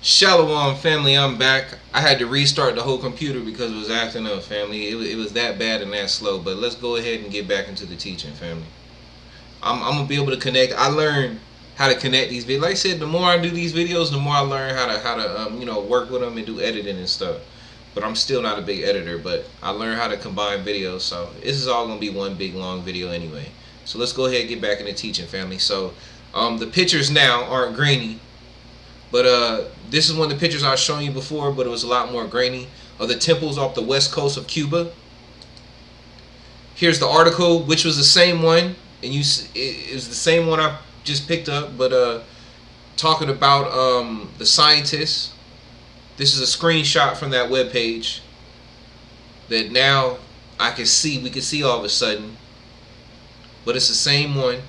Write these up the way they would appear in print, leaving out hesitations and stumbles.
Shalom family, I'm back. I had to restart the whole computer because it was acting up, family. It was that bad and that slow. But let's go ahead and get back into the teaching, family. I'm gonna be able to connect. I learned how to connect these videos. Like I said, the more I do these videos, the more I learn how to work with them and do editing and stuff. But I'm still not a big editor. But I learned how to combine videos. So this is all gonna be one big long video anyway. So let's go ahead and get back into teaching, family. So the pictures now aren't grainy. But this is one of the pictures I was showing you before, but it was a lot more grainy, of the temples off the west coast of Cuba. Here's the article, which was the same one, and it was the same one I just picked up, but talking about the scientists. This is a screenshot from that webpage that now we can see all of a sudden, but it's the same one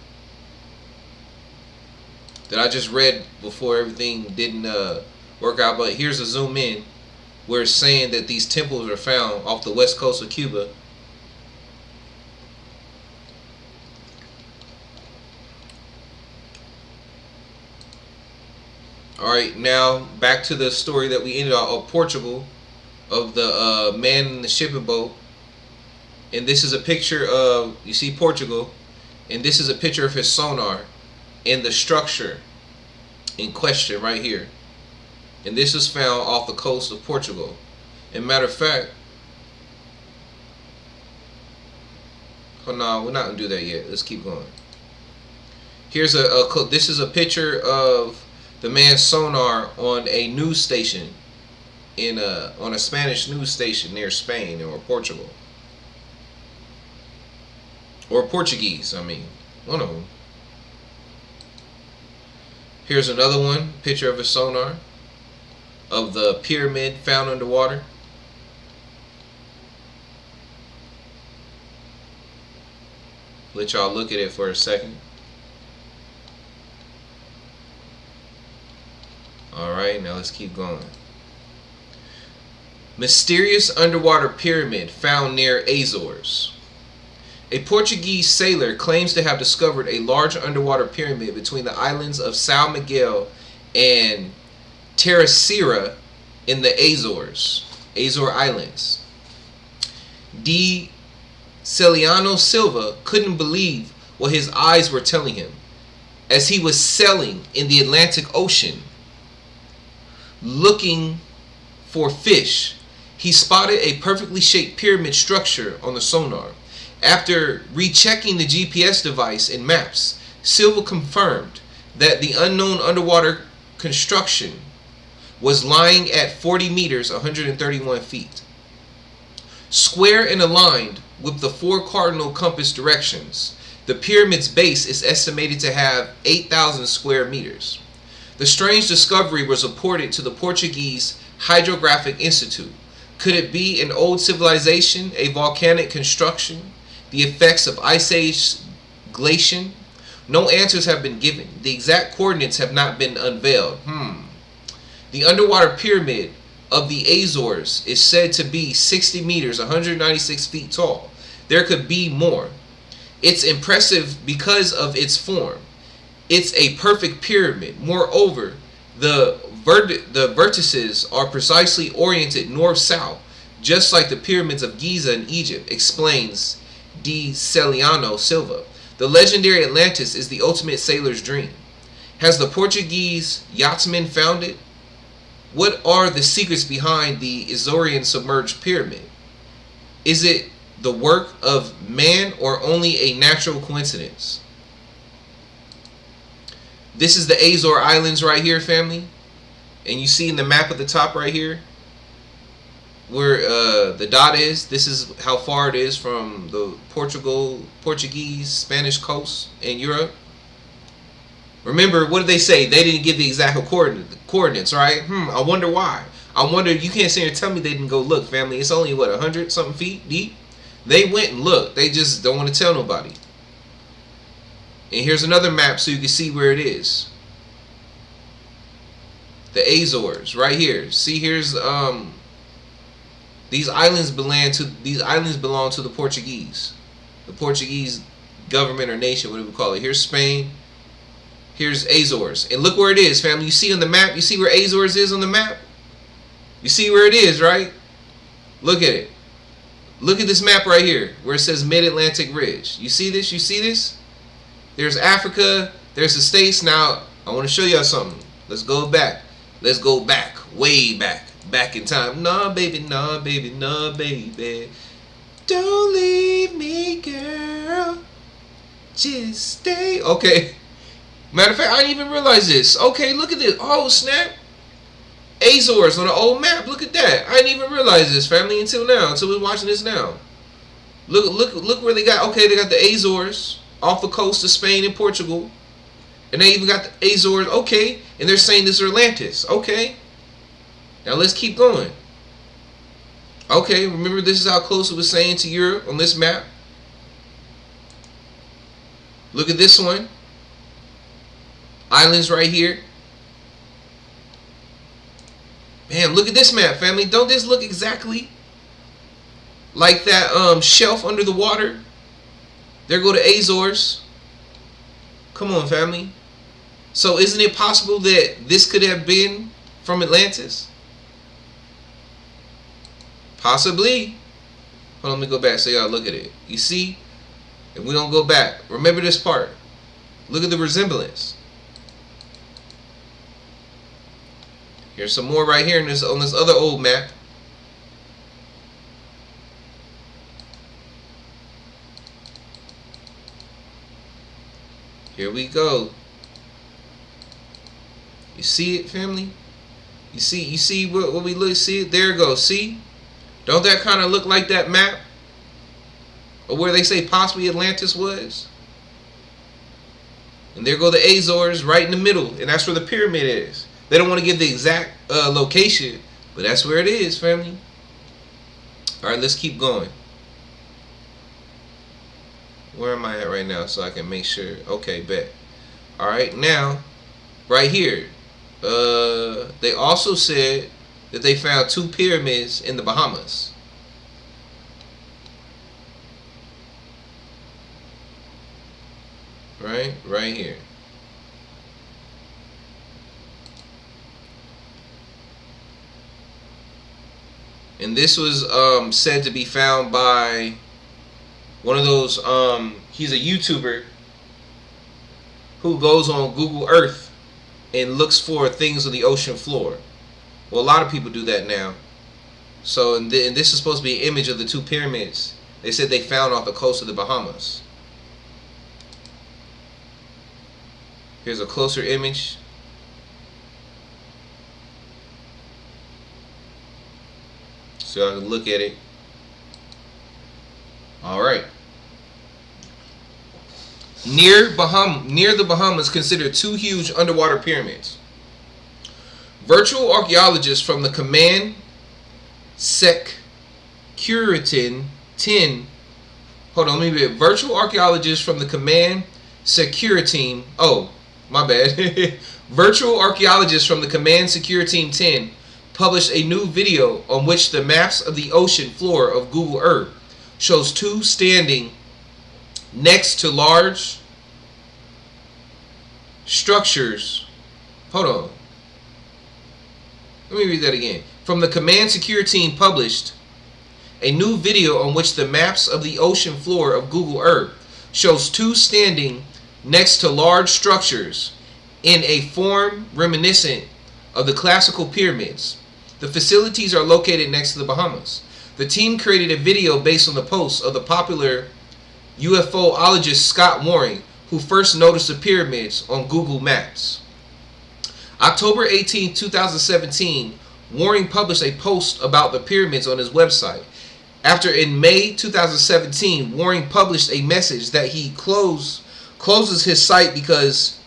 that I just read before everything didn't work out. But here's a zoom in where it's saying that these temples are found off the west coast of Cuba. Alright, now back to the story that we ended on of Portugal, of the man in the shipping boat. And this is a picture of, you see Portugal, and this is a picture of his sonar in the structure in question right here. And this is found off the coast of Portugal. And matter of fact, oh no, we're not gonna do that yet. Let's keep going. Here's this is a picture of the man's sonar on a news station on a Spanish news station near Spain or Portugal. Or Portuguese, I mean, one of them. Here's another one, picture of a sonar of the pyramid found underwater. Let y'all look at it for a second. Alright, now let's keep going. Mysterious underwater pyramid found near Azores. A Portuguese sailor claims to have discovered a large underwater pyramid between the islands of São Miguel and Terceira in the Azore Islands. D. Celiano Silva couldn't believe what his eyes were telling him. As he was sailing in the Atlantic Ocean, looking for fish, he spotted a perfectly shaped pyramid structure on the sonar. After rechecking the GPS device and maps, Silva confirmed that the unknown underwater construction was lying at 40 meters, 131 feet. Square and aligned with the four cardinal compass directions, the pyramid's base is estimated to have 8,000 square meters. The strange discovery was reported to the Portuguese Hydrographic Institute. Could it be an old civilization, a volcanic construction, the effects of Ice Age glaciation? No answers have been given. The exact coordinates have not been unveiled. The underwater pyramid of the Azores is said to be 60 meters, 196 feet tall. There could be more. It's impressive because of its form. It's a perfect pyramid. Moreover, the vertices are precisely oriented north-south, just like the pyramids of Giza in Egypt, explains D. Celiano Silva. The legendary Atlantis is the ultimate sailor's dream. Has the Portuguese yachtsman found it? What are the secrets behind the Azorean submerged pyramid? Is it the work of man or only a natural coincidence? This is the Azore Islands right here, family. And you see in the map at the top right here where the dot is. This is how far it is from the Portuguese, Spanish coast in Europe. Remember, what did they say? They didn't give the exact coordinates, right? I wonder why. I wonder, you can't sit here and tell me they didn't go look, family. It's only, what, 100-something feet deep? They went and looked. They just don't want to tell nobody. And here's another map so you can see where it is. The Azores, right here. See, here's these islands belong to the Portuguese government or nation, whatever we call it. Here's Spain. Here's Azores. And look where it is, family. You see on the map? You see where Azores is on the map? You see where it is, right? Look at it. Look at this map right here where it says Mid-Atlantic Ridge. You see this? You see this? There's Africa. There's the States. Now, I want to show y'all something. Let's go back. Let's go back. Way back. Back in time. Nah, baby. Nah, baby. Nah, baby. Don't leave me, girl. Just stay. Okay. Matter of fact, I didn't even realize this. Okay, look at this. Oh, snap. Azores on the old map. Look at that. I didn't even realize this, family, until now. Until we're watching this now. Look where they got. Okay, they got the Azores off the coast of Spain and Portugal. And they even got the Azores. Okay. And they're saying this is Atlantis. Okay. Now let's keep going. Okay, remember this is how close it was saying to Europe on this map. Look at this one. Islands right here. Man, look at this map, family. Don't this look exactly like that shelf under the water? There go the Azores. Come on, family. So isn't it possible that this could have been from Atlantis? Possibly. Hold on, let me go back so y'all look at it. You see? If we don't go back, remember this part. Look at the resemblance. Here's some more right here on this other old map. Here we go. You see it, family? You see what we look, see it? There it goes. See? Don't that kind of look like that map? Or where they say possibly Atlantis was? And there go the Azores right in the middle. And that's where the pyramid is. They don't want to give the exact location, but that's where it is, family. All right, let's keep going. Where am I at right now so I can make sure? Okay, bet. All right, now, right here, they also said that they found 2 pyramids in the Bahamas. Right here. And this was said to be found by one of those, he's a YouTuber who goes on Google Earth and looks for things on the ocean floor. Well, a lot of people do that now. So, and this is supposed to be an image of the 2 pyramids. They said they found off the coast of the Bahamas. Here's a closer image. So I can look at it. All right. Near the Bahamas, considered 2 huge underwater pyramids. Virtual archaeologists from the Command Securitin 10. Hold on, let me read. Virtual archaeologists from the Command Securitin. Oh, my bad. Virtual archaeologists from the Command Securitin 10 published a new video on which the maps of the ocean floor of Google Earth shows 2 standing next to large structures. Hold on. Let me read that again. From the Command Security Team published a new video on which the maps of the ocean floor of Google Earth shows 2 standing next to large structures in a form reminiscent of the classical pyramids. The facilities are located next to the Bahamas. The team created a video based on the posts of the popular UFOologist Scott Waring, who first noticed the pyramids on Google Maps. October 18, 2017, Waring published a post about the pyramids on his website. After, in May 2017, Waring published a message that he closes his site because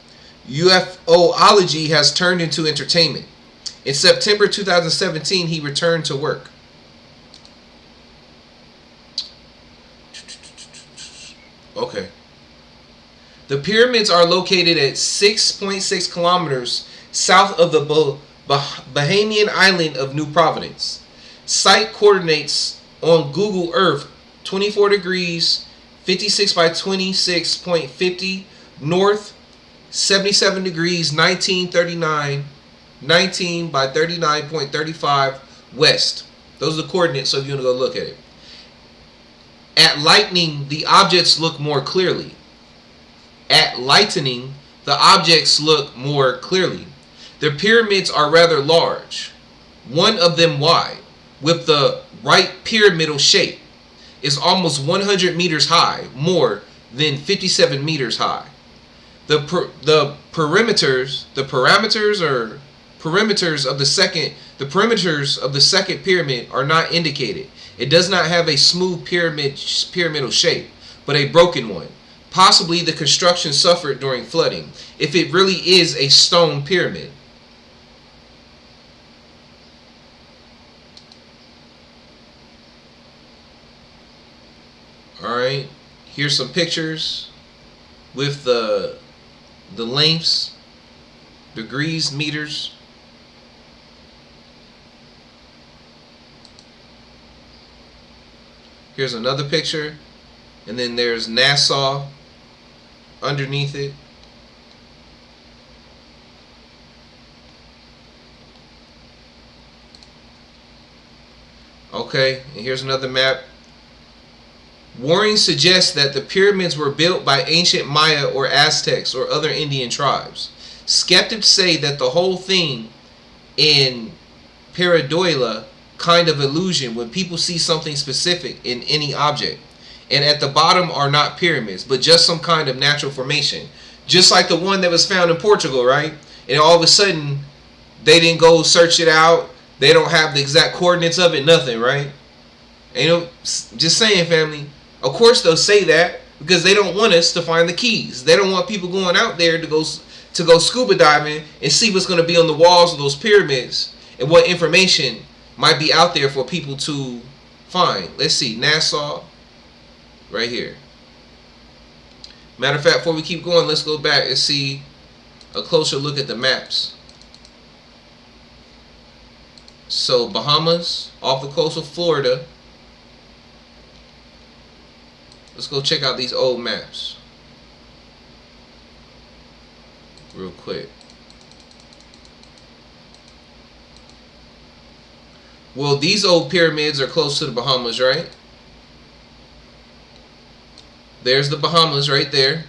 UFOlogy has turned into entertainment. In September 2017, he returned to work. Okay. The pyramids are located at 6.6 kilometers south of the Bahamian island of New Providence. Site coordinates on Google Earth 24 degrees 56 by 26.50 north, 77 degrees, 1939, 19 by 39.35 west. Those are the coordinates, so if you want to go look at it. At lightning, the objects look more clearly. At lightening, the objects look more clearly. The pyramids are rather large, one of them wide, with the right pyramidal shape, is almost 100 meters high, more than 57 meters high. The perimeters of the second pyramid are not indicated. It does not have a smooth pyramidal shape, but a broken one. Possibly the construction suffered during flooding, if it really is a stone pyramid. Alright, here's some pictures with the lengths, degrees, meters. Here's another picture, and then there's Nassau underneath it. Okay, and here's another map. Warring suggests that the pyramids were built by ancient Maya or Aztecs or other Indian tribes. Skeptics say that the whole thing in pareidolia kind of illusion when people see something specific in any object. And at the bottom are not pyramids, but just some kind of natural formation. Just like the one that was found in Portugal, right? And all of a sudden, they didn't go search it out. They don't have the exact coordinates of it, nothing, right? And, you know, just saying, family. Of course they'll say that because they don't want us to find the keys. They don't want people going out there to go scuba diving and see what's going to be on the walls of those pyramids and what information might be out there for people to find. Let's see, Nassau, right here. Matter of fact, before we keep going, let's go back and see a closer look at the maps. So Bahamas, off the coast of Florida. Let's go check out these old maps real quick. Well, these old pyramids are close to the Bahamas, right? There's the Bahamas right there.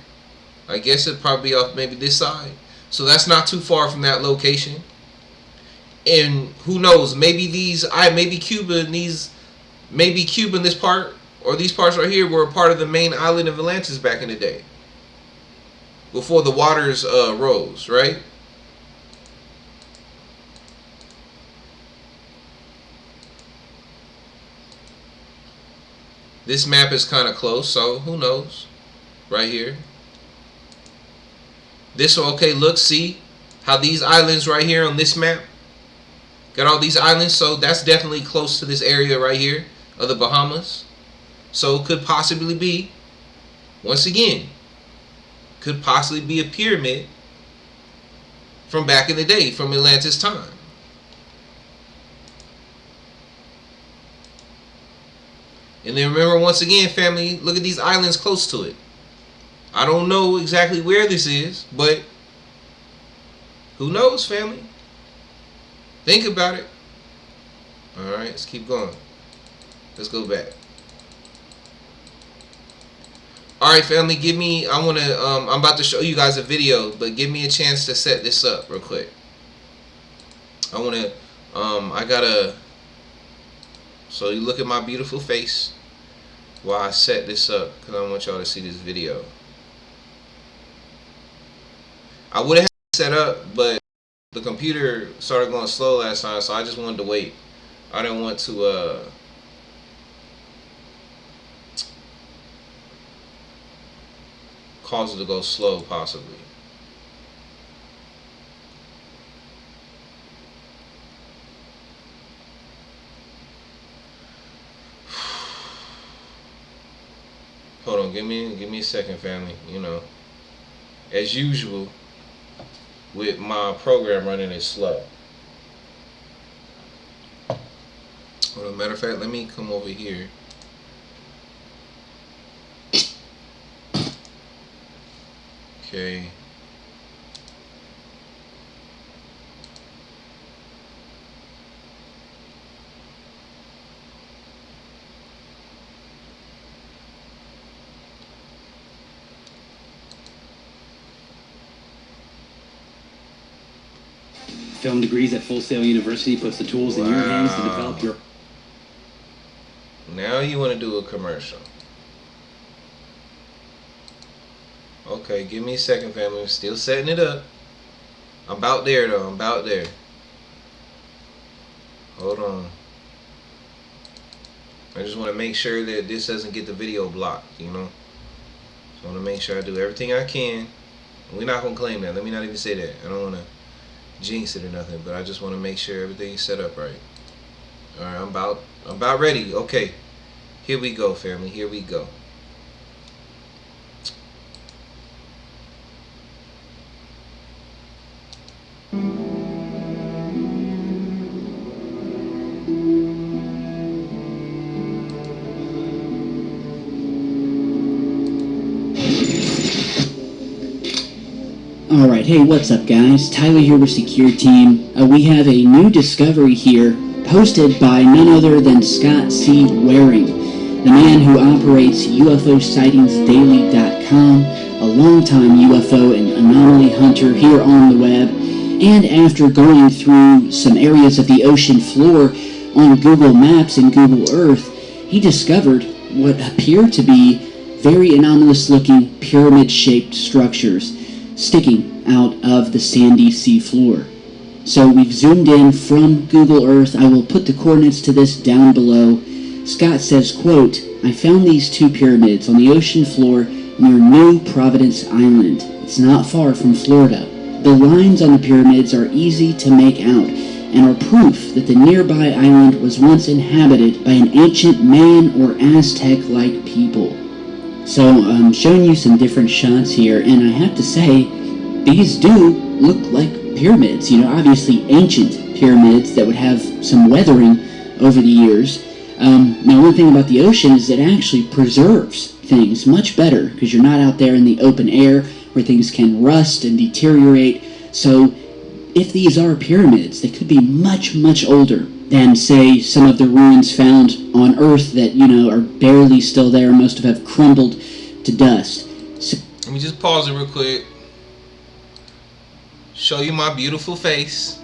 I guess it'd probably be off maybe this side. So that's not too far from that location. And who knows, maybe Cuba and this part, or these parts right here, were a part of the main island of Atlantis back in the day, before the waters rose, right? This map is kind of close, so who knows? Right here. This one, okay, look, see how these islands right here on this map, got all these islands, so that's definitely close to this area right here of the Bahamas. So it could possibly be, once again, could possibly be a pyramid from back in the day, from Atlantis time. And then remember, once again, family, look at these islands close to it. I don't know exactly where this is, but who knows, family? Think about it. Alright, let's keep going. Let's go back. Alright, family, I'm about to show you guys a video, but give me a chance to set this up real quick. So you look at my beautiful face while I set this up, because I want y'all to see this video. I would have had it set up, but the computer started going slow last time, so I just wanted to wait. I didn't want to cause it to go slow, possibly. Hold on, give me a second, family. You know, as usual, with my program running it slow. Hold on, matter of fact, let me come over here. Okay. Film Degrees at Full Sail University puts the tools in your hands to develop your... Now you want to do a commercial. Okay, give me a second, family. I'm still setting it up. I'm about there, though. I'm about there. Hold on. I just want to make sure that this doesn't get the video blocked, you know. So I want to make sure I do everything I can. We're not going to claim that. Let me not even say that. I don't want to jinx it or nothing, but I just want to make sure everything's set up right. Alright, I'm about ready. Okay. Here we go, family. Here we go. Alright, hey, what's up guys? Tyler here with Secure Team. We have a new discovery here, posted by none other than Scott C. Waring, the man who operates UFOsightingsdaily.com, a longtime UFO and anomaly hunter here on the web, and after going through some areas of the ocean floor on Google Maps and Google Earth, he discovered what appear to be very anomalous-looking pyramid-shaped structures sticking out of the sandy sea floor. So we've zoomed in from Google Earth. I will put the coordinates to this down below. Scott says, quote, "I found these two pyramids on the ocean floor near New Providence Island. It's not far from Florida. The lines on the pyramids are easy to make out and are proof that the nearby island was once inhabited by an ancient Mayan or Aztec-like people." So I'm showing you some different shots here, and I have to say, these do look like pyramids. You know, obviously ancient pyramids that would have some weathering over the years. Now, one thing about the ocean is it actually preserves things much better because you're not out there in the open air where things can rust and deteriorate. So if these are pyramids, they could be much, much older than, say, some of the ruins found on Earth that, you know, are barely still there. Most have crumbled to dust. So, let me just pause it real quick. Show you my beautiful face.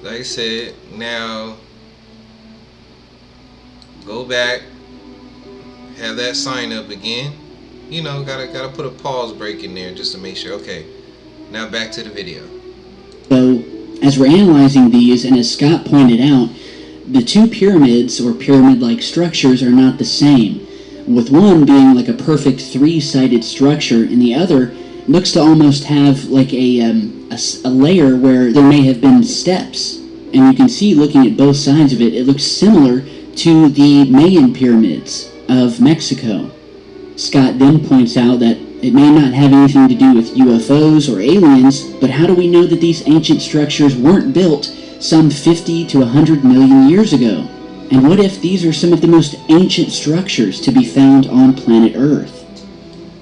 Like I said, now go back, have that sign up again. You know, gotta put a pause break in there just to make sure. Okay, now back to the video. So, as we're analyzing these, and as Scott pointed out, the two pyramids, or pyramid-like structures, are not the same, with one being like a perfect three-sided structure, and the other looks to almost have like a layer where there may have been steps. And you can see, looking at both sides of it, it looks similar to the Mayan pyramids of Mexico. Scott then points out that it may not have anything to do with UFOs or aliens, but how do we know that these ancient structures weren't built some 50 to 100 million years ago? And what if these are some of the most ancient structures to be found on planet Earth?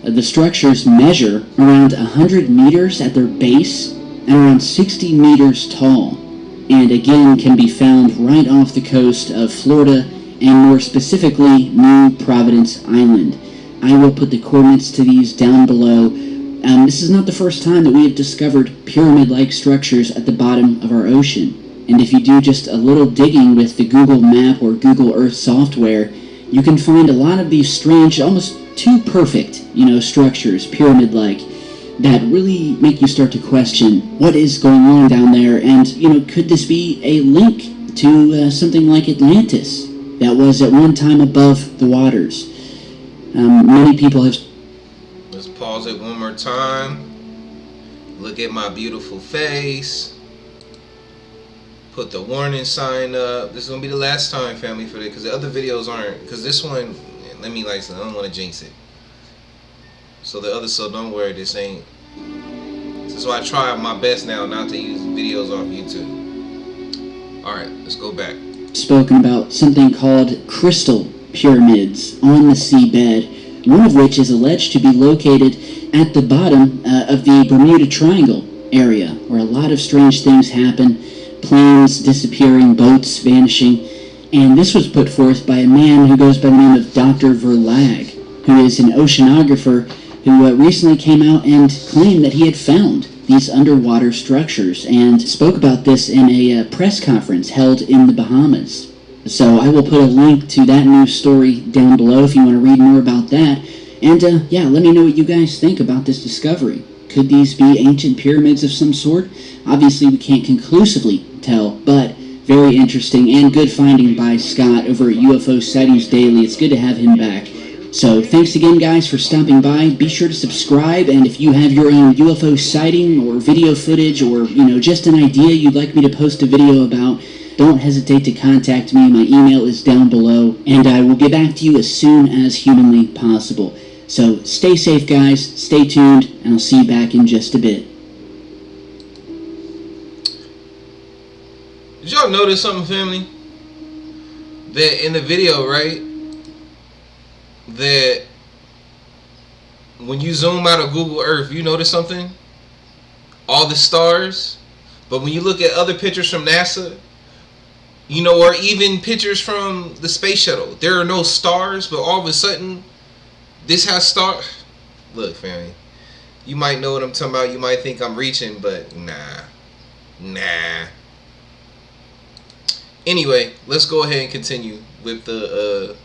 The structures measure around 100 meters at their base and around 60 meters tall, and again can be found right off the coast of Florida and more specifically New Providence Island. I will put the coordinates to these down below. This is not the first time that we have discovered pyramid-like structures at the bottom of our ocean. And if you do just a little digging with the Google Map or Google Earth software, you can find a lot of these strange, almost too perfect, you know, structures, pyramid-like, that really make you start to question what is going on down there. And, you know, could this be a link to something like Atlantis that was at one time above the waters? Many people have... Let's pause it one more time. Look at my beautiful face. Put the warning sign up. This is going to be the last time, family, for it, because the other videos aren't. Because this one, let me like, I don't want to jinx it. So the other, so don't worry, this ain't. This is why I try my best now not to use videos off YouTube. Alright, let's go back. Spoken about something called crystal pyramids on the seabed, one of which is alleged to be located at the bottom of the Bermuda Triangle area, where a lot of strange things happen, planes disappearing, boats vanishing, and this was put forth by a man who goes by the name of Dr. Verlag, who is an oceanographer who recently came out and claimed that he had found these underwater structures, and spoke about this in a press conference held in the Bahamas. So I will put a link to that news story down below if you want to read more about that. And yeah, let me know what you guys think about this discovery. Could these be ancient pyramids of some sort? Obviously, we can't conclusively tell, but very interesting and good finding by Scott over at UFO Sightings Daily. It's good to have him back. So thanks again, guys, for stopping by. Be sure to subscribe, and if you have your own UFO sighting or video footage or, just an idea you'd like me to post a video about, don't hesitate to contact me. My email is down below, and I will get back to you as soon as humanly possible. So stay safe, guys, stay tuned, and I'll see you back in just a bit. Did y'all notice something, family? That in the video, right? That when you zoom out of Google Earth, you notice something? All the stars. But when you look at other pictures from NASA, or even pictures from the space shuttle, there are no stars, but all of a sudden, this has stars. Look, family, you might know what I'm talking about. You might think I'm reaching, but nah. Anyway, let's go ahead and continue with the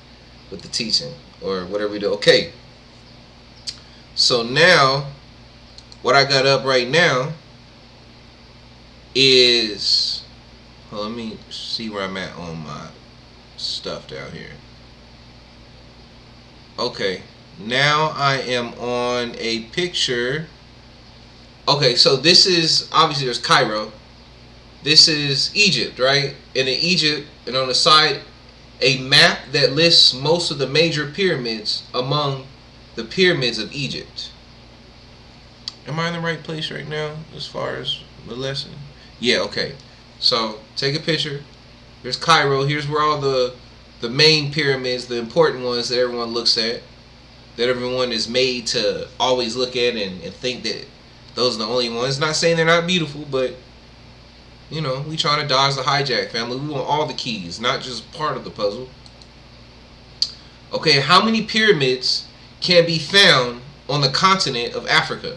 teaching or whatever we do. Okay. So now, what I got up right now is, let me see where I'm at on my stuff down here. Okay, now I am on a picture. Okay, so this is, obviously there's Cairo. This is Egypt, right? And in Egypt, and on the side, a map that lists most of the major pyramids among the pyramids of Egypt. Am I in the right place right now as far as the lesson? Yeah, okay. So take a picture. Here's Cairo. Here's where all the main pyramids, the important ones that everyone looks at, that everyone is made to always look at and think that those are the only ones. Not saying they're not beautiful, but we trying to dodge the hijack, family. We want all the keys, not just part of the puzzle. Okay, how many pyramids can be found on the continent of Africa?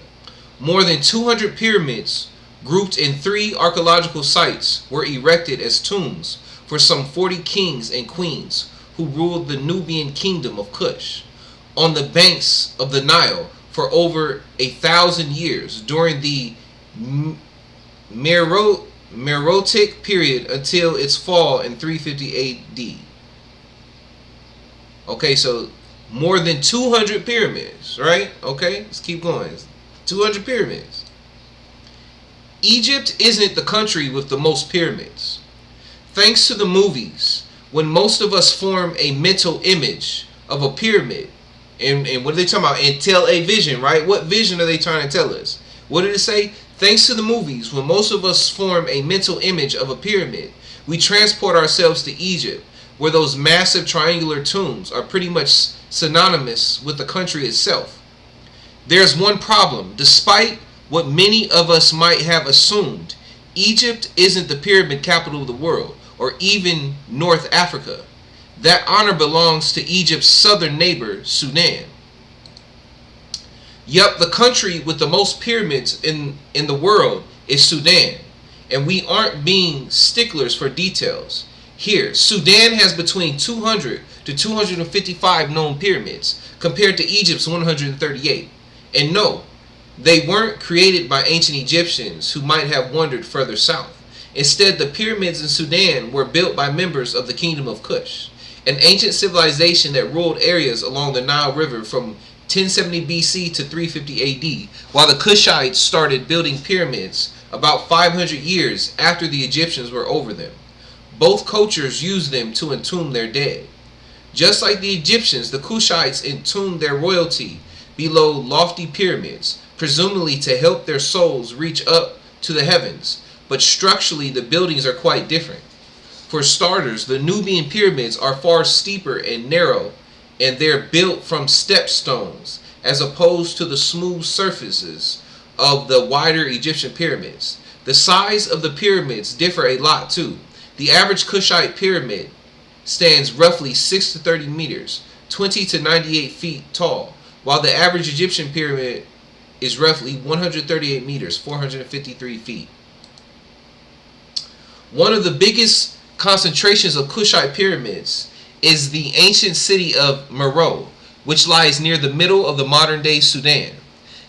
More than 200 pyramids grouped in 3 archaeological sites were erected as tombs for some 40 kings and queens who ruled the Nubian kingdom of Kush on the banks of the Nile for over 1,000 years during the Meroitic period until its fall in 350 AD. Okay, so more than 200 pyramids, right? Okay, let's keep going. 200 pyramids. Egypt isn't the country with the most pyramids. Thanks to the movies, when most of us form a mental image of a pyramid, and what are they talking about? And tell a vision, right? What vision are they trying to tell us? What did it say? Thanks to the movies, when most of us form a mental image of a pyramid, we transport ourselves to Egypt, where those massive triangular tombs are pretty much synonymous with the country itself. There's one problem. Despite what many of us might have assumed, Egypt isn't the pyramid capital of the world, or even North Africa. That honor belongs to Egypt's southern neighbor, Sudan. Yup, the country with the most pyramids in the world is Sudan. And we aren't being sticklers for details. Here, Sudan has between 200 to 255 known pyramids, compared to Egypt's 138. And no, they weren't created by ancient Egyptians who might have wandered further south. Instead, the pyramids in Sudan were built by members of the Kingdom of Kush, an ancient civilization that ruled areas along the Nile River from 1070 BC to 350 AD, while the Kushites started building pyramids about 500 years after the Egyptians were over them. Both cultures used them to entomb their dead. Just like the Egyptians, the Kushites entombed their royalty below lofty pyramids, presumably to help their souls reach up to the heavens, but structurally the buildings are quite different. For starters, the Nubian pyramids are far steeper and narrow, and they're built from stepstones, as opposed to the smooth surfaces of the wider Egyptian pyramids. The size of the pyramids differ a lot too. The average Kushite pyramid stands roughly 6 to 30 meters, 20 to 98 feet tall, while the average Egyptian pyramid is roughly 138 meters, 453 feet. One of the biggest concentrations of Kushite pyramids is the ancient city of Meroe, which lies near the middle of the modern-day Sudan.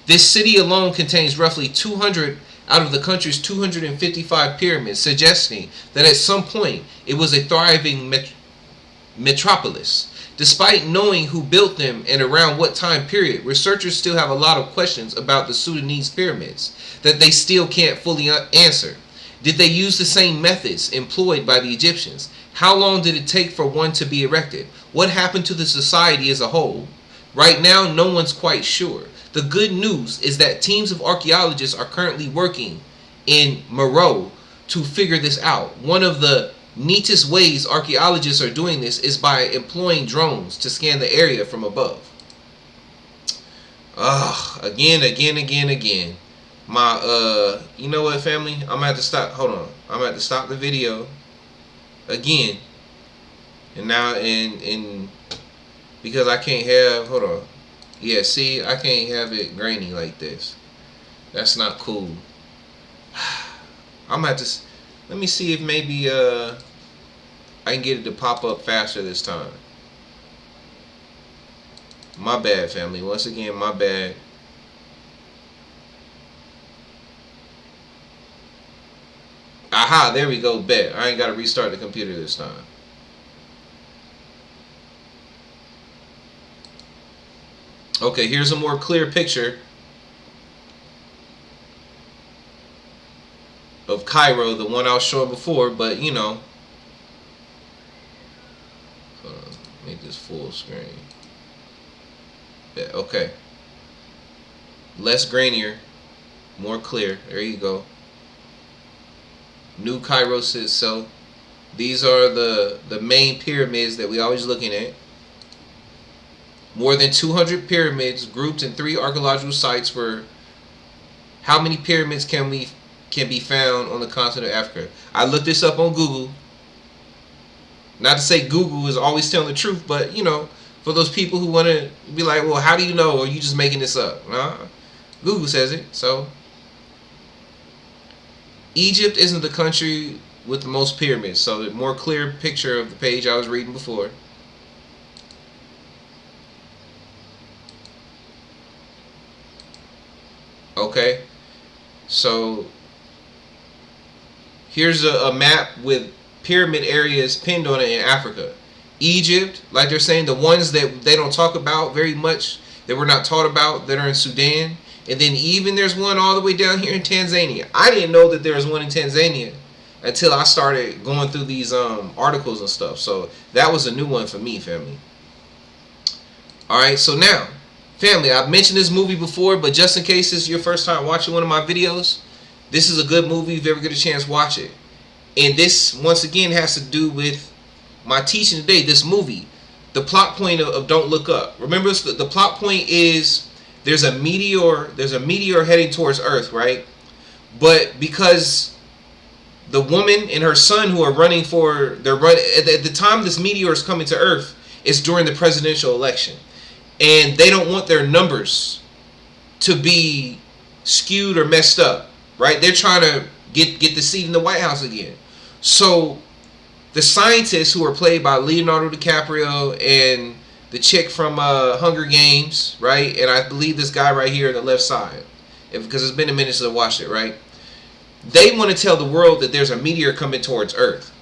This city alone contains roughly 200 out of the country's 255 pyramids, suggesting that at some point it was a thriving metropolis. Despite knowing who built them and around what time period, researchers still have a lot of questions about the Sudanese pyramids that they still can't fully answer. Did they use the same methods employed by the Egyptians? How long did it take for one to be erected? What happened to the society as a whole? Right now, no one's quite sure. The good news is that teams of archaeologists are currently working in Meroe to figure this out. One of the neatest ways archaeologists are doing this is by employing drones to scan the area from above. Again. My, you know what, family? I'm gonna have to stop. Hold on. I'm gonna have to stop the video again. And now, and because I can't have, hold on. Yeah, see, I can't have it grainy like this. That's not cool. I'm gonna have to, let me see if maybe, I can get it to pop up faster this time. My bad, family. Once again, my bad. Aha, there we go, bet. I ain't got to restart the computer this time. Okay, here's a more clear picture of Cairo, the one I was showing before, but you know. Hold on, make this full screen. Bet, okay. Less grainier, more clear. There you go. New Cairo says so. These are the main pyramids that we always looking at. More than 200 pyramids grouped in 3 archaeological sites. For how many pyramids can be found on the continent of Africa? I looked this up on Google. Not to say Google is always telling the truth, but you know, for those people who want to be like, well, how do you know? Or are you just making this up? Google says it. So Egypt isn't the country with the most pyramids. So the more clear picture of the page I was reading before. Okay, so here's a map with pyramid areas pinned on it in Africa. Egypt, like they're saying, the ones that they don't talk about very much, that we're not taught about, that are in Sudan. And then even there's one all the way down here in Tanzania. I didn't know that there was one in Tanzania until I started going through these articles and stuff. So that was a new one for me, family. Alright, so now, family, I've mentioned this movie before, but just in case this is your first time watching one of my videos, this is a good movie. If you ever get a chance, watch it. And this, once again, has to do with my teaching today, this movie. The plot point of Don't Look Up. Remember, the plot point is there's a meteor heading towards Earth, right? But because the woman and her son who are running for, at the time this meteor is coming to Earth, it's during the presidential election. And they don't want their numbers to be skewed or messed up, right? They're trying to get the seat in the White House again. So the scientists, who are played by Leonardo DiCaprio and the chick from Hunger Games, right? And I believe this guy right here on the left side, because it's been a minute since I watched it, right? They want to tell the world that there's a meteor coming towards Earth.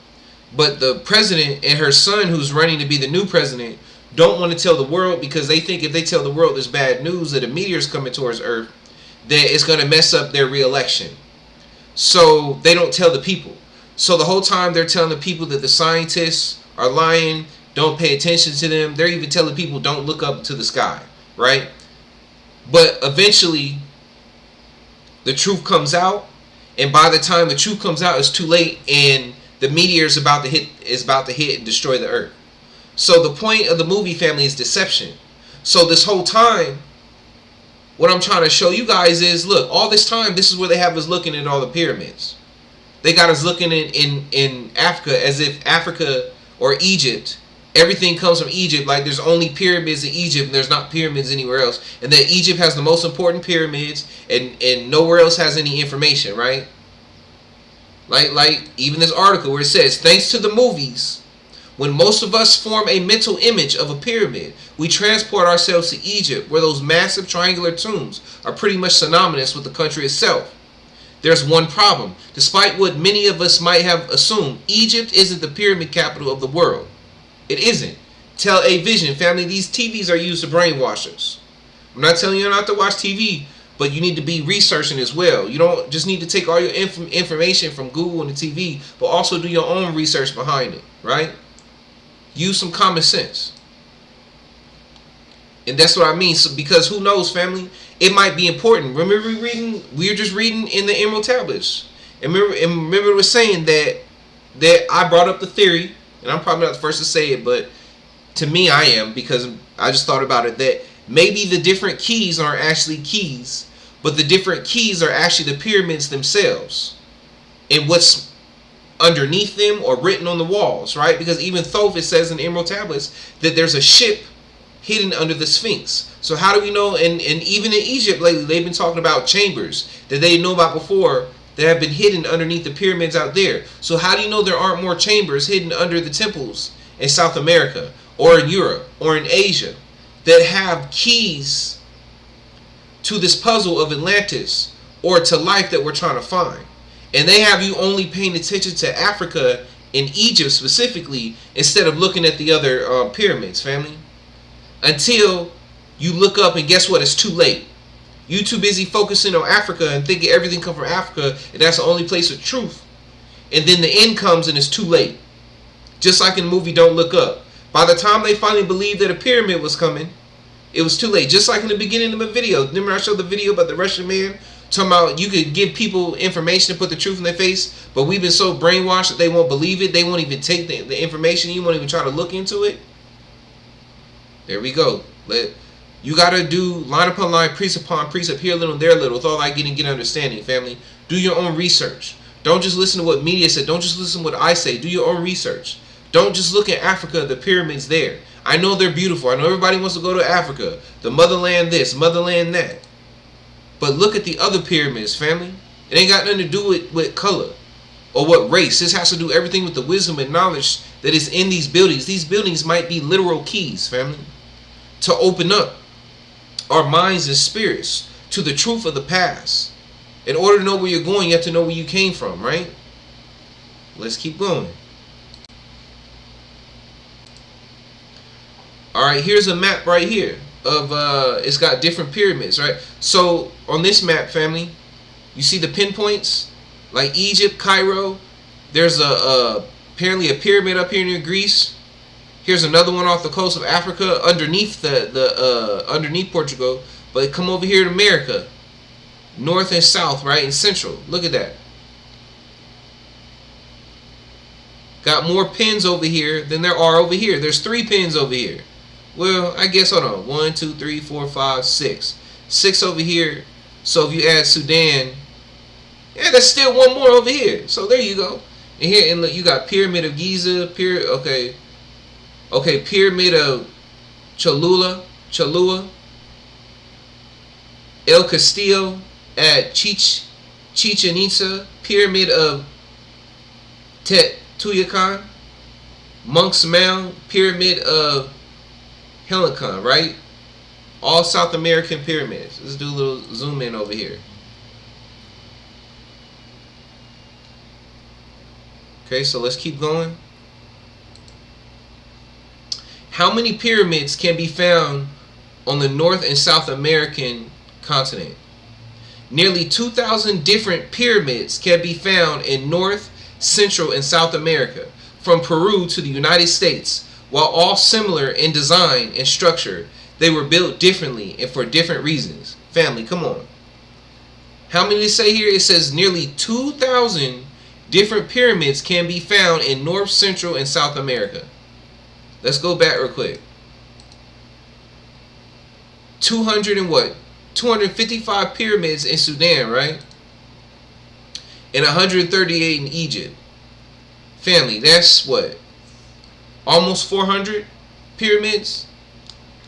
But the president and her son, who's running to be the new president, don't want to tell the world, because they think if they tell the world there's bad news that a meteor's coming towards Earth, that it's going to mess up their re-election. So they don't tell the people. So the whole time they're telling the people that the scientists are lying, don't pay attention to them. They're even telling people don't look up to the sky, right? But eventually the truth comes out, and by the time the truth comes out, it's too late, and the meteor is about to hit and destroy the Earth. So the point of the movie, family, is deception. So this whole time, what I'm trying to show you guys is, look, all this time, this is where they have us looking at all the pyramids. They got us looking in Africa as if Africa or Egypt everything comes from Egypt. Like there's only pyramids in Egypt and there's not pyramids anywhere else. And that Egypt has the most important pyramids and nowhere else has any information, right? Like even this article where it says, thanks to the movies, when most of us form a mental image of a pyramid, we transport ourselves to Egypt, where those massive triangular tombs are pretty much synonymous with the country itself. There's one problem. Despite what many of us might have assumed, Egypt isn't the pyramid capital of the world. It isn't. Tell a vision, family. These TVs are used to brainwash us. I'm not telling you not to watch TV, but you need to be researching as well. You don't just need to take all your information from Google and the TV, but also do your own research behind it, right? Use some common sense. And that's what I mean. So, because who knows, family? It might be important. Remember we were just reading in the Emerald Tablets. And remember it was saying that I brought up the theory, and I'm probably not the first to say it, but to me I am, because I just thought about it, that maybe the different keys aren't actually keys, but the different keys are actually the pyramids themselves. And what's underneath them or written on the walls, right? Because even Thoth, it says in the Emerald Tablets that there's a ship hidden under the Sphinx. So how do we know? And even in Egypt lately, they've been talking about chambers that they didn't know about before that have been hidden underneath the pyramids out there. So how do you know there aren't more chambers hidden under the temples in South America or in Europe or in Asia that have keys to this puzzle of Atlantis or to life that we're trying to find? And they have you only paying attention to Africa and Egypt specifically instead of looking at the other pyramids, family. Until you look up and guess what? It's too late. You too busy focusing on Africa and thinking everything comes from Africa and that's the only place of truth. And then the end comes and it's too late. Just like in the movie Don't Look Up. By the time they finally believed that a pyramid was coming, it was too late. Just like in the beginning of the video. Remember I showed the video about the Russian man? Talking about you could give people information and put the truth in their face, but we've been so brainwashed that they won't believe it. They won't even take the information. You won't even try to look into it. There we go. You got to do line upon line, precept upon precept, here a little, there a little. With all I get understanding, family. Do your own research. Don't just listen to what media said. Don't just listen to what I say. Do your own research. Don't just look at Africa, the pyramids there. I know they're beautiful. I know everybody wants to go to Africa. The motherland this, motherland that. But look at the other pyramids, family. It ain't got nothing to do with color or what race. This has to do everything with the wisdom and knowledge that is in these buildings. These buildings might be literal keys, family, to open up our minds and spirits to the truth of the past. In order to know where you're going, you have to know where you came from, right? Let's keep going. Alright, here's a map right here of it's got different pyramids, right? So on this map, family, you see the pinpoints like Egypt, Cairo. There's apparently a pyramid up here near Greece. Here's another one off the coast of Africa underneath underneath Portugal. But come over here to America, north and south, right, and central. Look at that. Got more pins over here than there are over here. There's 3 pins over here. Well, I guess, hold on. 1, 2, 3, 4, 5, 6. 6 over here. So if you add Sudan, yeah, that's still 1 more over here. So there you go. And here, and look, you got Pyramid of Giza, okay, Pyramid of Cholula, El Castillo at Chichen Itza, Pyramid of Teotihuacan, Monk's Mound, Pyramid of Helican, right? All South American pyramids. Let's do a little zoom in over here. Okay, so let's keep going. How many pyramids can be found on the North and South American continent? Nearly 2,000 different pyramids can be found in North, Central, and South America, from Peru to the United States. While all similar in design and structure, they were built differently and for different reasons. Family, come on. How many did it say here? It says nearly 2,000 different pyramids can be found in North, Central, and South America. Let's go back real quick. 255 pyramids in Sudan, right? And 138 in Egypt. Family, that's what? almost 400 pyramids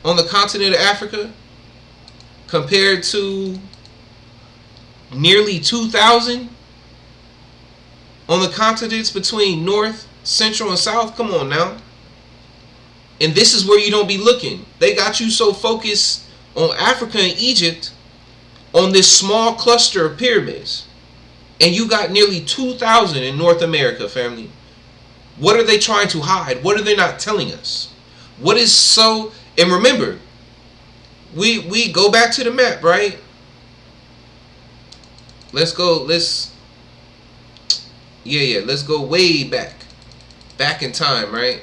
on the continent of Africa compared to nearly 2,000 on the continents between North, Central, and South. Come on now. And this is where you don't be looking. They got you so focused on Africa and Egypt on this small cluster of pyramids. And you got nearly 2,000 in North America, family. What are they trying to hide? What are they not telling us? What is so... And remember, we go back to the map, right? Let's go way back in time, right?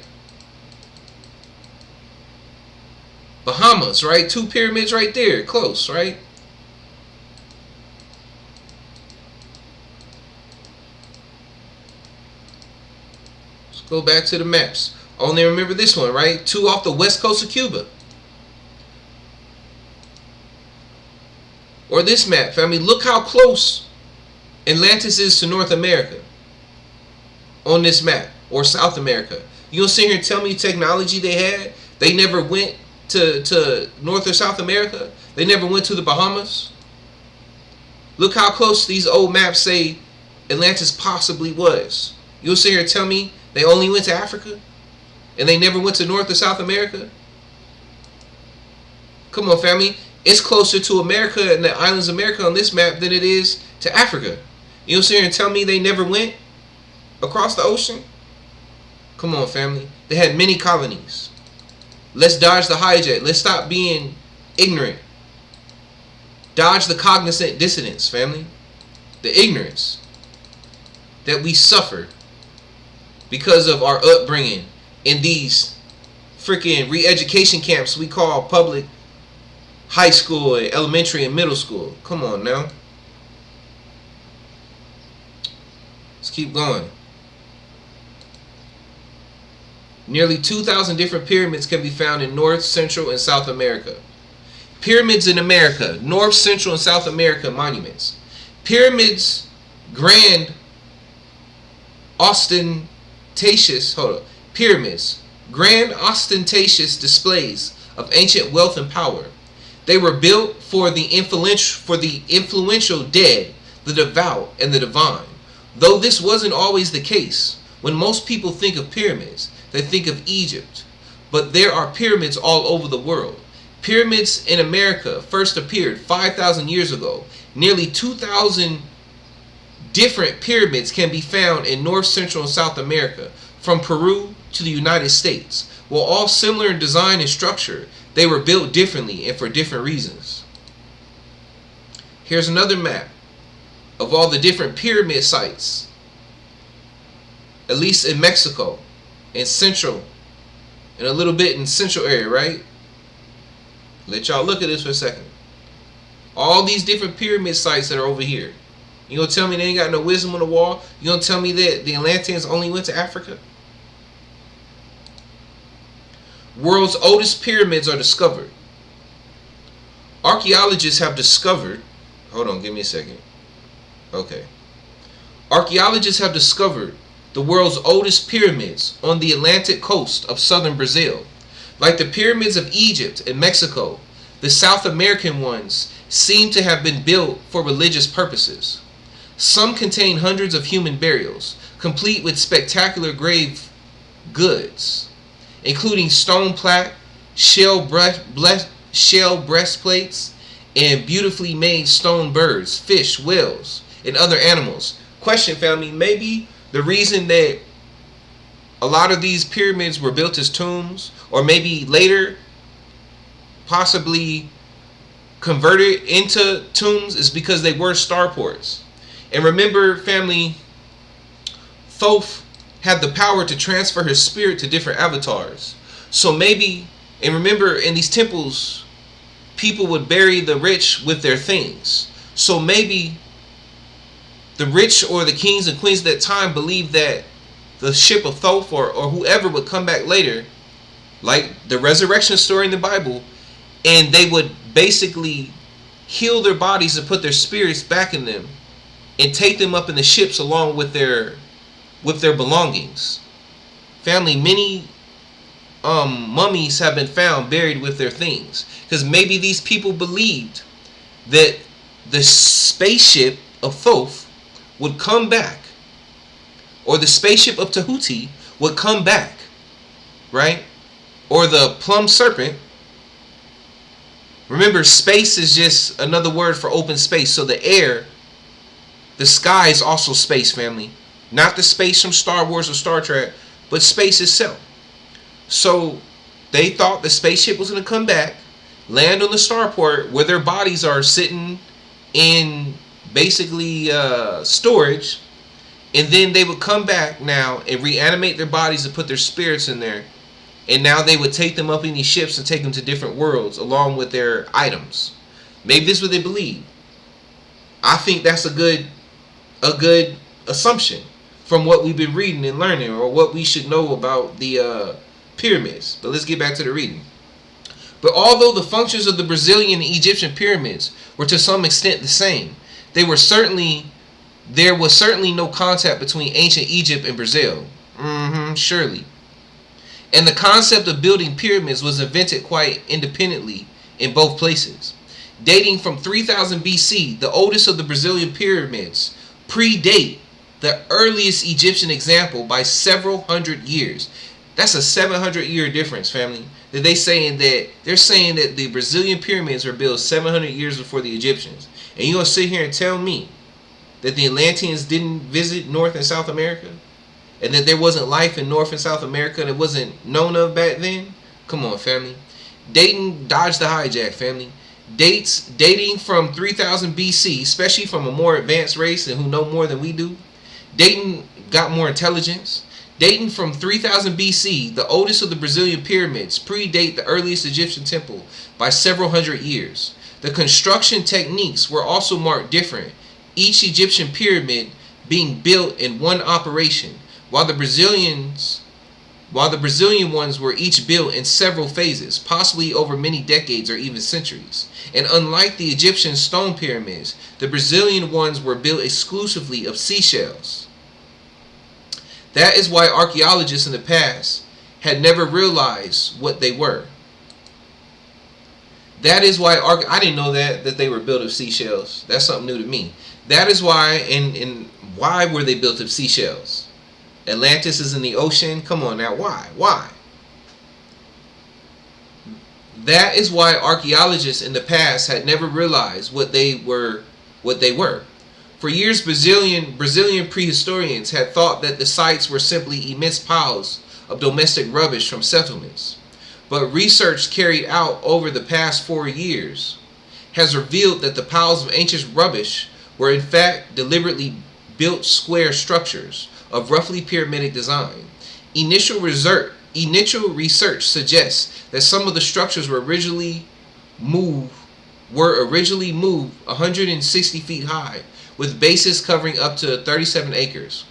Bahamas, right? 2 pyramids right there, close, right? Let's go back to the maps. Only remember this one, right? 2 off the west coast of Cuba. Or this map, family. Look how close Atlantis is to North America on this map, or South America. You don't sit here and tell me technology they had. They never went to North or South America. They never went to the Bahamas. Look how close these old maps say Atlantis possibly was. You'll sit here and tell me they only went to Africa and they never went to North or South America? Come on, family. It's closer to America and the islands of America on this map than it is to Africa. You'll sit here and tell me they never went across the ocean? Come on, family. They had many colonies. Let's dodge the hijack. Let's stop being ignorant. Dodge the cognizant dissonance, family. The ignorance that we suffered because of our upbringing in these freaking re-education camps we call public high school and elementary and middle school. Come on now. Let's keep going. Nearly 2,000 different pyramids can be found in North, Central, and South America. Pyramids in America, North, Central, and South America monuments. Pyramids, grand, ostentatious, pyramids, grand, ostentatious displays of ancient wealth and power. They were built for the influential dead, the devout, and the divine. Though this wasn't always the case. When most people think of pyramids, they think of Egypt. But there are pyramids all over the world. Pyramids in America first appeared 5,000 years ago. Nearly 2,000 different pyramids can be found in North, Central, and South America, from Peru to the United States. While all similar in design and structure, they were built differently and for different reasons. Here's another map of all the different pyramid sites, at least in Mexico, in Central, and a little bit in Central area, right? Let y'all look at this for a second. All these different pyramid sites that are over here. You gonna tell me they ain't got no wisdom on the wall? You gonna tell me that the Atlanteans only went to Africa? World's oldest pyramids are discovered. Archaeologists have discovered... Hold on, give me a second. Okay. Archaeologists have discovered the world's oldest pyramids on the Atlantic coast of southern Brazil. Like the pyramids of Egypt and Mexico, the South American ones seem to have been built for religious purposes. Some contain hundreds of human burials, complete with spectacular grave goods, including stone plaque, shell breastplates, and beautifully made stone birds, fish, whales, and other animals. Question, family, maybe the reason that a lot of these pyramids were built as tombs, or maybe later possibly converted into tombs, is because they were starports. And remember, family, Thoth had the power to transfer his spirit to different avatars. So maybe, and remember, in these temples, people would bury the rich with their things. So maybe the rich or the kings and queens at that time believed that the ship of Thoth or whoever would come back later, like the resurrection story in the Bible, and they would basically heal their bodies and put their spirits back in them and take them up in the ships along with their belongings. Family, many mummies have been found buried with their things, because maybe these people believed that the spaceship of Thoth would come back, or the spaceship of Tahuti would come back, right? Or the plum serpent. Remember, space is just another word for open space. So the air, the sky is also space, family. Not the space from Star Wars or Star Trek, but space itself. So they thought the spaceship was going to come back, land on the starport where their bodies are sitting in basically storage, and then they would come back now and reanimate their bodies and put their spirits in there. And now they would take them up in these ships and take them to different worlds along with their items. Maybe this is what they believe. I think that's a good assumption from what we've been reading and learning, or what we should know about the pyramids. But let's get back to the reading. But although the functions of the Brazilian and Egyptian pyramids were to some extent the same, there was certainly no contact between ancient Egypt and Brazil. Surely. And the concept of building pyramids was invented quite independently in both places. Dating from 3000 BC, the oldest of the Brazilian pyramids predate the earliest Egyptian example by several hundred years. That's a 700-year difference, family. They're saying that the Brazilian pyramids were built 700 years before the Egyptians. And you're going to sit here and tell me that the Atlanteans didn't visit North and South America? And that there wasn't life in North and South America that wasn't known of back then? Come on, family. Dating dodged the hijack, family. Dating from 3000 BC, especially from a more advanced race and who know more than we do. Dating got more intelligence. Dating from 3000 BC, the oldest of the Brazilian pyramids predate the earliest Egyptian temple by several hundred years. The construction techniques were also marked different, each Egyptian pyramid being built in one operation, while the Brazilian ones were each built in several phases, possibly over many decades or even centuries. And unlike the Egyptian stone pyramids, the Brazilian ones were built exclusively of seashells. That is why archaeologists in the past had never realized what they were. That is why I didn't know that they were built of seashells. That's something new to me. That is why, and why were they built of seashells? Atlantis is in the ocean. Come on now, why? Why? That is why archaeologists in the past had never realized what they were. For years, Brazilian prehistorians had thought that the sites were simply immense piles of domestic rubbish from settlements. But research carried out over the past 4 years has revealed that the piles of ancient rubbish were in fact deliberately built square structures of roughly pyramidic design. Initial research suggests that some of the structures were originally moved 160 feet high, with bases covering up to 37 acres.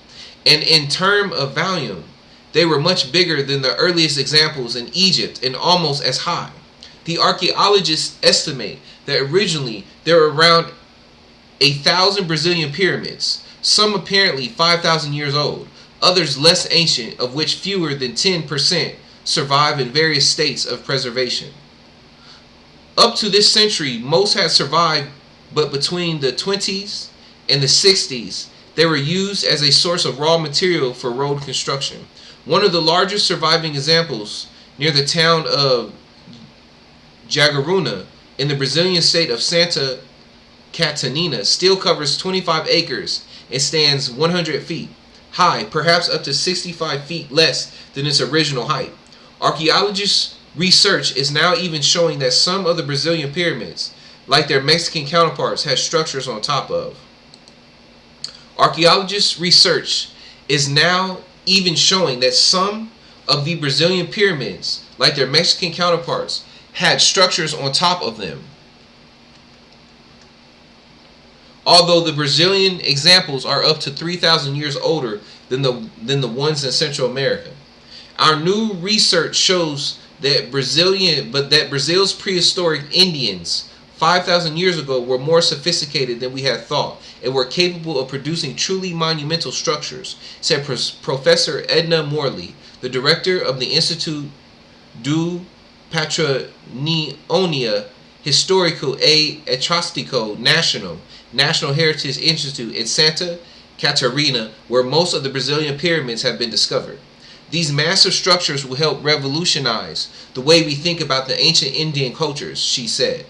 And in terms of volume, they were much bigger than the earliest examples in Egypt and almost as high. The archaeologists estimate that originally there were around 1,000 Brazilian pyramids, some apparently 5,000 years old, others less ancient, of which fewer than 10% survive in various states of preservation. Up to this century, most had survived, but between the 20s and the 60s, they were used as a source of raw material for road construction. One of the largest surviving examples, near the town of Jaguaruna in the Brazilian state of Santa Catarina, still covers 25 acres and stands 100 feet high, perhaps up to 65 feet less than its original height. Archaeologists' research is now even showing that some of the Brazilian pyramids, like their Mexican counterparts, had structures on top of. Archaeologists' research is now even showing that some of the Brazilian pyramids, like their Mexican counterparts, had structures on top of them. Although the Brazilian examples are up to 3,000 years older than the ones in Central America. Our new research shows that Brazil's prehistoric Indians 5,000 years ago were more sophisticated than we had thought and were capable of producing truly monumental structures, said Professor Edna Morley, the director of the Institute du Patrimonio Historico e Artístico National Heritage Institute in Santa Catarina, where most of the Brazilian pyramids have been discovered. These massive structures will help revolutionize the way we think about the ancient Indian cultures, she said.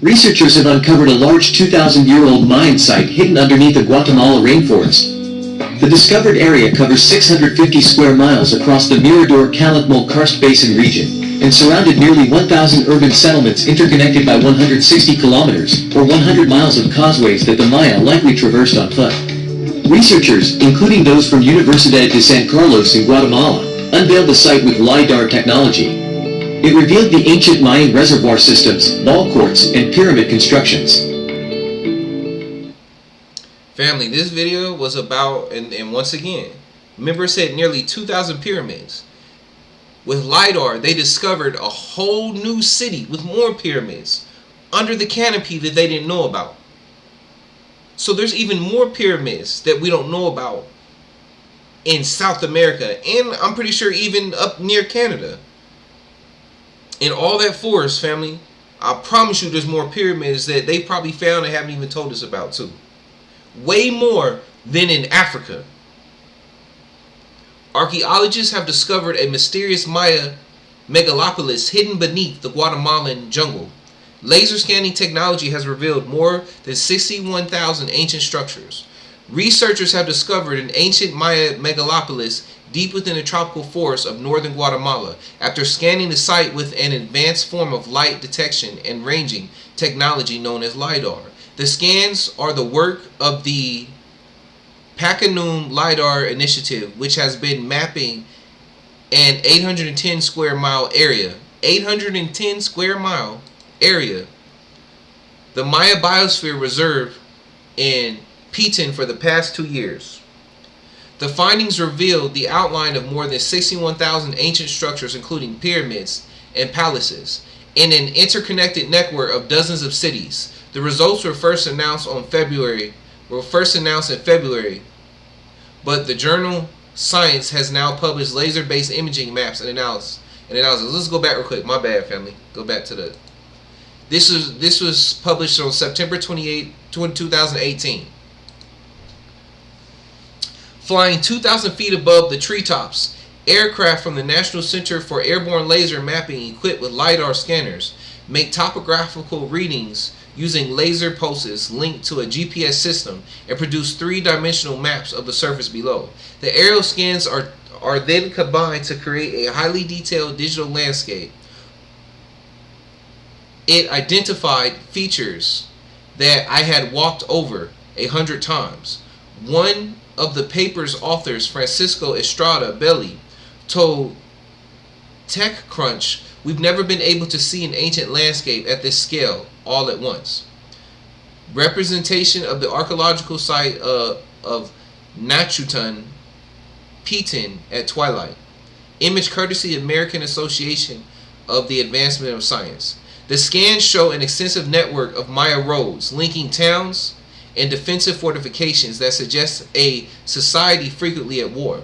Researchers have uncovered a large 2,000-year-old Mayan site hidden underneath the Guatemala rainforest. The discovered area covers 650 square miles across the Mirador-Calakmul Karst Basin region, and surrounded nearly 1,000 urban settlements interconnected by 160 kilometers, or 100 miles of causeways that the Maya likely traversed on foot. Researchers, including those from Universidad de San Carlos in Guatemala, unveiled the site with LiDAR technology. It revealed the ancient Mayan reservoir systems, ball courts, and pyramid constructions. Family, this video was about, and once again, remember it said nearly 2,000 pyramids. With LiDAR, they discovered a whole new city with more pyramids under the canopy that they didn't know about. So there's even more pyramids that we don't know about in South America, and I'm pretty sure even up near Canada. In all that forest, family, I promise you there's more pyramids that they probably found and haven't even told us about too. Way more than in Africa. Archaeologists have discovered a mysterious Maya megalopolis hidden beneath the Guatemalan jungle. Laser scanning technology has revealed more than 61,000 ancient structures. Researchers have discovered an ancient Maya megalopolis deep within the tropical forests of northern Guatemala after scanning the site with an advanced form of light detection and ranging technology known as LiDAR. The scans are the work of the Pacanum LiDAR initiative, which has been mapping an 810 square mile area. 810 square mile area. The Maya Biosphere Reserve in Petén for the past 2 years. The findings revealed the outline of more than 61,000 ancient structures, including pyramids and palaces, in an interconnected network of dozens of cities. The results were first announced in February, but the journal Science has now published laser-based imaging maps and analysis. Let's go back real quick. My bad, family. Go back to the. This was published on September 28, 2018. Flying 2,000 feet above the treetops, aircraft from the National Center for Airborne Laser Mapping, equipped with LiDAR scanners, make topographical readings using laser pulses linked to a GPS system and produce three-dimensional maps of the surface below. The aerial scans are then combined to create a highly detailed digital landscape. It identified features that I had walked over 100 times. One of the paper's authors, Francisco Estrada Belli, told TechCrunch, "We've never been able to see an ancient landscape at this scale all at once." Representation of the archaeological site of Nachutan, Petén at twilight. Image courtesy American Association of the Advancement of Science. The scans show an extensive network of Maya roads linking towns and defensive fortifications that suggest a society frequently at war.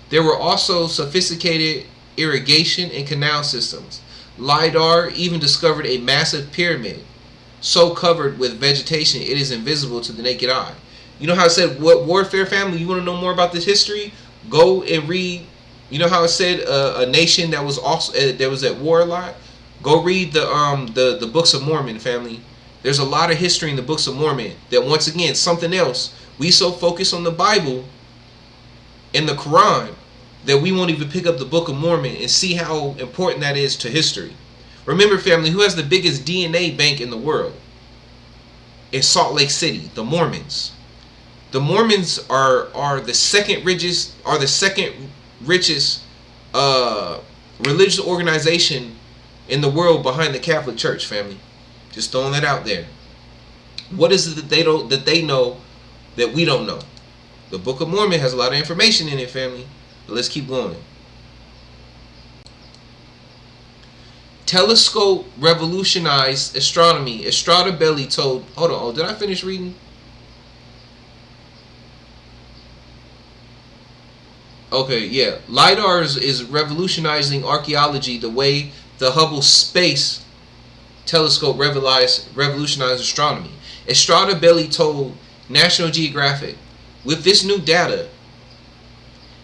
There were also sophisticated irrigation and canal systems. LiDAR even discovered a massive pyramid so covered with vegetation it is invisible to the naked eye. You know how it said, what warfare, family? You want to know more about this history? Go and read. You know how it said a nation that was also that was at war a lot? Go read the Books of Mormon, family. There's a lot of history in the Books of Mormon that, once again, something else. We so focus on the Bible and the Quran that we won't even pick up the Book of Mormon and see how important that is to history. Remember, family, who has the biggest DNA bank in the world? It's Salt Lake City, the Mormons. The Mormons are the second richest religious organization in the world behind the Catholic Church, family. Just throwing that out there. What is it that they know that we don't know? The Book of Mormon has a lot of information in it, family. But let's keep going. Telescope revolutionized astronomy. Estrada Belli told. Hold on. Oh, did I finish reading? Okay, yeah. LiDAR is revolutionizing archaeology the way the Hubble Space Telescope revolutionized astronomy. Estrada Belli told National Geographic, with this new data,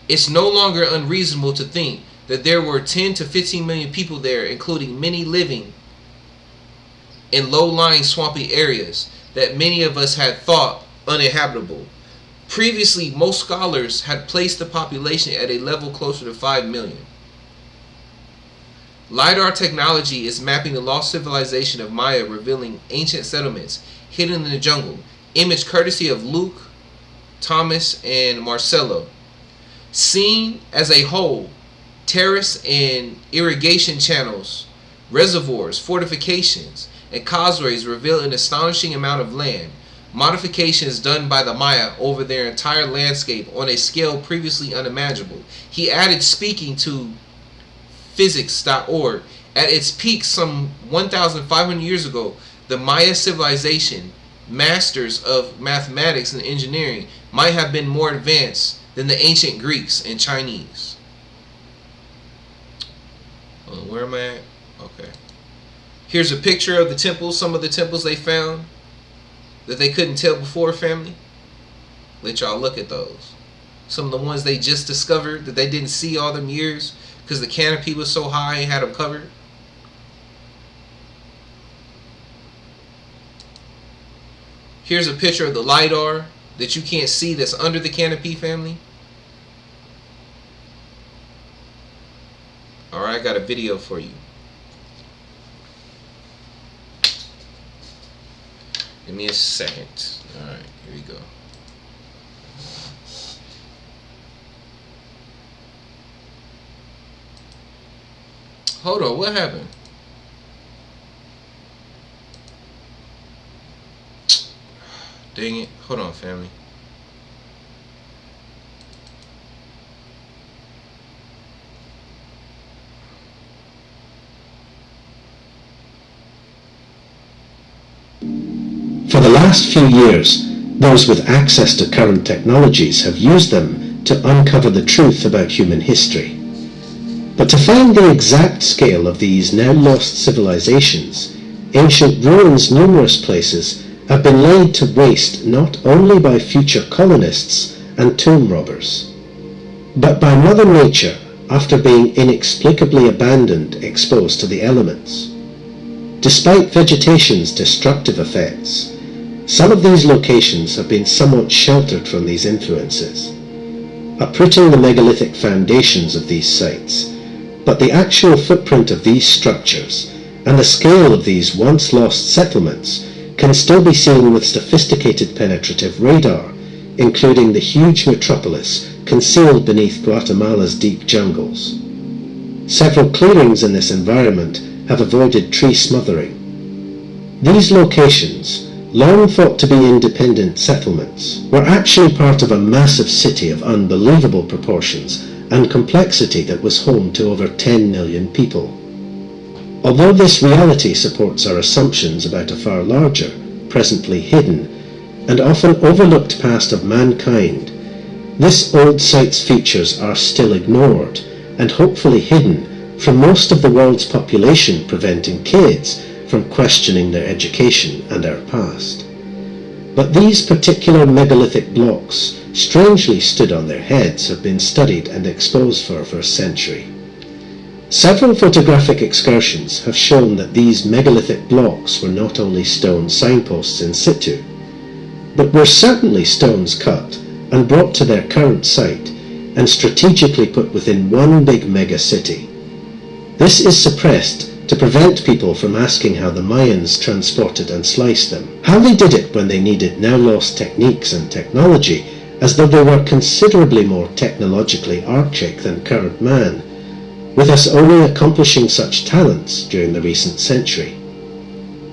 it's no longer unreasonable to think that there were 10 to 15 million people there, including many living in low-lying swampy areas that many of us had thought uninhabitable. Previously, most scholars had placed the population at a level closer to 5 million. LiDAR technology is mapping the lost civilization of Maya, revealing ancient settlements hidden in the jungle. Image courtesy of Luke, Thomas, and Marcelo. Seen as a whole, terrace and irrigation channels, reservoirs, fortifications, and causeways reveal an astonishing amount of land. Modifications done by the Maya over their entire landscape on a scale previously unimaginable. He added, speaking to physics.org, at its peak some 1,500 years ago, the Maya civilization, masters of mathematics and engineering, might have been more advanced than the ancient Greeks and Chinese. Where am I at? Okay. Here's a picture of the temples, some of the temples they found that they couldn't tell before, family. Let y'all look at those. Some of the ones they just discovered that they didn't see all them years because the canopy was so high and had them covered. Here's a picture of the LiDAR that you can't see that's under the canopy, family. Alright, I got a video for you. Give me a second. Alright, here we go. Hold on, what happened? Dang it. Hold on, family. For the last few years, those with access to current technologies have used them to uncover the truth about human history. But to find the exact scale of these now lost civilizations, ancient ruins numerous places have been laid to waste not only by future colonists and tomb robbers, but by Mother Nature after being inexplicably abandoned exposed to the elements. Despite vegetation's destructive effects, some of these locations have been somewhat sheltered from these influences, uprooting the megalithic foundations of these sites, but the actual footprint of these structures and the scale of these once lost settlements can still be seen with sophisticated penetrative radar, including the huge metropolis concealed beneath Guatemala's deep jungles. Several clearings in this environment have avoided tree smothering. These locations, long thought to be independent settlements, were actually part of a massive city of unbelievable proportions and complexity that was home to over 10 million people. Although this reality supports our assumptions about a far larger, presently hidden, and often overlooked past of mankind, this old site's features are still ignored and hopefully hidden from most of the world's population, preventing kids from questioning their education and our past. But these particular megalithic blocks, strangely stood on their heads, have been studied and exposed for over a century. Several photographic excursions have shown that these megalithic blocks were not only stone signposts in situ, but were certainly stones cut and brought to their current site and strategically put within one big mega city. This is suppressed to prevent people from asking how the Mayans transported and sliced them, how they did it when they needed now lost techniques and technology, as though they were considerably more technologically archaic than current man, with us only accomplishing such talents during the recent century.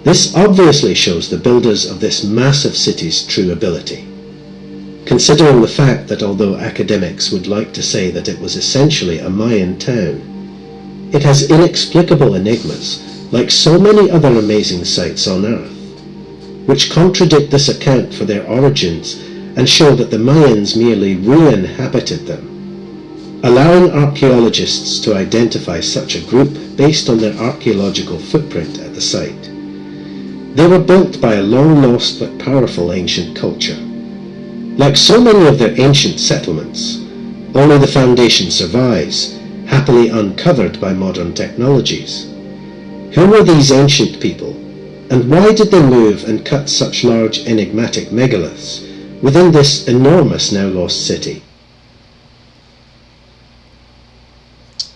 This obviously shows the builders of this massive city's true ability, considering the fact that although academics would like to say that it was essentially a Mayan town, it has inexplicable enigmas, like so many other amazing sites on Earth, which contradict this account for their origins and show that the Mayans merely re-inhabited them. allowing archaeologists to identify such a group based on their archaeological footprint at the site. They were built by a long-lost but powerful ancient culture. Like so many of their ancient settlements, only the foundation survives, happily uncovered by modern technologies. Who were these ancient people, and why did they move and cut such large enigmatic megaliths within this enormous now lost city?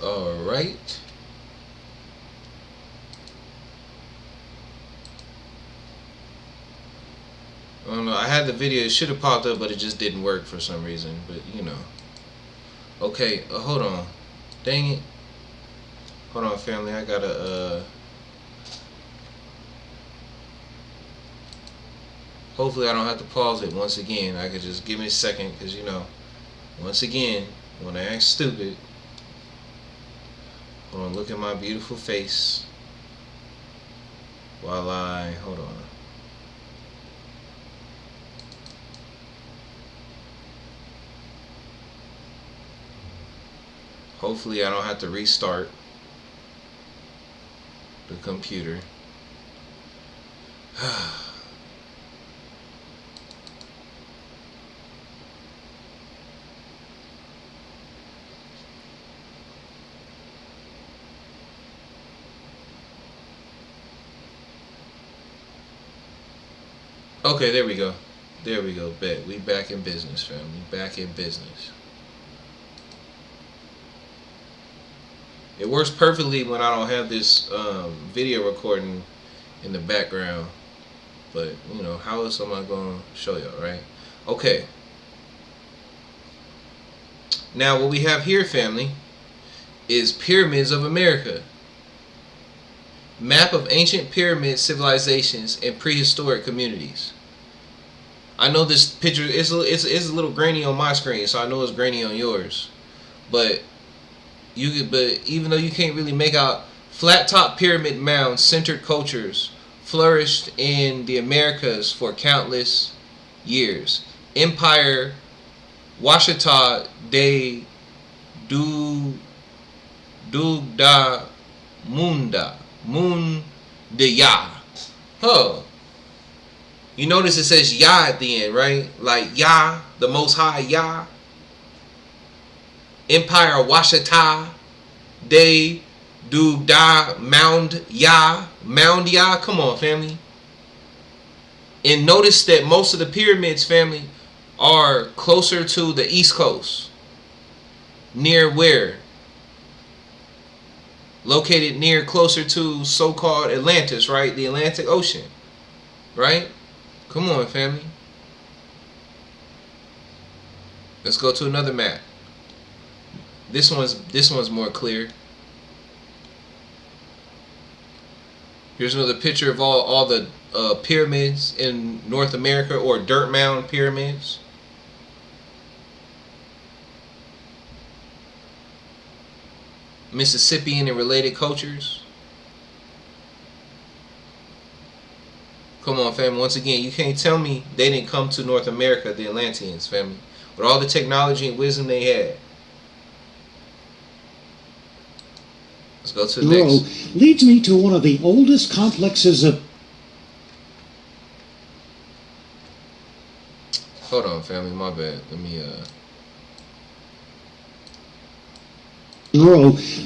Alright. I don't know, I had the video, it should have popped up, but it just didn't work for some reason, but you know. Okay, hold on. Dang it. Hold on, family, I gotta, hopefully I don't have to pause it once again. I could just give me a second, because you know, once again, when I act stupid, hold on, look at my beautiful face while hold on. Hopefully I don't have to restart the computer. Okay, there we go. There we go. Bet. We back in business, family. Back in business. It works perfectly when I don't have this video recording in the background. But, you know, how else am I going to show y'all, right? Okay. Now, what we have here, family, is Pyramids of America. Map of ancient pyramid civilizations and prehistoric communities. I know this picture is a little grainy on my screen, so I know it's grainy on yours. But even though you can't really make out, flat top pyramid mounds centered cultures flourished in the Americas for countless years. Empire Washita de Dugda Mundaya. Huh. You notice it says Yah at the end, right? Like Yah, the Most High Yah. Empire Washita de Dugda Mound Yah. Mound Yah. Come on, family. And notice that most of the pyramids, family, are closer to the East Coast. Near where? Located near, closer to so-called Atlantis, right? The Atlantic Ocean, right? Come on, family. Let's go to another map. This one's more clear. Here's another picture of all the pyramids in North America, or dirt mound pyramids. Mississippian and related cultures. Come on, family. Once again, you can't tell me they didn't come to North America, the Atlanteans, family, with all the technology and wisdom they had. Let's go to the next. Leads me to one of the oldest complexes of... Hold on, family. My bad. Let me,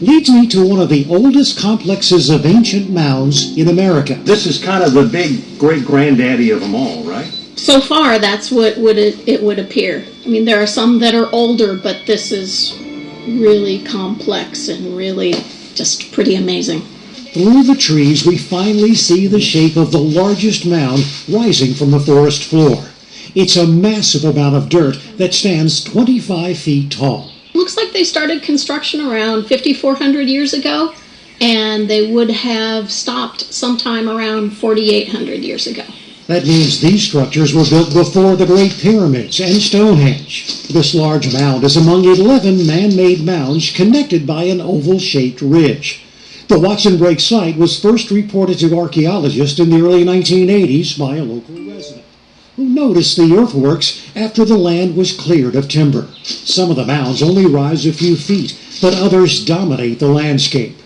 leads me to one of the oldest complexes of ancient mounds in America. This is kind of the big great-granddaddy of them all, right? So far, that's what it would appear. I mean, there are some that are older, but this is really complex and really just pretty amazing. Through the trees, we finally see the shape of the largest mound rising from the forest floor. It's a massive amount of dirt that stands 25 feet tall. Looks like they started construction around 5,400 years ago, and they would have stopped sometime around 4,800 years ago. That means these structures were built before the Great Pyramids and Stonehenge. This large mound is among 11 man-made mounds connected by an oval-shaped ridge. The Watson Break site was first reported to archaeologists in the early 1980s by a local resident. who noticed the earthworks after the land was cleared of timber. Some of the mounds only rise a few feet, but others dominate the landscape.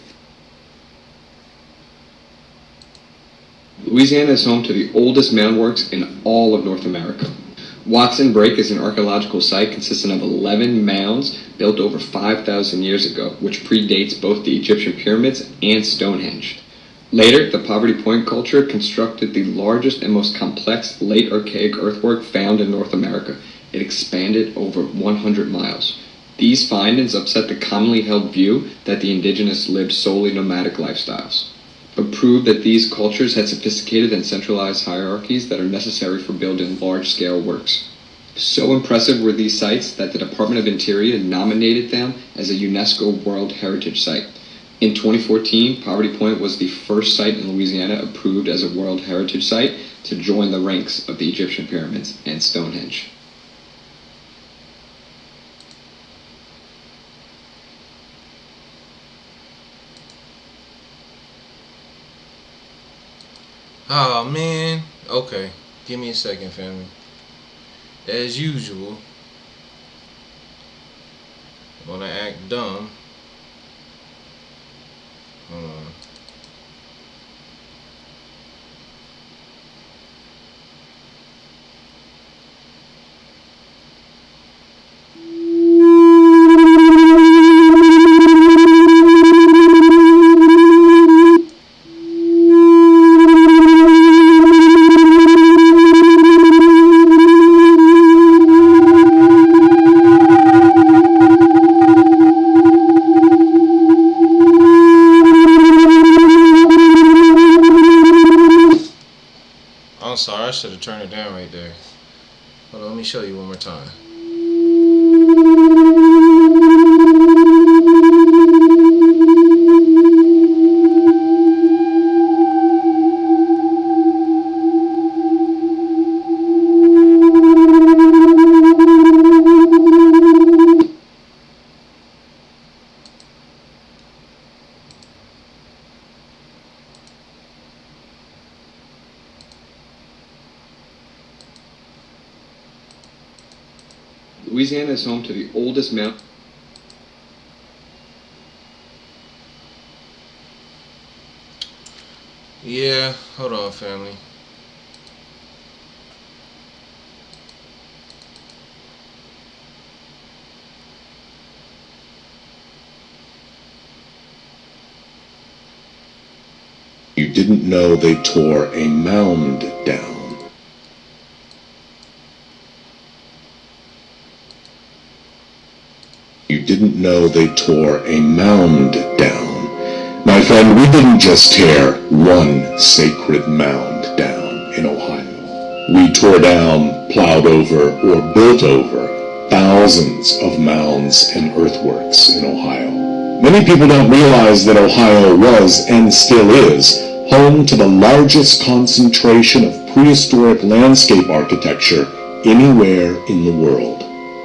Louisiana is home to the oldest mound works in all of North America. Watson Break is an archaeological site consisting of 11 mounds built over 5,000 years ago, which predates both the Egyptian pyramids and Stonehenge. Later, the Poverty Point culture constructed the largest and most complex late archaic earthwork found in North America. It expanded over 100 miles. These findings upset the commonly held view that the indigenous lived solely nomadic lifestyles, but proved that these cultures had sophisticated and centralized hierarchies that are necessary for building large-scale works. So impressive were these sites that the Department of Interior nominated them as a UNESCO World Heritage Site. In 2014, Poverty Point was the first site in Louisiana approved as a World Heritage Site to join the ranks of the Egyptian pyramids and Stonehenge. Oh man. Okay. Give me a second, family. As usual, when I act dumb. Hold on. I'm sorry, I should have turned it down right there. Hold on, let me show you one more time. Louisiana is home to the oldest mound. Yeah, hold on, family. You didn't know they tore a mound down. You didn't know they tore a mound down. My friend, we didn't just tear one sacred mound down in Ohio. We tore down, plowed over, or built over thousands of mounds and earthworks in Ohio. Many people don't realize that Ohio was, and still is, home to the largest concentration of prehistoric landscape architecture anywhere in the world.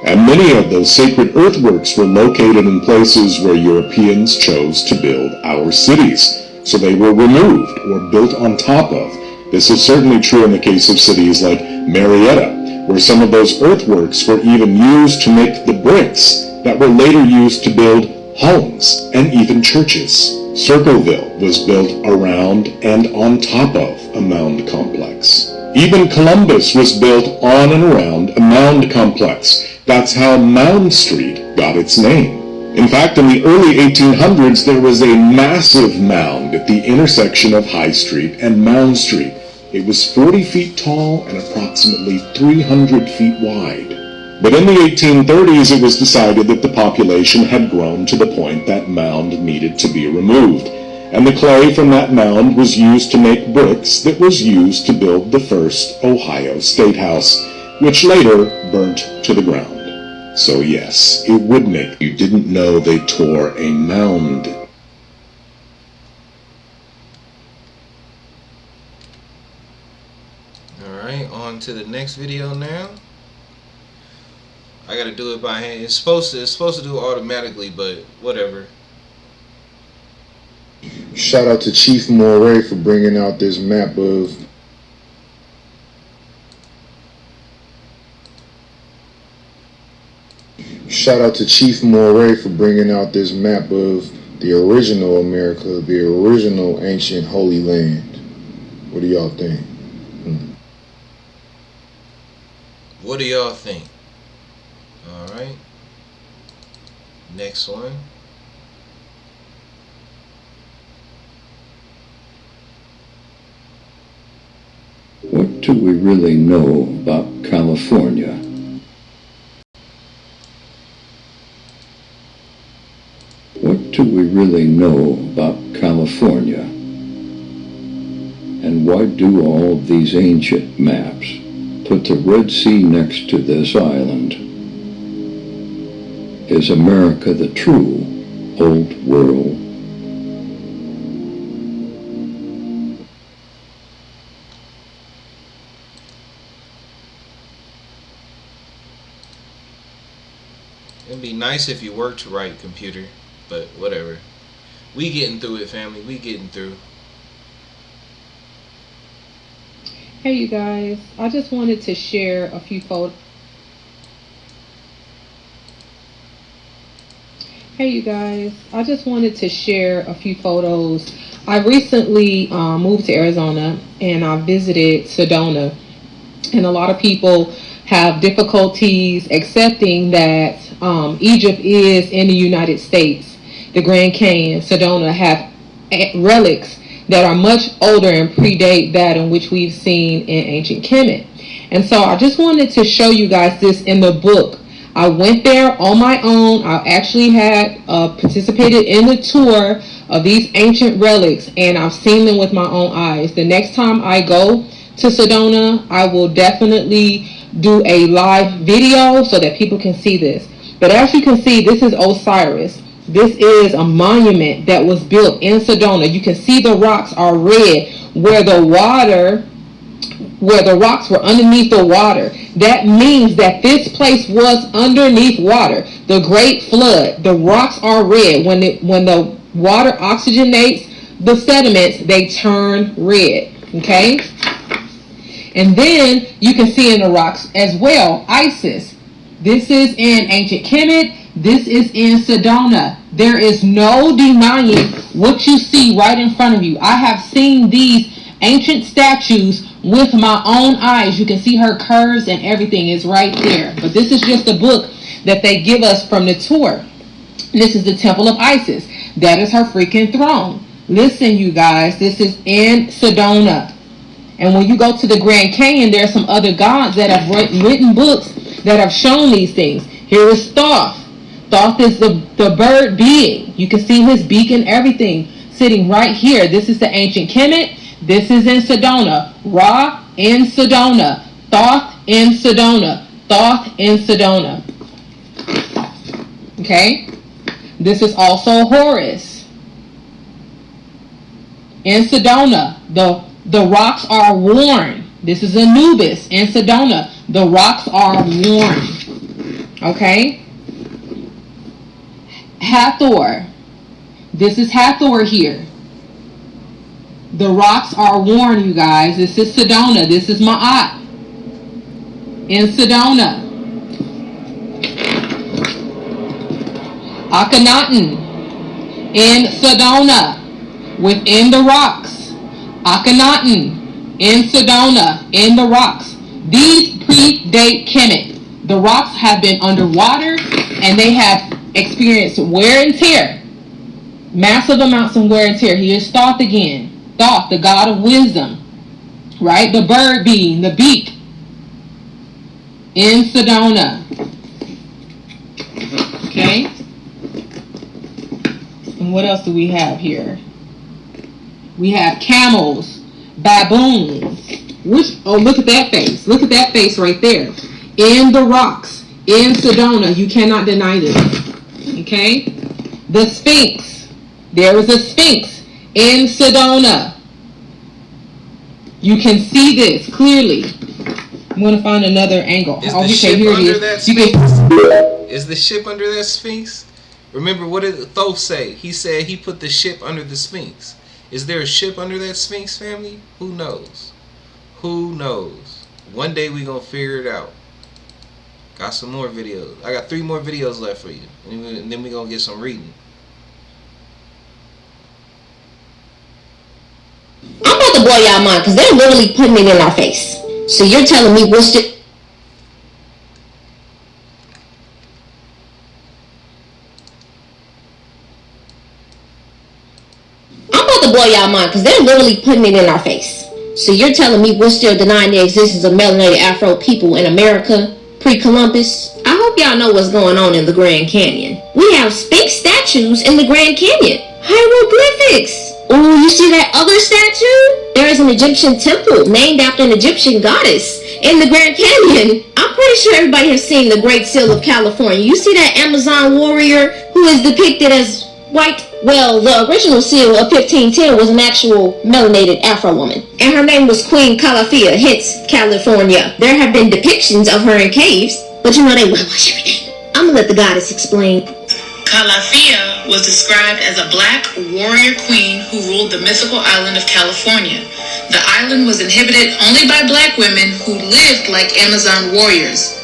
And many of those sacred earthworks were located in places where Europeans chose to build our cities, so they were removed or built on top of. This is certainly true in the case of cities like Marietta, where some of those earthworks were even used to make the bricks that were later used to build homes and even churches. Circleville was built around and on top of a mound complex. Even Columbus was built on and around a mound complex. That's how Mound Street got its name. In fact, in the early 1800s, there was a massive mound at the intersection of High Street and Mound Street. It was 40 feet tall and approximately 300 feet wide. But in the 1830s, it was decided that the population had grown to the point that mound needed to be removed, and the clay from that mound was used to make bricks that was used to build the first Ohio State House, which later burnt to the ground. So yes, it would make you didn't know they tore a mound. Alright, on to the next video now. I gotta do it by hand. It's supposed to do it automatically, but whatever. Shout out to Chief Moray for bringing out this map of shout out to Chief Moray for bringing out this map of the original America, the original ancient Holy Land. What do y'all think? What do y'all think? Alright. Next one. What do we really know about California? What do we really know about California? And why do all of these ancient maps put the Red Sea next to this island? Is America the true Old World? It'd be nice if you worked right, computer, but whatever. We getting through it, family. We getting through. Hey you guys, I just wanted to share a few photos. Hey you guys, I just wanted to share a few photos. I recently moved to Arizona and I visited Sedona, and a lot of people have difficulties accepting that Egypt is in the United States. The Grand Canyon, Sedona, have relics that are much older and predate that in which we've seen in ancient Kemet. And so I just wanted to show you guys this in the book. I went there on my own. I actually had participated in the tour of these ancient relics, and I've seen them with my own eyes. The next time I go to Sedona, I will definitely do a live video so that people can see this. But as you can see, this is Osiris. This is a monument that was built in Sedona. You can see the rocks are red where the rocks were underneath the water. That means that this place was underneath water. The Great Flood. The rocks are red. When the water oxygenates the sediments, they turn red. Okay? And then you can see in the rocks as well, Isis. This is in ancient Kemet. This is in Sedona. There is no denying what you see right in front of you. I have seen these ancient statues with my own eyes. You can see her curves and everything is right there. But this is just a book that they give us from the tour. This is the Temple of Isis. That is her freaking throne. Listen, you guys, this is in Sedona. And when you go to the Grand Canyon, there are some other gods that have written books that have shown these things. Here is Thoth. Thoth is the bird being. You can see his beak and everything sitting right here. This is the ancient Kemet. This is in Sedona. Ra in Sedona. Thoth in Sedona. Thoth in Sedona. Okay? This is also Horus. In Sedona, the rocks are worn. This is Anubis in Sedona. The rocks are worn. Okay? Hathor. This is Hathor here. The rocks are worn, you guys. This is Sedona. This is Ma'at in Sedona. Akhenaten in Sedona, within the rocks. Akhenaten in Sedona, in the rocks. These predate Kemet. The rocks have been underwater and they have experienced wear and tear. Massive amounts of wear and tear. Here's Thoth again. Thoth, the god of wisdom. Right? The bird being, the beak. In Sedona. Okay? And what else do we have here? We have camels, baboons. Oh, look at that face. Look at that face right there. In the rocks. In Sedona. You cannot deny this. Okay? The Sphinx. There is a Sphinx in Sedona. You can see this clearly. I'm going to find another angle. Is the ship under that Sphinx? Is the ship under that Sphinx? Remember, what did Thoth say? He said he put the ship under the Sphinx. Is there a ship under that Sphinx, family? Who knows? Who knows? One day we going to figure it out. Got some more videos. I got 3 more videos left for you. And then we're going to get some reading. I'm about to blow y'all mind because they're literally putting it in our face. So you're telling me we're still... I'm about to blow y'all mind because they're literally putting it in our face. So you're telling me we're still denying the existence of melanated Afro people in America pre-Columbus? I hope y'all know what's going on in the Grand Canyon. We have Sphinx statues in the Grand Canyon. Hieroglyphics. Ooh, you see that other statue? There is an Egyptian temple named after an Egyptian goddess in the Grand Canyon. I'm pretty sure everybody has seen the Great Seal of California. You see that Amazon warrior who is depicted as white? Well, the original seal of 1510 was an actual melanated Afro woman, and her name was Queen Calafia, hence California. There have been depictions of her in caves, but you know they whitewash everything. I'm gonna let the goddess explain. Calafia was described as a black warrior queen who ruled the mythical island of California. The island was inhabited only by black women who lived like Amazon warriors.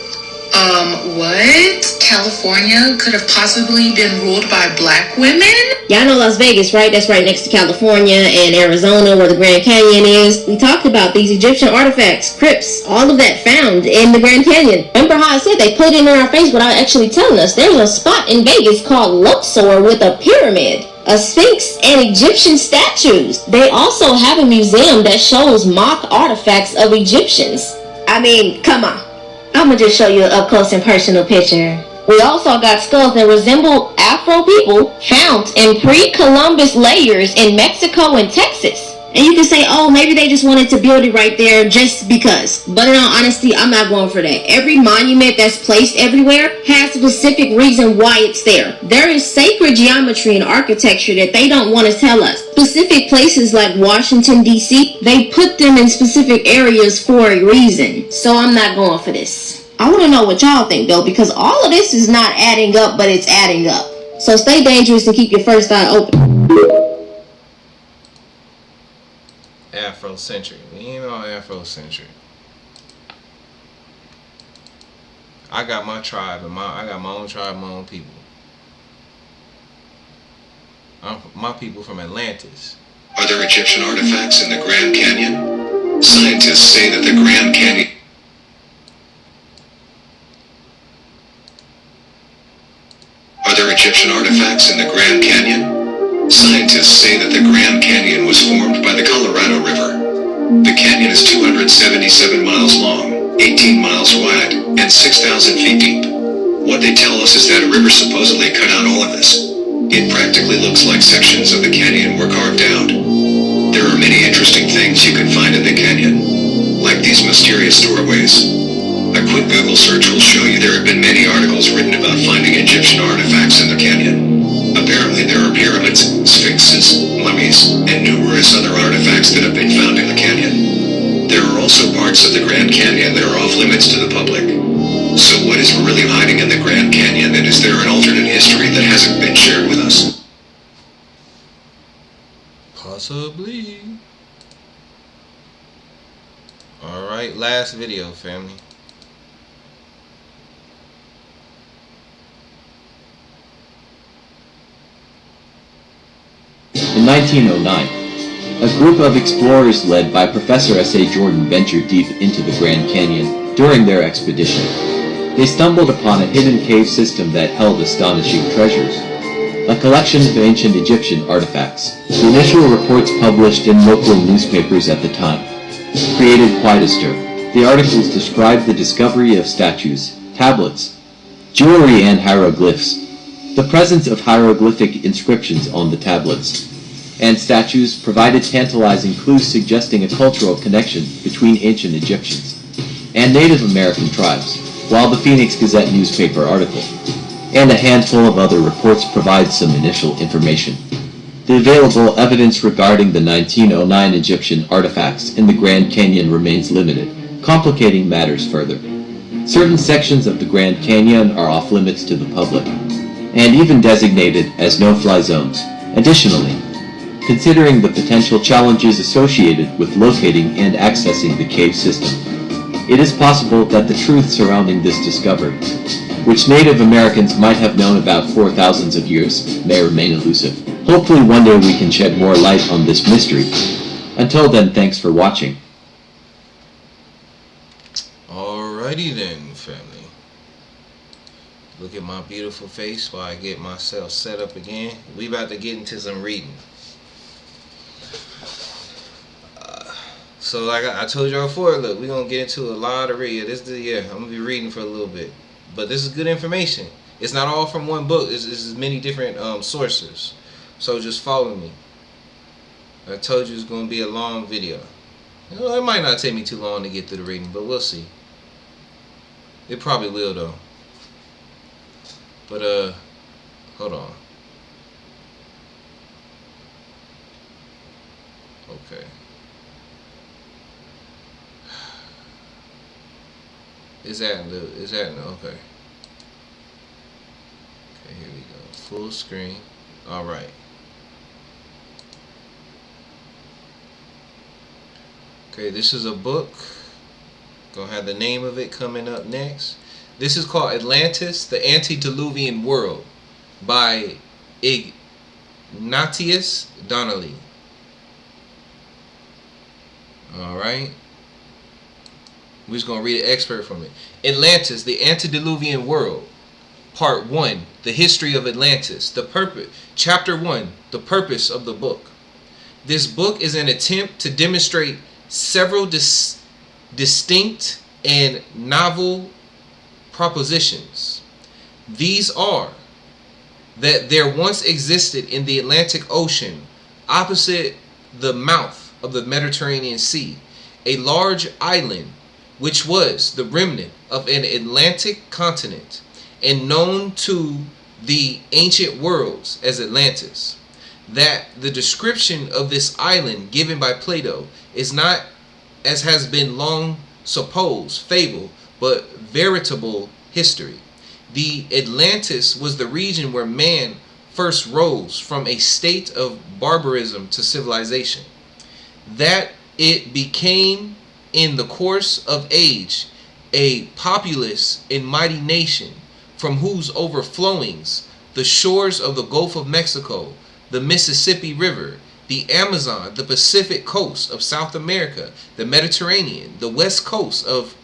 What? California could have possibly been ruled by black women? Y'all know Las Vegas, right? That's right next to California and Arizona where the Grand Canyon is. We talked about these Egyptian artifacts, crypts, all of that found in the Grand Canyon. Remember how I said they put it in our face without actually telling us? There's a spot in Vegas called Luxor with a pyramid, a sphinx, and Egyptian statues. They also have a museum that shows mock artifacts of Egyptians. I mean, come on. I'm gonna just show you an up-close and personal picture. We also got skulls that resemble Afro people found in pre-Columbus layers in Mexico and Texas. And you can say, oh, maybe they just wanted to build it right there just because. But in all honesty, I'm not going for that. Every monument that's placed everywhere has a specific reason why it's there. There is sacred geometry and architecture that they don't want to tell us. Specific places like Washington, D.C., they put them in specific areas for a reason. So I'm not going for this. I want to know what y'all think, though, because all of this is not adding up, but it's adding up. So stay dangerous and keep your first eye open. Afrocentric. We ain't on Afrocentric. I got my tribe and I got my own tribe, my own people. My people from Atlantis. Are there Egyptian artifacts in the Grand Canyon? Scientists say that the Grand Canyon... Are there Egyptian artifacts in the Grand Canyon? Scientists say that the Grand Canyon was formed by the Colorado River. The canyon is 277 miles long, 18 miles wide, and 6,000 feet deep. What they tell us is that a river supposedly cut out all of this. It practically looks like sections of the canyon were carved out. There are many interesting things you can find in the canyon, like these mysterious doorways. A quick Google search will show you there have been many articles written about finding Egyptian artifacts in the canyon. Apparently there are pyramids, sphinxes, mummies, and numerous other artifacts that have been found in the canyon. There are also parts of the Grand Canyon that are off limits to the public. So what is really hiding in the Grand Canyon, and is there an alternate history that hasn't been shared with us? Possibly. Alright, last video, family. In 1909, a group of explorers led by Professor S.A. Jordan ventured deep into the Grand Canyon during their expedition. They stumbled upon a hidden cave system that held astonishing treasures, a collection of ancient Egyptian artifacts. The initial reports published in local newspapers at the time created quite a stir. The articles described the discovery of statues, tablets, jewelry, and hieroglyphs. The presence of hieroglyphic inscriptions on the tablets and statues provided tantalizing clues suggesting a cultural connection between ancient Egyptians and Native American tribes, while the Phoenix Gazette newspaper article and a handful of other reports provide some initial information. The available evidence regarding the 1909 Egyptian artifacts in the Grand Canyon remains limited, complicating matters further. Certain sections of the Grand Canyon are off limits to the public, and even designated as no-fly zones. Additionally, considering the potential challenges associated with locating and accessing the cave system, It is possible that the truth surrounding this discovery, which Native Americans might have known about for thousands of years, may remain elusive. Hopefully one day we can shed more light on this mystery. Until then, thanks for watching. Alrighty then, family. Look at my beautiful face while I get myself set up again. We about to get into some reading. So like I told y'all before, look, we're going to get into a lot of reading. I'm going to be reading for a little bit. But this is good information. It's not all from one book. It's many different sources. So just follow me. I told you it's going to be a long video. It might not take me too long to get through the reading, but we'll see. It probably will though. But hold on. Okay. Is that okay? Okay, here we go. Full screen. All right. Okay, this is a book. Gonna have the name of it coming up next. This is called Atlantis, the Antediluvian World by Ignatius Donnelly. All right. We're just going to read an excerpt from it. Atlantis, the Antediluvian World. Part 1, The History of Atlantis. The purpose. Chapter 1, The Purpose of the book. This book is an attempt to demonstrate several distinct and novel propositions. These are that there once existed in the Atlantic Ocean, opposite the mouth of the Mediterranean Sea, a large island which was the remnant of an Atlantic continent and known to the ancient worlds as Atlantis. That the description of this island given by Plato is not, as has been long supposed, fable, but veritable history. The Atlantis was the region where man first rose from a state of barbarism to civilization. That it became in the course of age a populous and mighty nation, from whose overflowings the shores of the Gulf of Mexico, the Mississippi River, the Amazon, the Pacific coast of South America, the Mediterranean, the west coast of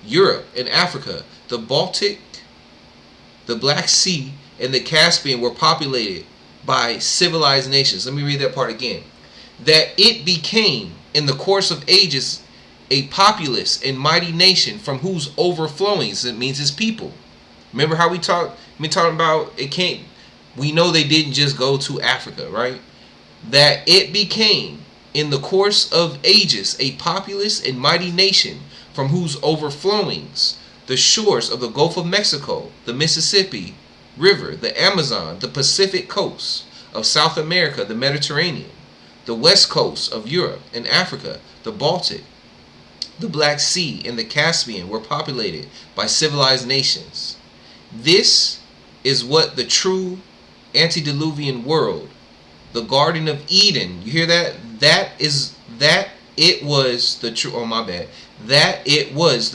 Europe and Africa, the Baltic, the Black Sea, and the Caspian were populated by civilized nations. Let me read that part again. That it became in the course of ages a populous and mighty nation, from whose overflowings, it means his people. Remember how we talking about it came, we know they didn't just go to Africa, right? That it became in the course of ages a populous and mighty nation, from whose overflowings the shores of the Gulf of Mexico, the Mississippi River, the Amazon, the Pacific coast of South America, the Mediterranean, the west coast of Europe and Africa, the Baltic, the Black Sea, and the Caspian were populated by civilized nations. This is what the true antediluvian world, the Garden of Eden, you hear that? That it was the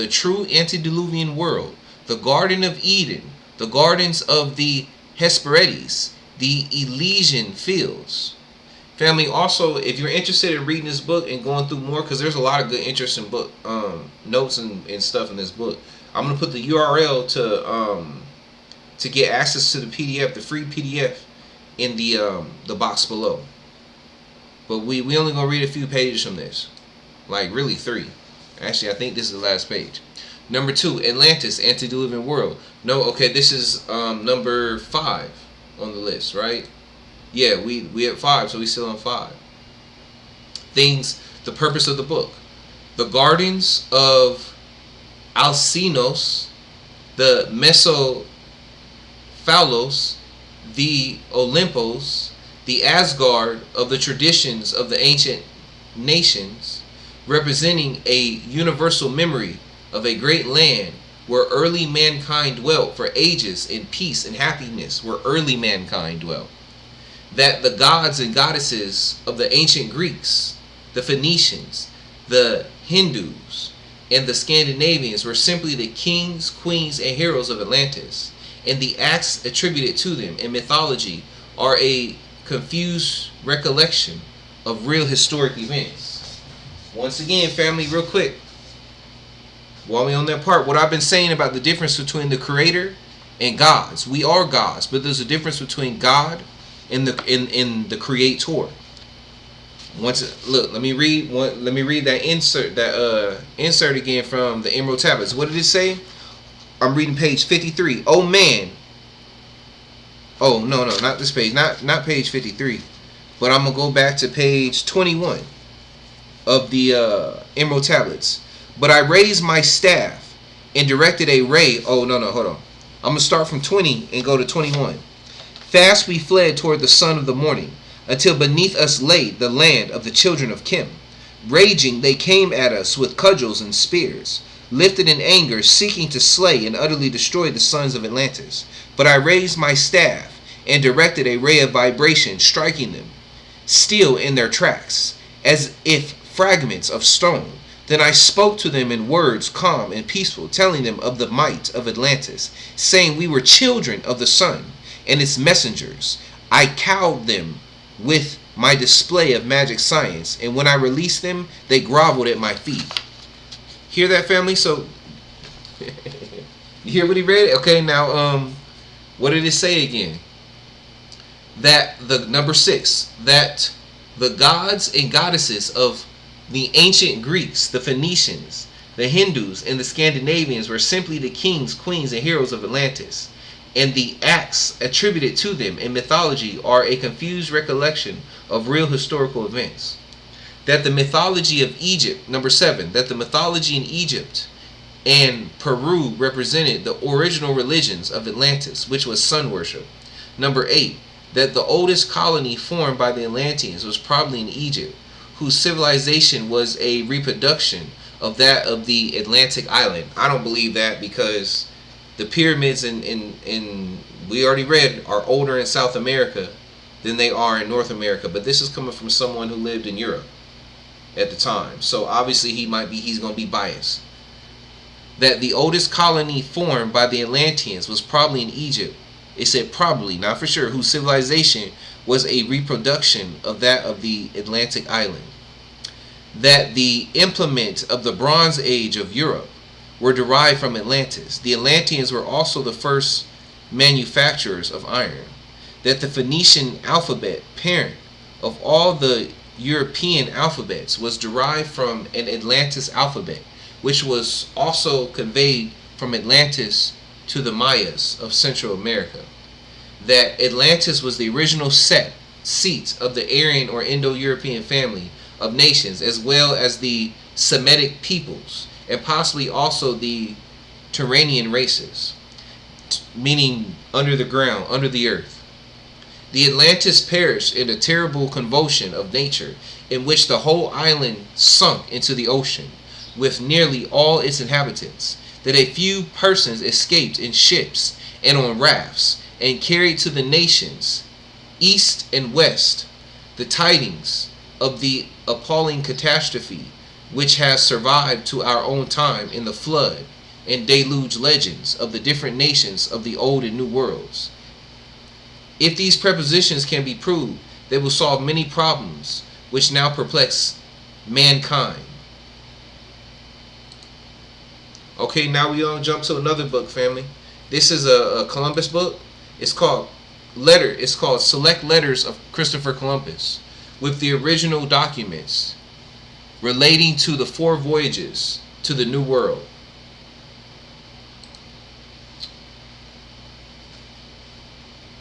true antediluvian world, the Garden of Eden, the gardens of the Hesperides, the Elysian fields. Family, also, if you're interested in reading this book and going through more, because there's a lot of good interesting book notes and stuff in this book, I'm going to put the URL to get access to the PDF, the free PDF, in the box below. But we only going to read a few pages from this. Like, really 3. Actually, I think this is the last page. Number 2, Atlantis, Antediluvian World. No, okay, this is number 5 on the list, right? Yeah, we at 5, so we still on 5. The purpose of the book. The gardens of Alcinos, the Mesophalos, the Olympos, the Asgard of the traditions of the ancient nations, representing a universal memory of a great land where early mankind dwelt for ages in peace and happiness, where early mankind dwelt. That the gods and goddesses of the ancient Greeks, the Phoenicians, the Hindus, and the Scandinavians were simply the kings, queens, and heroes of Atlantis, and the acts attributed to them in mythology are a confused recollection of real historic events. Once again, family, real quick, while we on that part, what I've been saying about the difference between the creator and gods. We are gods, but there's a difference between God and the creator. Look, let me read that insert again from the Emerald Tablets. What did it say? I'm reading page 53. Oh man. Oh no, not this page, not page 53. But I'm gonna go back to page 21 of the Emerald Tablets. But I raised my staff and directed a ray. Oh no, hold on. I'm gonna start from 20 and go to 21. Fast we fled toward the sun of the morning, until beneath us lay the land of the children of Kim. Raging they came at us with cudgels and spears, lifted in anger, seeking to slay and utterly destroy the sons of Atlantis. But I raised my staff and directed a ray of vibration, striking them still in their tracks, as if fragments of stone. Then I spoke to them in words calm and peaceful, telling them of the might of Atlantis, saying we were children of the sun and its messengers. I cowed them with my display of magic science, and when I released them, they groveled at my feet. Hear that, family? So, you hear what he read? Okay, now, what did it say again? That the number 6, that the gods and goddesses of the ancient Greeks, the Phoenicians, the Hindus, and the Scandinavians were simply the kings, queens, and heroes of Atlantis, and the acts attributed to them in mythology are a confused recollection of real historical events. That the mythology of Egypt, number 7, that the mythology in Egypt and Peru represented the original religions of Atlantis, which was sun worship. Number 8, that the oldest colony formed by the Atlanteans was probably in Egypt, whose civilization was a reproduction of that of the Atlantic island. I don't believe that, because the pyramids in we already read are older in South America than they are in North America. But this is coming from someone who lived in Europe at the time, so obviously he's going to be biased. That the oldest colony formed by the Atlanteans was probably in Egypt. It said probably, not for sure, whose civilization was a reproduction of that of the Atlantic island. That the implement of the Bronze Age of Europe were derived from Atlantis. The Atlanteans were also the first manufacturers of iron. That the Phoenician alphabet, parent of all the European alphabets, was derived from an Atlantis alphabet, which was also conveyed from Atlantis to the Mayas of Central America. That Atlantis was the original seat of the Aryan or Indo-European family of nations, as well as the Semitic peoples, and possibly also the Turanian races, meaning under the ground, under the earth. The Atlantis perished in a terrible convulsion of nature, in which the whole island sunk into the ocean, with nearly all its inhabitants. That a few persons escaped in ships and on rafts, and carried to the nations, east and west, the tidings of the appalling catastrophe which has survived to our own time in the flood and deluge legends of the different nations of the old and new worlds. If these prepositions can be proved, they will solve many problems which now perplex mankind. Okay, now we all jump to another book, family. This is a Columbus book. It's called Select Letters of Christopher Columbus, with the original documents relating to the 4 voyages to the New World.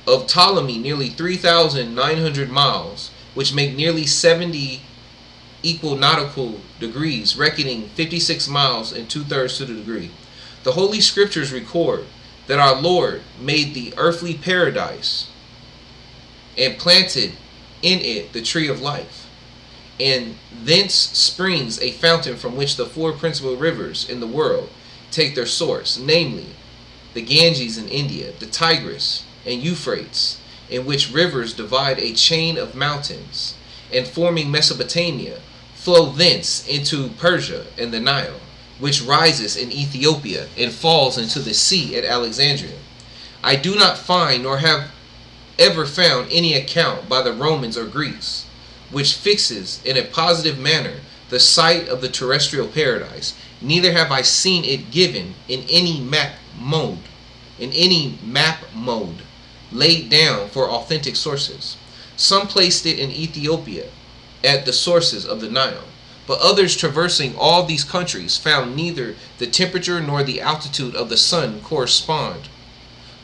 Of Ptolemy, nearly 3,900 miles, which make nearly 70 equal nautical degrees, reckoning 56 miles and 2/3 to the degree. The Holy Scriptures record that our Lord made the earthly paradise and planted in it the tree of life, and thence springs a fountain from which the 4 principal rivers in the world take their source, namely the Ganges in India, the Tigris and Euphrates, in which rivers divide a chain of mountains, and forming Mesopotamia, flow thence into Persia and the Nile, which rises in Ethiopia and falls into the sea at Alexandria. I do not find nor have ever found any account by the Romans or Greeks which fixes in a positive manner the site of the terrestrial paradise. Neither have I seen it given in any map mode laid down for authentic sources. Some placed it in Ethiopia at the sources of the Nile, but others traversing all these countries found neither the temperature nor the altitude of the sun correspond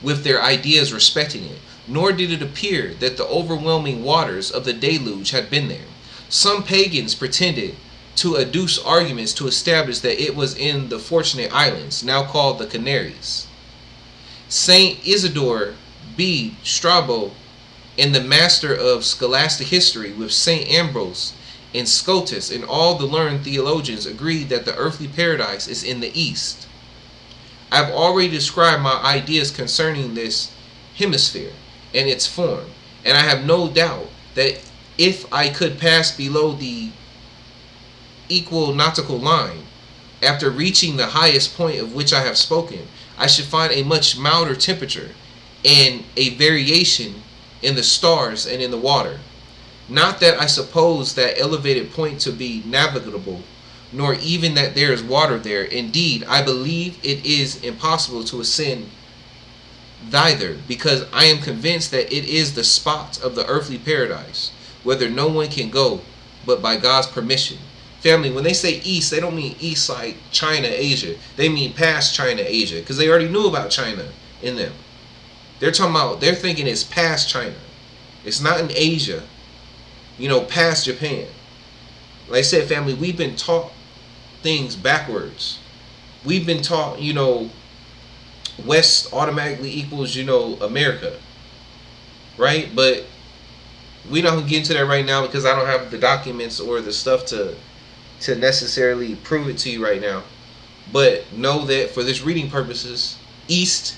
with their ideas respecting it, nor did it appear that the overwhelming waters of the deluge had been there. Some pagans pretended to adduce arguments to establish that it was in the Fortunate Islands, now called the Canaries. Saint Isidore B. Strabo, and the master of scholastic history with Saint Ambrose and Scotus and all the learned theologians agreed that the earthly paradise is in the east. I have already described my ideas concerning this hemisphere and its form, and I have no doubt that if I could pass below the equinoctial line after reaching the highest point of which I have spoken, I should find a much milder temperature and a variation in the stars and in the water. Not that I suppose that elevated point to be navigable, nor even that there is water there. Indeed, I believe it is impossible to ascend thither, because I am convinced that it is the spot of the earthly paradise, whither no one can go but by God's permission. Family, when they say east, they don't mean east like China, Asia. They mean past China, Asia, because they already knew about China in them. They're thinking it's past China. It's not in Asia, past Japan. Like I said, family, we've been taught things backwards. We've been taught, West automatically equals, America. Right? But we don't get into that right now because I don't have the documents or the stuff to necessarily prove it to you right now. But know that for this reading purposes, east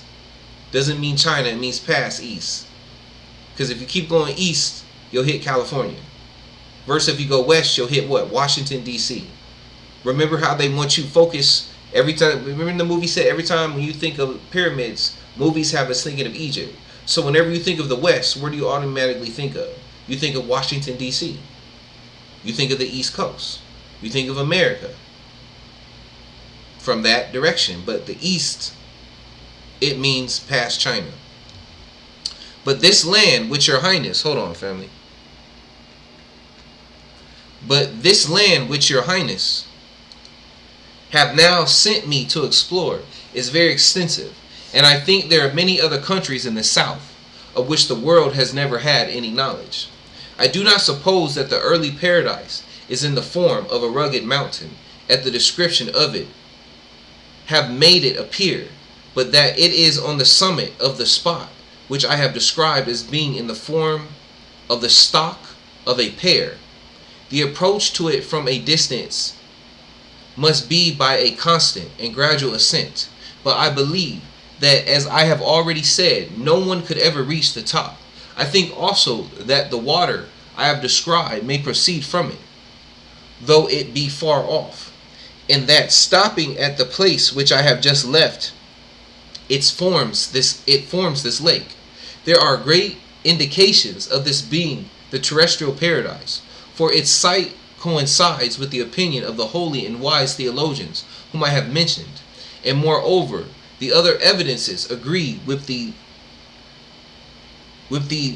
doesn't mean China, it means past east. Because if you keep going east, you'll hit California. Versus if you go west, you'll hit what? Washington, D.C. Remember how they want you focus every time. Remember the movie said every time when you think of pyramids, movies have us thinking of Egypt. So whenever you think of the west, where do you automatically think of? You think of Washington, D.C. You think of the East Coast. You think of America. From that direction. But the east, it means past China. But this land which your highness, hold on family. But this land which your highness have now sent me to explore is very extensive. And I think there are many other countries in the south of which the world has never had any knowledge. I do not suppose that the early paradise is in the form of a rugged mountain, at the description of it have made it appear, but that it is on the summit of the spot which I have described as being in the form of the stalk of a pear. The approach to it from a distance must be by a constant and gradual ascent, but I believe that, as I have already said, no one could ever reach the top. I think also that the water I have described may proceed from it, though it be far off, and that stopping at the place which I have just left, it forms this lake. There are great indications of this being the terrestrial paradise, for its site coincides with the opinion of the holy and wise theologians whom I have mentioned, and moreover the other evidences agree with the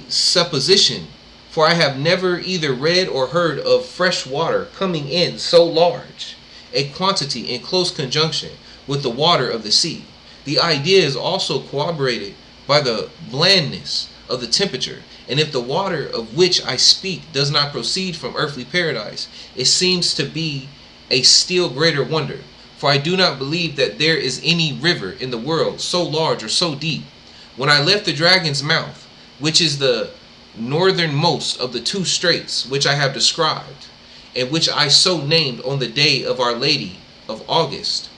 supposition, for I have never either read or heard of fresh water coming in so large a quantity in close conjunction with the water of the sea. The idea is also corroborated by the blandness of the temperature, and if the water of which I speak does not proceed from earthly paradise, it seems to be a still greater wonder, for I do not believe that there is any river in the world so large or so deep. When I left the dragon's mouth, which is the northernmost of the two straits which I have described, and which I so named on the day of Our Lady of August,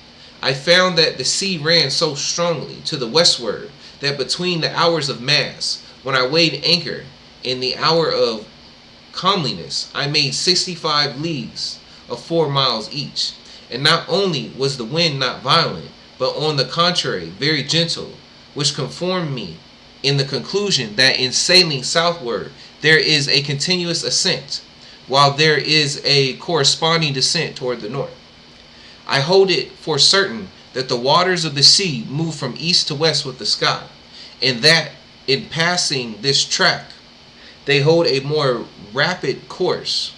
I found that the sea ran so strongly to the westward that between the hours of mass, when I weighed anchor, in the hour of comeliness, I made 65 leagues of 4 miles each, And not only was the wind not violent, but on the contrary, very gentle, which conformed me in the conclusion that in sailing southward there is a continuous ascent, while there is a corresponding descent toward the north. I hold it for certain that the waters of the sea move from east to west with the sky, and that in passing this track they hold a more rapid course,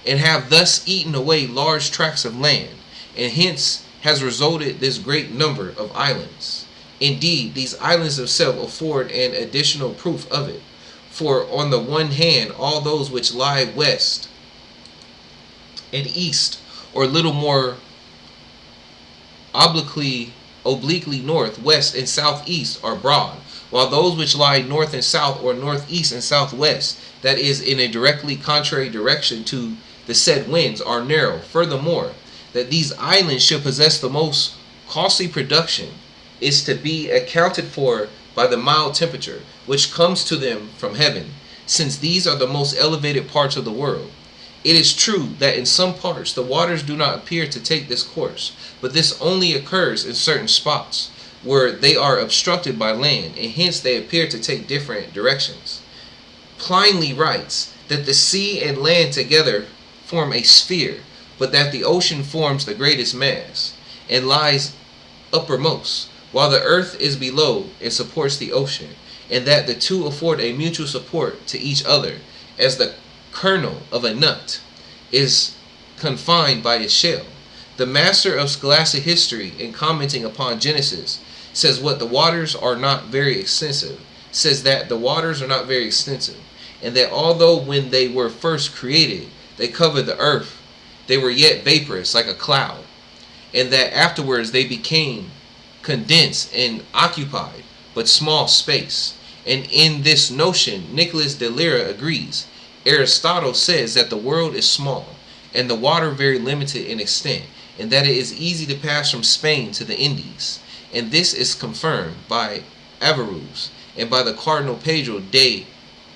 and have thus eaten away large tracts of land, and hence has resulted this great number of islands. Indeed, these islands themselves afford an additional proof of it. For on the one hand, all those which lie west and east, or little more obliquely north, west, and southeast, are broad, while those which lie north and south, or northeast and southwest, that is, in a directly contrary direction to the said winds, are narrow. Furthermore, that these islands should possess the most costly production is to be accounted for by the mild temperature which comes to them from heaven, since these are the most elevated parts of the world. It is true that in some parts the waters do not appear to take this course, but this only occurs in certain spots where they are obstructed by land, and hence they appear to take different directions. Pliny writes that the sea and land together form a sphere, but that the ocean forms the greatest mass, and lies uppermost, while the earth is below and supports the ocean, and that the two afford a mutual support to each other, as the kernel of a nut is confined by its shell. The master of scholastic history, in commenting upon Genesis, says that the waters are not very extensive, and that although when they were first created they covered the earth, they were yet vaporous like a cloud, and that afterwards they became condensed and occupied but small space. And in this notion Nicholas de Lyra agrees. Aristotle says that the world is small, and the water very limited in extent, and that it is easy to pass from Spain to the Indies. And this is confirmed by Averroes and by the Cardinal Pedro de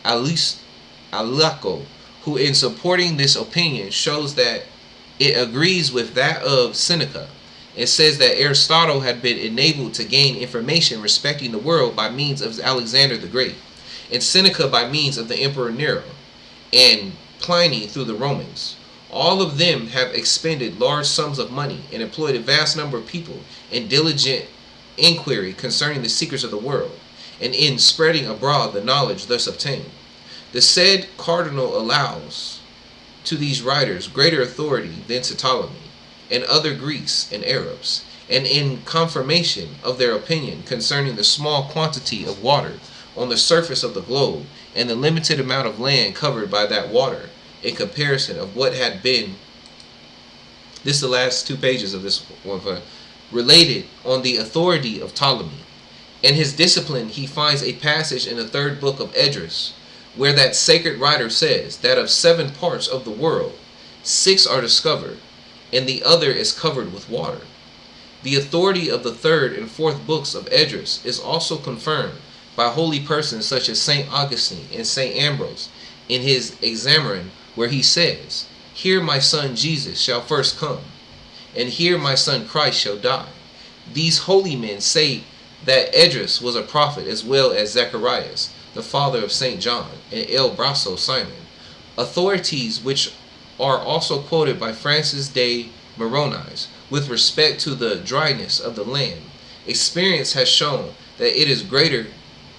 Alaco, who in supporting this opinion shows that it agrees with that of Seneca, and says that Aristotle had been enabled to gain information respecting the world by means of Alexander the Great, and Seneca by means of the Emperor Nero, and Pliny through the Romans. All of them have expended large sums of money and employed a vast number of people in diligent inquiry concerning the secrets of the world, and in spreading abroad the knowledge thus obtained. The said cardinal allows to these writers greater authority than to Ptolemy and other Greeks and Arabs, and in confirmation of their opinion concerning the small quantity of water on the surface of the globe, and the limited amount of land covered by that water, in comparison of what had been, this is the last 2 pages of this one, related on the authority of Ptolemy. In his discipline he finds a passage in the 3rd book of Esdras, where that sacred writer says that of 7 parts of the world, 6 are discovered, and the other is covered with water. The authority of the 3rd and 4th books of Esdras is also confirmed by holy persons such as St. Augustine and St. Ambrose in his Exameron, where he says, "Here my son Jesus shall first come, and here my son Christ shall die." These holy men say that Esdras was a prophet, as well as Zacharias, the father of St. John, and El Brasso Simon, authorities which are also quoted by Francis de Moroniz with respect to the dryness of the land. Experience has shown that it is greater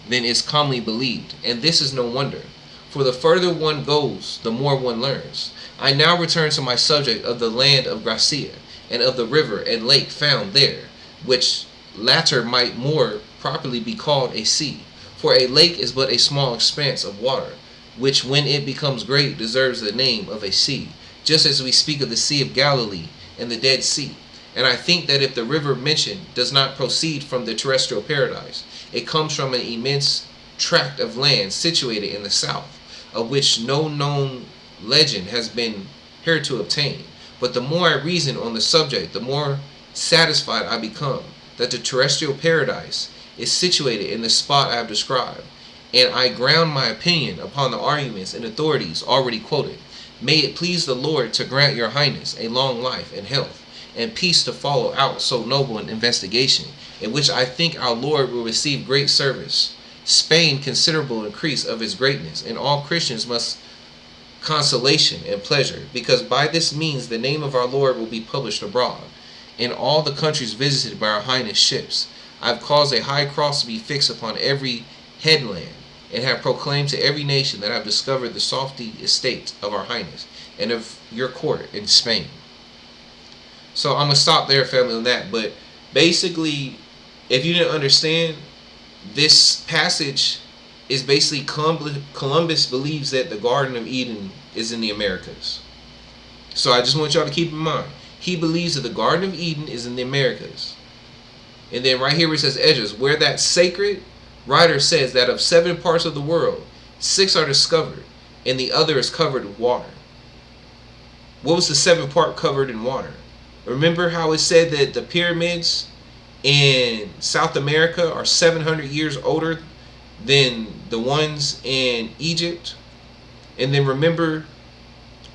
than is commonly believed, and this is no wonder, for the further one goes, the more one learns. I now return to my subject of the land of Gracia, and of the river and lake found there, which latter might more properly be called a sea, for a lake is but a small expanse of water, which when it becomes great deserves the name of a sea, just as we speak of the Sea of Galilee and the Dead Sea. And I think that if the river mentioned does not proceed from the terrestrial paradise, it comes from an immense tract of land situated in the south, of which no known legend has been hitherto obtained. But the more I reason on the subject, the more satisfied I become that the terrestrial paradise is situated in the spot I have described, and I ground my opinion upon the arguments and authorities already quoted. May it please the Lord to grant your highness a long life and health, and peace to follow out so noble an investigation, in which I think our Lord will receive great service. Spain considerable increase of his greatness, and all Christians must consolation and pleasure, because by this means the name of our Lord will be published abroad, in all the countries visited by our Highness ships. I have caused a high cross to be fixed upon every headland, and have proclaimed to every nation that I have discovered the softy estate of our Highness, and of your court in Spain. So I'm going to stop there, family, on that. But basically, if you didn't understand, this passage is basically Columbus believes that the Garden of Eden is in the Americas. So I just want y'all to keep in mind, he believes that the Garden of Eden is in the Americas. And then right here where it says edges, where that sacred writer says that of 7 parts of the world, 6 are discovered, and the other is covered with water. What was the 7th part covered in water? Remember how it said that the pyramids in South America are 700 years older than the ones in Egypt? And then remember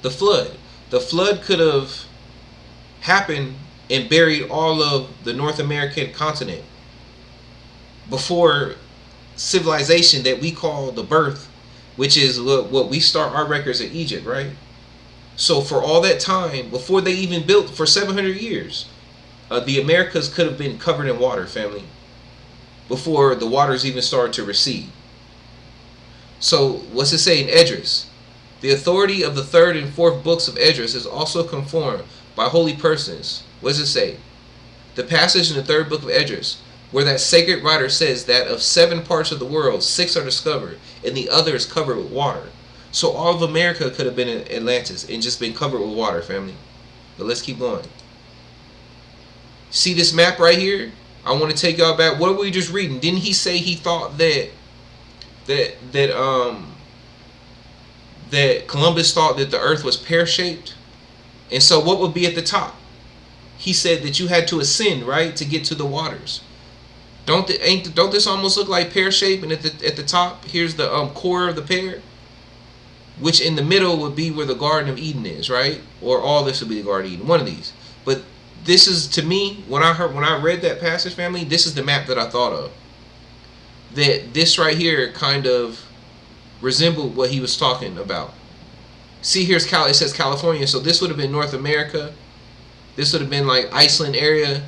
the flood. The flood could have happened and buried all of the North American continent before civilization that we call the birth, which is what we start our records in Egypt, right? So for all that time, before they even built, for 700 years, the Americas could have been covered in water, family, before the waters even started to recede. So what's it say in Esdras? The authority of the 3rd and 4th books of Esdras is also confirmed by holy persons. What does it say? The passage in the 3rd book of Esdras, where that sacred writer says that of 7 parts of the world, 6 are discovered, and the other is covered with water. So all of America could have been in Atlantis and just been covered with water, family. But let's keep going. See this map right here? I want to take y'all back. What were we just reading? Didn't he say he thought that Columbus thought that the earth was pear-shaped? And so what would be at the top? He said that you had to ascend, right, to get to the waters. Don't this almost look like pear-shaped? And at the top, here's the core of the pear, which in the middle would be where the Garden of Eden is, right? Or all this would be the Garden of Eden, one of these. But this is, to me, when I read that passage, family, this is the map that I thought of. That this right here kind of resembled what he was talking about. See, here's it says California, so this would have been North America. This would have been like Iceland area,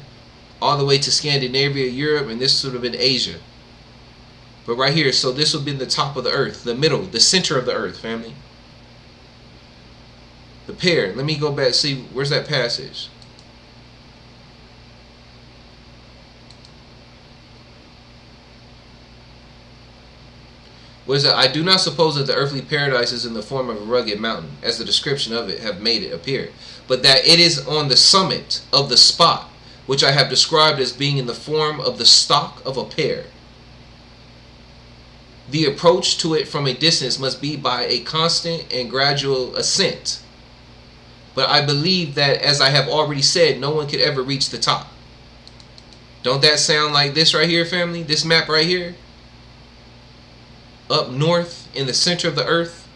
all the way to Scandinavia, Europe, and this would have been Asia. But right here, so this would have been the top of the earth, the middle, the center of the earth, family. The pear. Let me go back, see, where's that passage? What is it? I do not suppose that the earthly paradise is in the form of a rugged mountain, as the description of it have made it appear, but that it is on the summit of the spot, which I have described as being in the form of the stalk of a pear. The approach to it from a distance must be by a constant and gradual ascent. But I believe that, as I have already said, no one could ever reach the top. Don't that sound like this right here, family? This map right here? Up north in the center of the earth,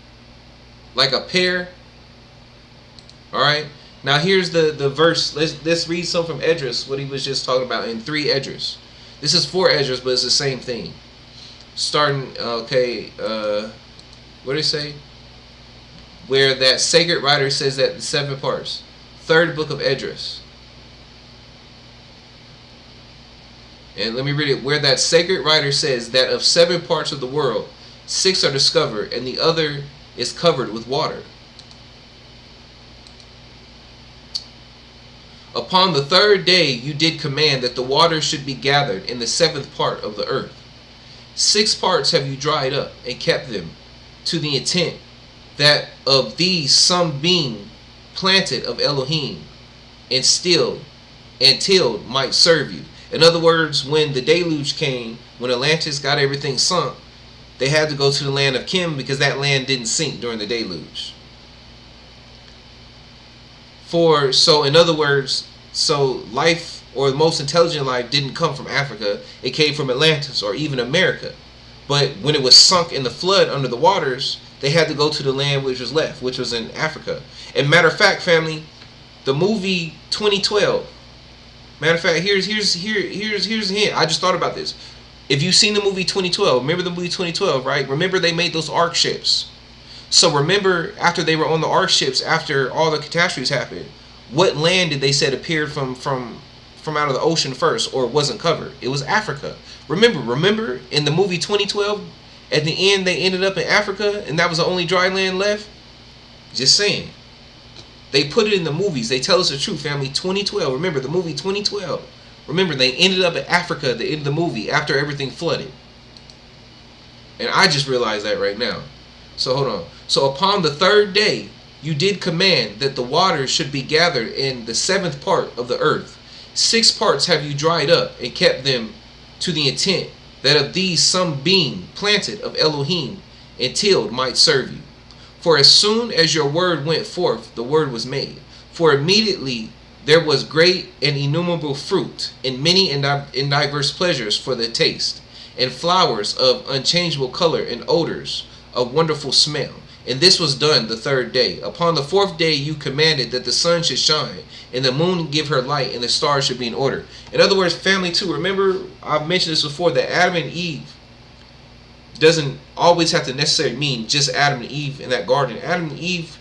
like a pear. Alright, now here's the verse. Let's read some from Esdras, what he was just talking about in 3 Esdras. This is 4 Esdras, but it's the same thing. Starting, okay, what did it say? Where that sacred writer says that the 7 parts. 3rd book of Esdras. And let me read it. Where that sacred writer says that of 7 parts of the world, 6 are discovered, and the other is covered with water. Upon the 3rd day you did command that the waters should be gathered in the 7th part of the earth. 6 parts have you dried up and kept them, to the intent that of these some being planted of Elohim and stilled and tilled might serve you. In other words, when the deluge came, when Atlantis got everything sunk, they had to go to the land of Kim because that land didn't sink during the deluge. So in other words, so life, or the most intelligent life, didn't come from Africa. It came from Atlantis or even America. But when it was sunk in the flood under the waters, they had to go to the land which was left, which was in Africa. And matter of fact, family, The movie 2012. Matter of fact, here's a hint. I just thought about this. If you've seen the movie 2012, remember the movie 2012, right? Remember they made those ark ships. So remember, after they were on the ark ships, after all the catastrophes happened, what land did they said appeared from out of the ocean first, or wasn't covered? It was Africa. Remember in the movie 2012, at the end they ended up in Africa, and that was the only dry land left. Just saying. They put it in the movies. They tell us the truth, family. 2012. Remember the movie 2012. Remember they ended up in Africa at the end of the movie after everything flooded. And I just realized that right now. So hold on. So upon the third day, you did command that the waters should be gathered in the seventh part of the earth. 6 parts have you dried up and kept them to the intent that of these some being planted of Elohim and tilled might serve you. For as soon as your word went forth, the word was made. For immediately there was great and innumerable fruit, and many and diverse pleasures for the taste, and flowers of unchangeable color, and odors of wonderful smell. And this was done the third day. Upon the fourth day you commanded that the sun should shine, and the moon give her light, and the stars should be in order. In other words, family too, remember I've mentioned this before, that Adam and Eve doesn't always have to necessarily mean just Adam and Eve in that garden. Adam and Eve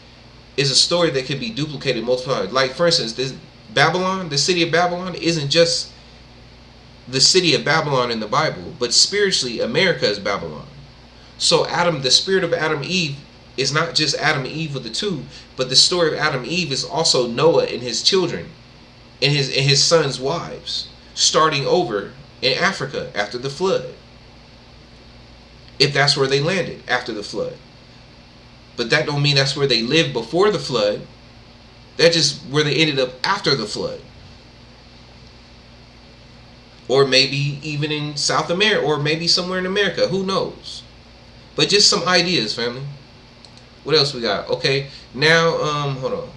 is a story that can be duplicated multiple times. Like for instance, this Babylon, the city of Babylon, isn't just the city of Babylon in the Bible, but spiritually America is Babylon. So Adam, the spirit of Adam and Eve, is not just Adam and Eve with the two, but the story of Adam and Eve is also Noah and his children and his sons' wives starting over in Africa after the flood. If that's where they landed after the flood. But that don't mean that's where they lived before the flood. That's just where they ended up after the flood. Or maybe even in South America, or maybe somewhere in America. Who knows? But just some ideas, family. What else we got? Okay, now hold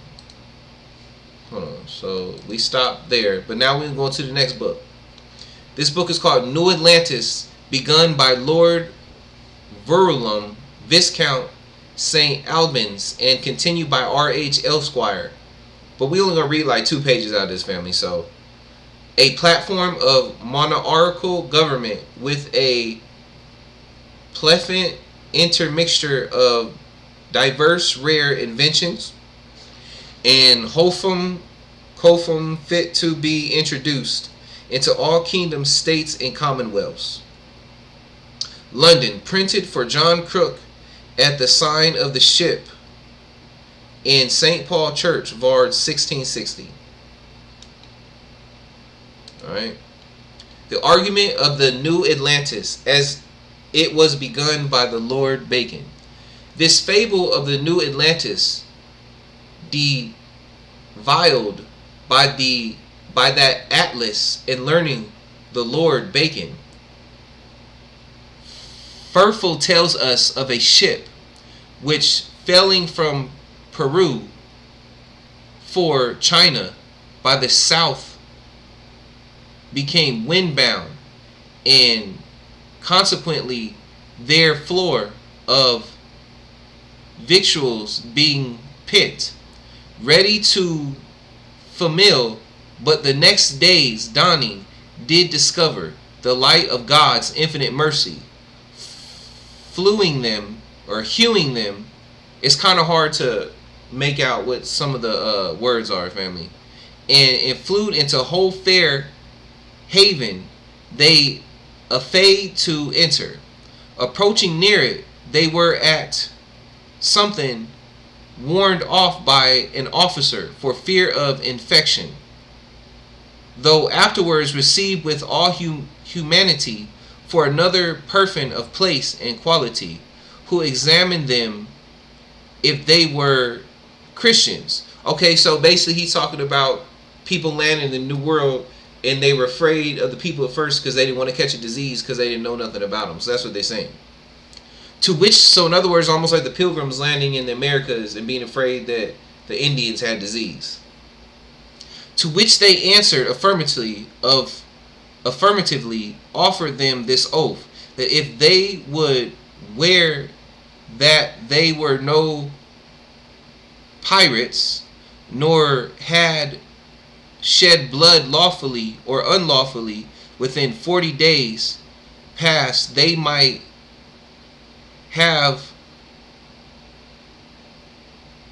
on. So we stopped there, but now we're going to the next book. This book is called New Atlantis, begun by Lord Verulam, Viscount St. Albans, and continued by R.H. Elsquire. But we only gonna read like 2 pages out of this, family. So, a platform of monarchical government with a plethora intermixture of diverse rare inventions and wholesome fit to be introduced into all kingdoms, states, and commonwealths. London, printed for John Crooke at the sign of the ship in St. Paul Church, Vard, 1660. Alright. The argument of the New Atlantis as it was begun by the Lord Bacon. This fable of the New Atlantis, deviled by that Atlas in learning the Lord Bacon, Furful tells us of a ship which, sailing from Peru for China by the south, became windbound, and consequently their floor of victuals being picked, ready to famine, but the next day's dawning did discover the light of God's infinite mercy. Hewing them, it's kind of hard to make out what some of the words are, family. And it flew into whole fair haven, they affayed to enter. Approaching near it, they were at something warned off by an officer for fear of infection, though afterwards received with all humanity for another person of place and quality, who examined them if they were Christians. Okay, so basically he's talking about people landing in the New World, and they were afraid of the people at first because they didn't want to catch a disease because they didn't know nothing about them. So that's what they're saying. So in other words, almost like the Pilgrims landing in the Americas and being afraid that the Indians had disease. To which they answered affirmatively, offered them this oath, that if they would wear that they were no pirates, nor had shed blood lawfully or unlawfully within 40 days past, they might have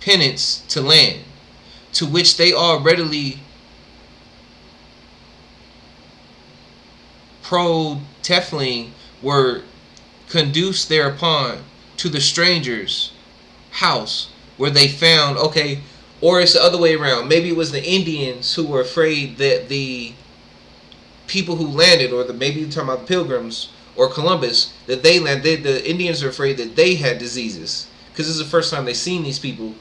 penance to land, to which they all readily protefling were conduced thereupon to the stranger's house, where they found, okay, or it's the other way around. Maybe it was the Indians who were afraid that the people who landed, or maybe you're talking about the Pilgrims or Columbus, that they landed. The Indians are afraid that they had diseases, because this is the first time they seen these people,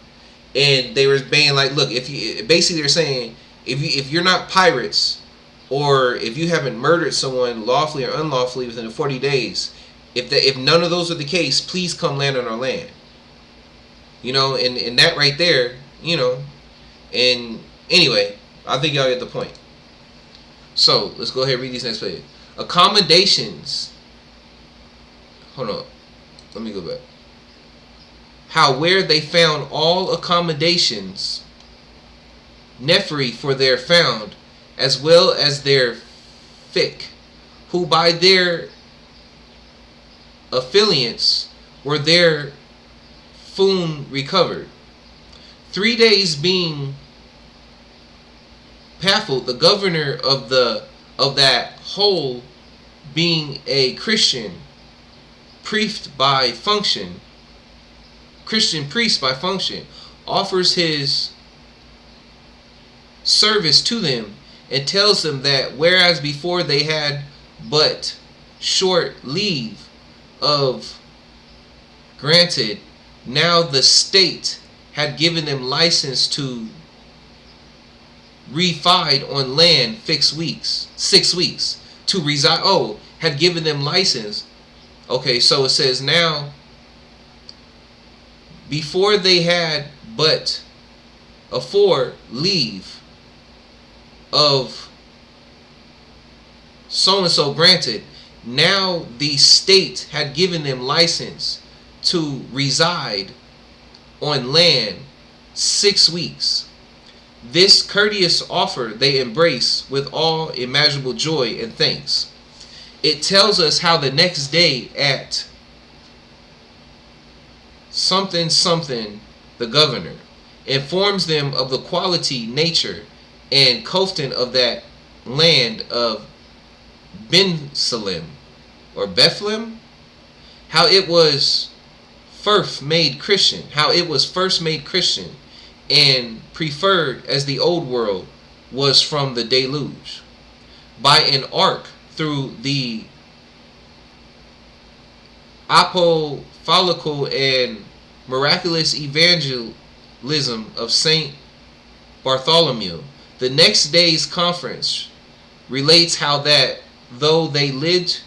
and they were being like, look, if you basically they're saying, if you're not pirates, or if you haven't murdered someone lawfully or unlawfully within the 40 days, if none of those are the case, please come land on our land. You know, and that right there, you know, and anyway, I think y'all get the point. So let's go ahead and read these next pages. Accommodations. Hold on, let me go back. How where they found all accommodations, Nephri for their found, as well as their fic, who by their affiliates were their foon recovered. 3 days being baffled, the governor of that whole, being a Christian priest by function, offers his service to them and tells them that whereas before they had but short leave of granted, now the state had given them license to reside on land 6 weeks to reside. Oh, had given them license. Okay, so it says now, before they had but afore leave of so and so granted, now the state had given them license to reside on land 6 weeks. This courteous offer they embrace with all imaginable joy and thanks. It tells us how the next day at something the governor informs them of the quality, nature, and custom of that land of Bensalem or Bethlehem, how it was first made Christian, and preferred as the old world was from the deluge, by an ark through the apostolical and miraculous evangelism of Saint Bartholomew. The next day's conference relates how that though they lived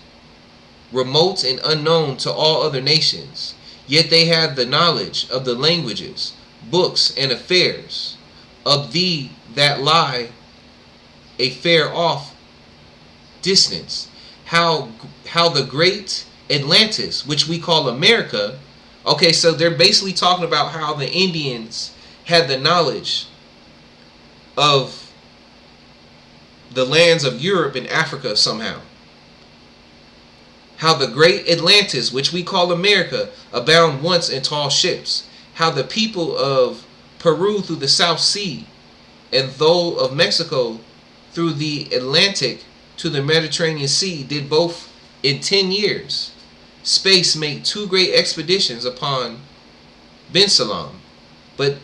remote and unknown to all other nations, yet they had the knowledge of the languages, books, and affairs of thee that lie a fair off distance. How the great Atlantis, which we call America. Okay, so they're basically talking about how the Indians had the knowledge of the lands of Europe and Africa somehow. How the great Atlantis, which we call America, abound once in tall ships. How the people of Peru through the South Sea, and those of Mexico through the Atlantic to the Mediterranean Sea, did both in 10 years space make 2 great expeditions upon Bensalem, but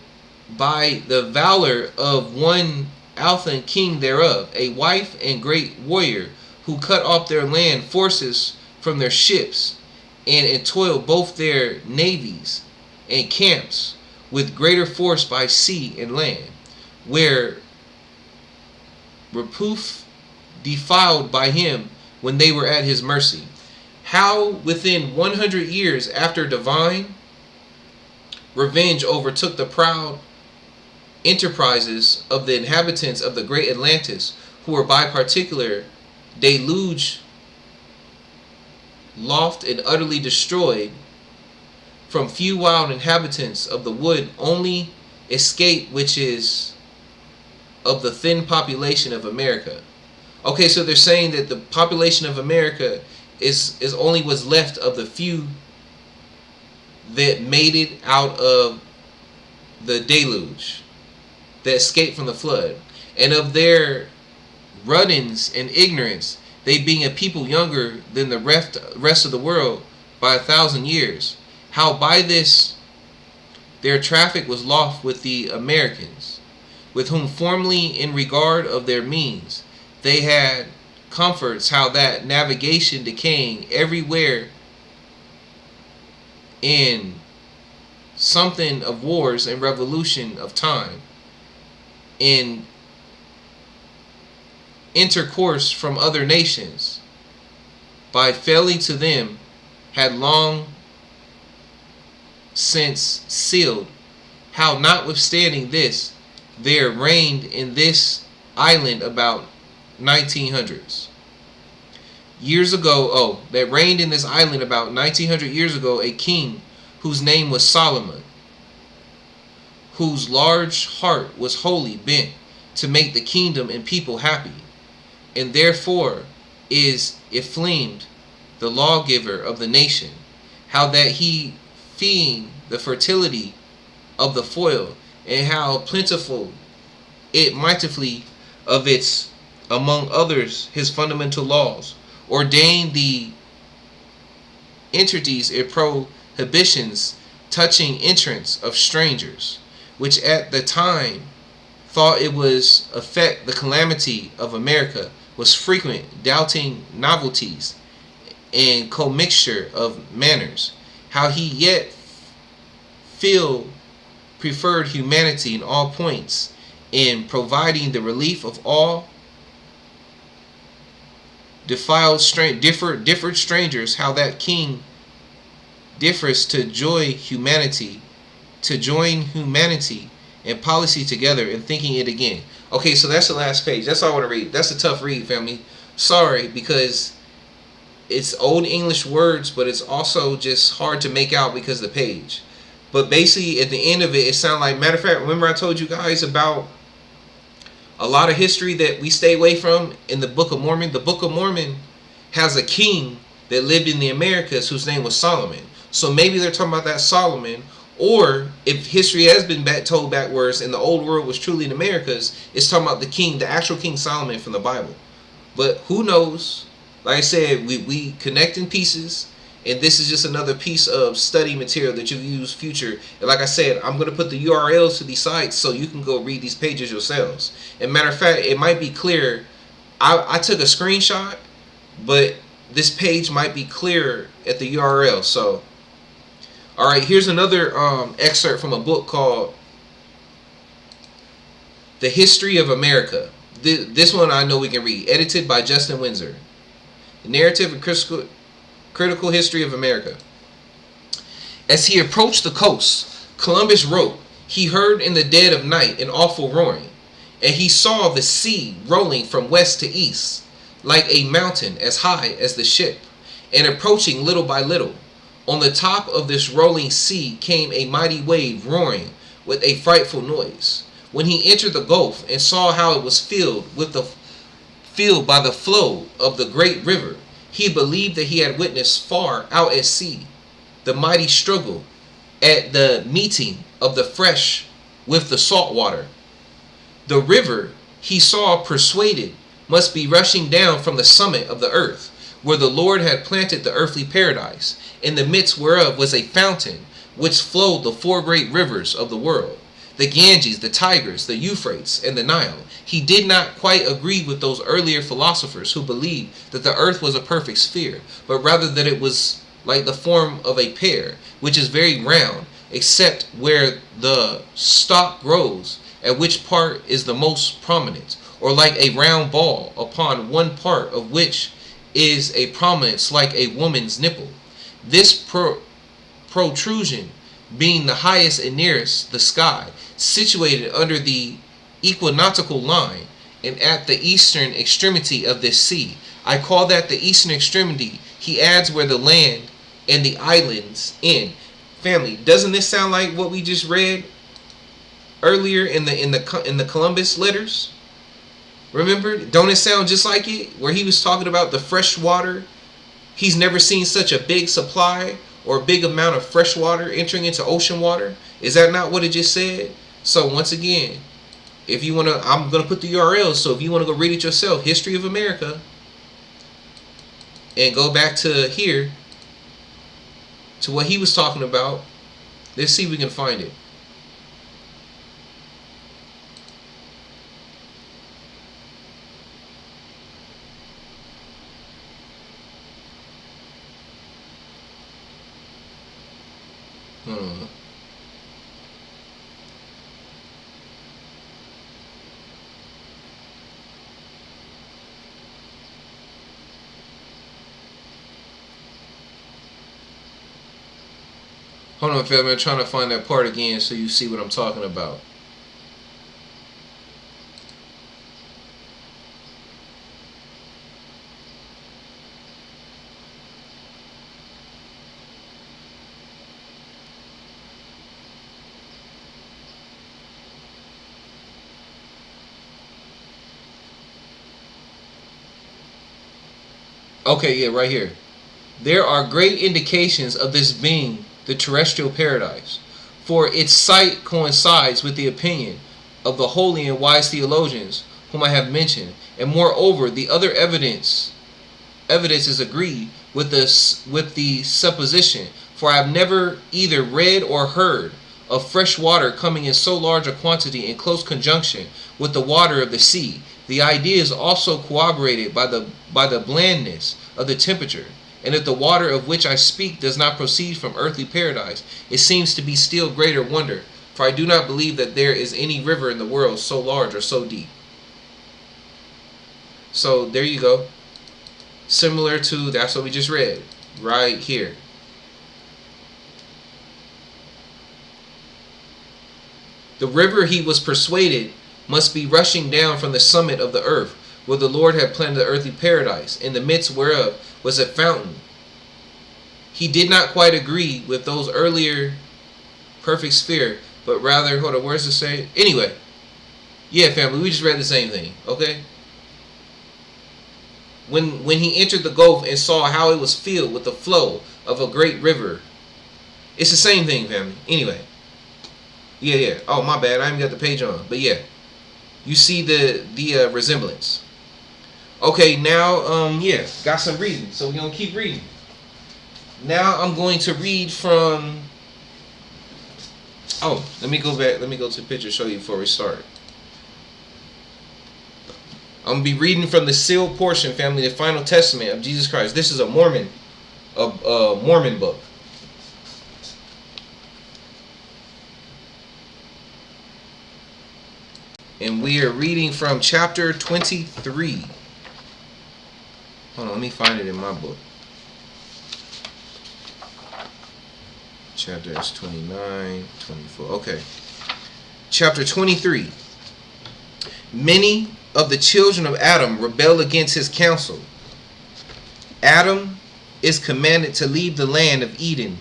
by the valor of one Althan king thereof, a wife and great warrior, who cut off their land forces from their ships, and entoiled both their navies and camps with greater force by sea and land, where reproof defiled by him when they were at his mercy. How within 100 years after divine revenge overtook the proud enterprises of the inhabitants of the great Atlantis, who were by particular deluge loft and utterly destroyed. From few wild inhabitants of the wood only escape, which is of the thin population of America. Okay, so they're saying that the population of America is only what's left of the few that made it out of the deluge, that escaped from the flood, and of their run-ins and ignorance, they being a people younger than the rest of the world by 1,000 years, how by this their traffic was lost with the Americans, with whom formerly in regard of their means they had comforts, how that navigation decaying everywhere in something of wars and revolution of time, in intercourse from other nations, by failing to them, had long since sealed, how notwithstanding this, there reigned in this island about 1900s years ago, that reigned in this island about 1900 years ago a king whose name was Solomon, whose large heart was wholly bent to make the kingdom and people happy, and therefore is inflamed the lawgiver of the nation, how that he feeing the fertility of the foil, and how plentiful it mightily of its, among others, his fundamental laws, ordained the entities and prohibitions touching entrance of strangers, which at the time thought it was affect the calamity of America, was frequent, doubting novelties and commixture of manners, how he yet feel preferred humanity in all points, in providing the relief of all defiled different strangers, how that king differs to join humanity and policy together and thinking it again. Okay, so that's the last page. That's all I want to read. That's a tough read, family. Sorry, because it's old English words, but it's also just hard to make out because of the page. But basically, at the end of it, it sounds like, matter of fact, remember I told you guys about a lot of history that we stay away from in the Book of Mormon. The Book of Mormon has a king that lived in the Americas whose name was Solomon. So maybe they're talking about that Solomon, or if history has been told backwards and the old world was truly in Americas, it's talking about the king, the actual King Solomon from the Bible. But who knows? Like I said, we connect in pieces, and this is just another piece of study material that you use future. And like I said, I'm going to put the URLs to these sites so you can go read these pages yourselves. And matter of fact, it might be clear. I took a screenshot, but this page might be clearer at the URL. So, all right, here's another excerpt from a book called The History of America. This one I know we can read. Edited by Justin Windsor. Narrative and Critical History of America. As he approached the coast, Columbus wrote, he heard in the dead of night an awful roaring, and he saw the sea rolling from west to east, like a mountain as high as the ship, and approaching little by little. On the top of this rolling sea came a mighty wave roaring with a frightful noise. When he entered the gulf and saw how it was filled by the flow of the great river, he believed that he had witnessed far out at sea the mighty struggle at the meeting of the fresh with the salt water. The river, he saw persuaded, must be rushing down from the summit of the earth, where the Lord had planted the earthly paradise, in the midst whereof was a fountain, which flowed the four great rivers of the world, the Ganges, the Tigris, the Euphrates, and the Nile. He did not quite agree with those earlier philosophers who believed that the earth was a perfect sphere, but rather that it was like the form of a pear, which is very round, except where the stalk grows, at which part is the most prominent, or like a round ball, upon one part of which is a prominence like a woman's nipple. This protrusion being the highest and nearest the sky, situated under the equinoctial line, and at the eastern extremity of this sea. I call that the eastern extremity. He adds where the land and the islands end. Family, doesn't this sound like what we just read earlier in the Columbus letters? Remember? Don't it sound just like it? Where he was talking about the fresh water. He's never seen such a big supply or a big amount of fresh water entering into ocean water. Is that not what it just said? So once again, if you want to, I'm going to put the URL. So if you want to go read it yourself, History of America, and go back to here, to what he was talking about. Let's see if we can find it. Hold on. Hold on, family. I'm trying to find that part again so you see what I'm talking about. Okay, yeah, right here. There are great indications of this being the terrestrial paradise, for its site coincides with the opinion of the holy and wise theologians whom I have mentioned, and moreover the other evidences agree with the supposition, for I have never either read or heard of fresh water coming in so large a quantity in close conjunction with the water of the sea. The idea is also corroborated by the blandness of the temperature. And if the water of which I speak does not proceed from earthly paradise, it seems to be still greater wonder, for I do not believe that there is any river in the world so large or so deep. So there you go. Similar to, that's what we just read, right here. The river, he was persuaded, must be rushing down from the summit of the earth, where the Lord had planted the earthly paradise, in the midst whereof was a fountain. He did not quite agree with those earlier perfect sphere, but rather, hold on, where's it say? Anyway, yeah, family, we just read the same thing, okay? When he entered the gulf and saw how it was filled with the flow of a great river. It's the same thing, family. Anyway. Yeah. Oh, my bad. I haven't got the page on. But yeah. You see the resemblance. Okay, now, yeah, got some reading, so we're going to keep reading. Now I'm going to read from, let me go back, let me go to the picture, show you before we start. I'm going to be reading from the sealed portion, family, the final testament of Jesus Christ. This is a Mormon book. And we are reading from chapter 23. Hold on, let me find it in my book. Chapter is 29, 24. Okay. Chapter 23. Many of the children of Adam rebel against his counsel. Adam is commanded to leave the land of Eden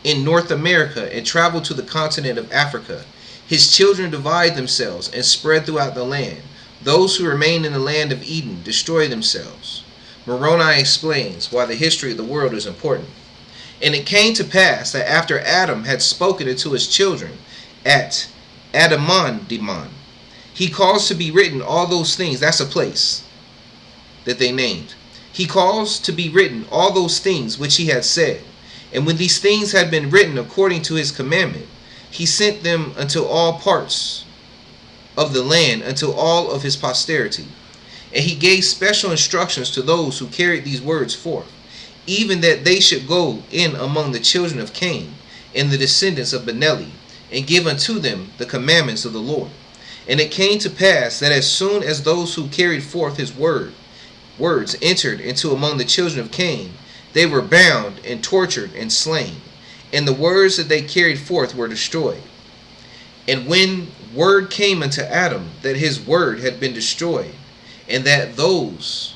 in North America and travel to the continent of Africa. His children divide themselves and spread throughout the land. Those who remain in the land of Eden destroy themselves. Moroni explains why the history of the world is important. And it came to pass that after Adam had spoken unto his children at Adamon-dimon, he caused to be written all those things. That's a place that they named. He caused to be written all those things which he had said. And when these things had been written according to his commandment, he sent them unto all parts of the land, unto all of his posterity. And he gave special instructions to those who carried these words forth, even that they should go in among the children of Cain and the descendants of Benelli, and give unto them the commandments of the Lord. And it came to pass that as soon as those who carried forth his words entered into among the children of Cain, they were bound and tortured and slain, and the words that they carried forth were destroyed. And when word came unto Adam that his word had been destroyed, and that those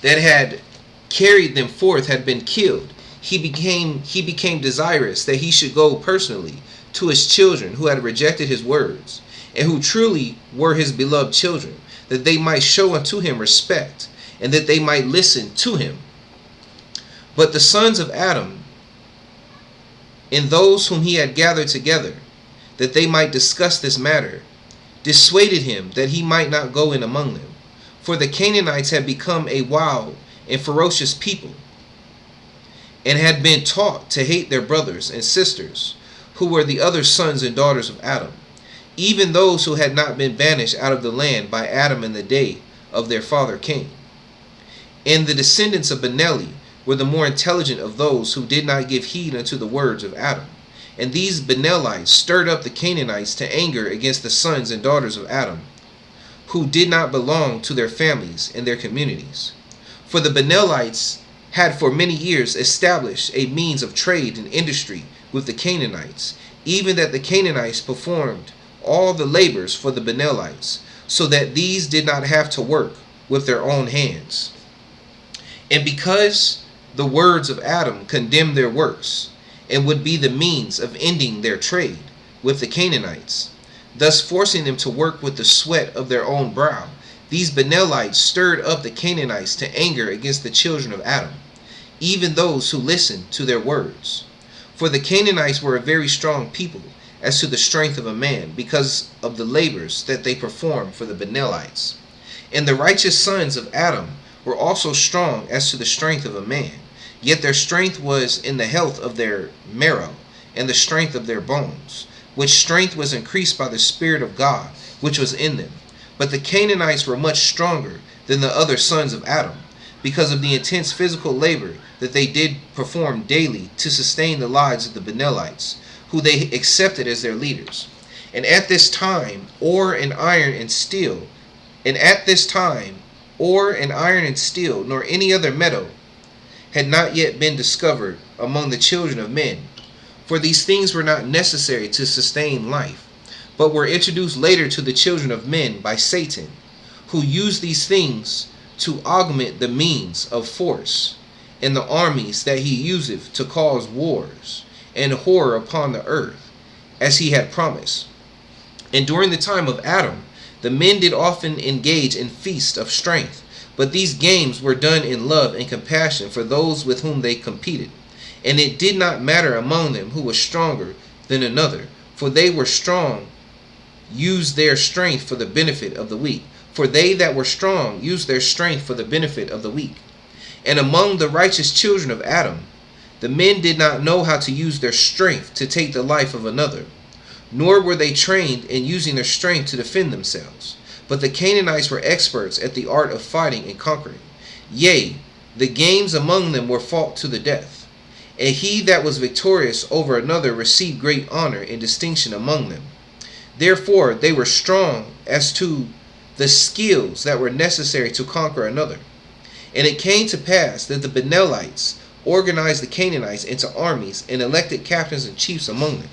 that had carried them forth had been killed, he became desirous that he should go personally to his children who had rejected his words, and who truly were his beloved children, that they might show unto him respect, and that they might listen to him. But the sons of Adam, and those whom he had gathered together, that they might discuss this matter, dissuaded him that he might not go in among them. For the Canaanites had become a wild and ferocious people, and had been taught to hate their brothers and sisters, who were the other sons and daughters of Adam, even those who had not been banished out of the land by Adam in the day of their father Cain. And the descendants of Benelli were the more intelligent of those who did not give heed unto the words of Adam. And these Benellites stirred up the Canaanites to anger against the sons and daughters of Adam, who did not belong to their families and their communities. For the Benellites had for many years established a means of trade and industry with the Canaanites, even that the Canaanites performed all the labors for the Benellites, so that these did not have to work with their own hands. And because the words of Adam condemned their works, and would be the means of ending their trade with the Canaanites, thus forcing them to work with the sweat of their own brow, these Benellites stirred up the Canaanites to anger against the children of Adam, even those who listened to their words. For the Canaanites were a very strong people as to the strength of a man, because of the labors that they performed for the Benellites. And the righteous sons of Adam were also strong as to the strength of a man, yet their strength was in the health of their marrow, and the strength of their bones, which strength was increased by the Spirit of God, which was in them. But the Canaanites were much stronger than the other sons of Adam, because of the intense physical labor that they did perform daily to sustain the lives of the Benellites, who they accepted as their leaders. And at this time, ore and iron and steel, nor any other metal had not yet been discovered among the children of men. For these things were not necessary to sustain life, but were introduced later to the children of men by Satan, who used these things to augment the means of force in the armies that he useth to cause wars and horror upon the earth, as he had promised. And during the time of Adam, the men did often engage in feasts of strength, but these games were done in love and compassion for those with whom they competed. And it did not matter among them who was stronger than another, for they were strong used their strength for the benefit of the weak. For they that were strong used their strength for the benefit of the weak. And among the righteous children of Adam, the men did not know how to use their strength to take the life of another, nor were they trained in using their strength to defend themselves. But the Canaanites were experts at the art of fighting and conquering. Yea, the games among them were fought to the death. And he that was victorious over another received great honor and distinction among them. Therefore they were strong as to the skills that were necessary to conquer another. And it came to pass that the Benellites organized the Canaanites into armies and elected captains and chiefs among them.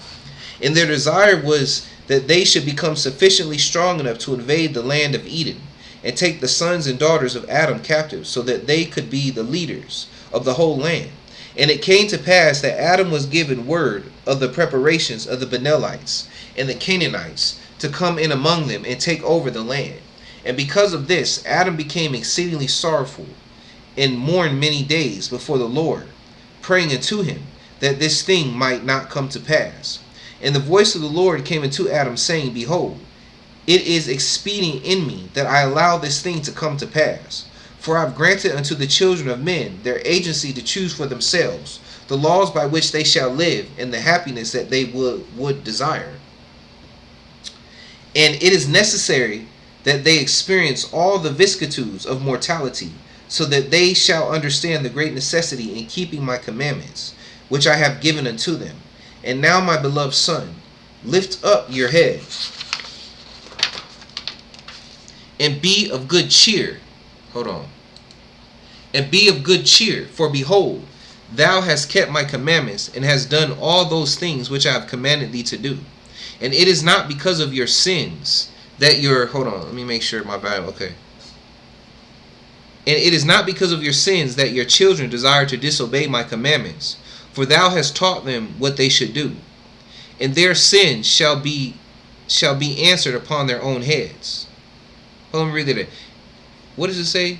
And their desire was that they should become sufficiently strong enough to invade the land of Eden and take the sons and daughters of Adam captive, so that they could be the leaders of the whole land. And it came to pass that Adam was given word of the preparations of the Benellites and the Canaanites to come in among them and take over the land. And because of this, Adam became exceedingly sorrowful and mourned many days before the Lord, praying unto him that this thing might not come to pass. And the voice of the Lord came unto Adam, saying, Behold, it is expedient in me that I allow this thing to come to pass. For I have granted unto the children of men their agency to choose for themselves the laws by which they shall live, and the happiness that they would desire. And it is necessary that they experience all the vicissitudes of mortality, so that they shall understand the great necessity in keeping my commandments, which I have given unto them. And now, my beloved son, lift up your head, and be of good cheer. And be of good cheer, for behold, thou hast kept my commandments, and hast done all those things which I have commanded thee to do. And it is not because of your sins that your, let me make sure my Bible, okay. And it is not because of your sins that your children desire to disobey my commandments, for thou hast taught them what they should do. and their sins shall be answered upon their own heads. Hold on, read it. What does it say?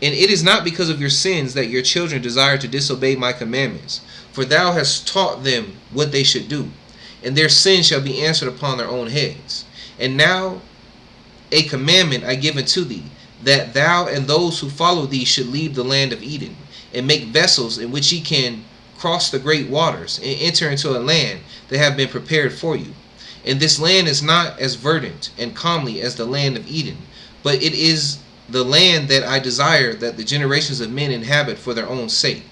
And it is not because of your sins that your children desire to disobey my commandments, for thou hast taught them what they should do, and their sins shall be answered upon their own heads. And now a commandment I give unto thee, that thou and those who follow thee should leave the land of Eden, and make vessels in which ye can cross the great waters, and enter into a land that have been prepared for you. And this land is not as verdant and comely as the land of Eden, but it is the land that I desire that the generations of men inhabit for their own sake.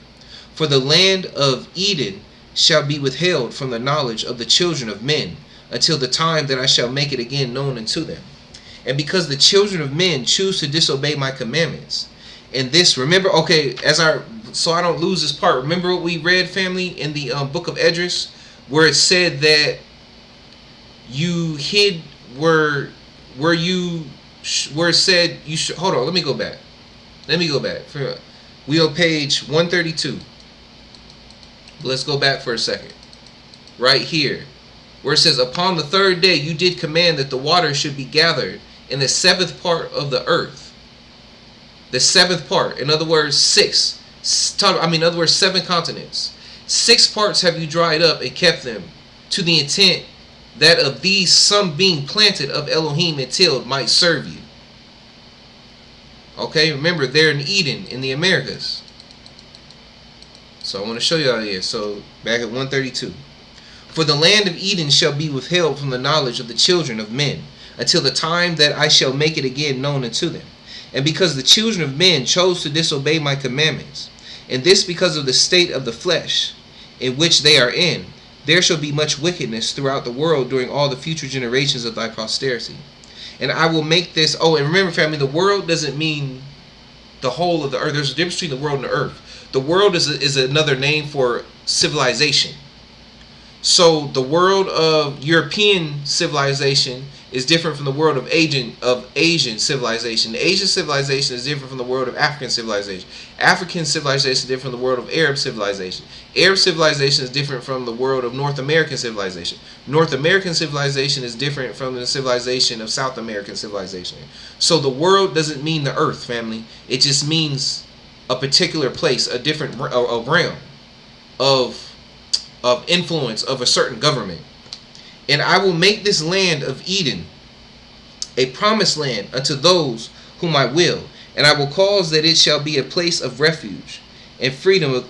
For the land of Eden shall be withheld from the knowledge of the children of men, until the time that I shall make it again known unto them. And because the children of men choose to disobey my commandments, and this, remember, okay, so I don't lose this part, remember what we read, family, in the book of Esdras, where it said that you hid where it said you should. Hold on, let me go back. We on page 132. Let's go back for a second. Right here, where it says, upon the third day you did command that the water should be gathered in the seventh part of the earth. The seventh part, in other words, 7 continents. 6 parts have you dried up and kept them, to the intent that of these some being planted of Elohim and tilled might serve you. Okay, remember, they're in Eden in the Americas. So I want to show you out here. So back at 132. For the land of Eden shall be withheld from the knowledge of the children of men, until the time that I shall make it again known unto them. And because the children of men chose to disobey my commandments, and this because of the state of the flesh in which they are in, there shall be much wickedness throughout the world during all the future generations of thy posterity. And I will make this, and remember, family, the world doesn't mean the whole of the earth. There's a difference between the world and the earth. The world is another name for civilization. So the world of European civilization is different from the world of Asian civilization. The Asian civilization is different from the world of African civilization. African civilization is different from the world of Arab civilization. Arab civilization is different from the world of North American civilization. North American civilization is different from the civilization of South American civilization. So the world doesn't mean the earth, family. It just means a particular place, a different realm of influence of a certain government. And I will make this land of Eden a promised land unto those whom I will, and I will cause that it shall be a place of refuge and freedom.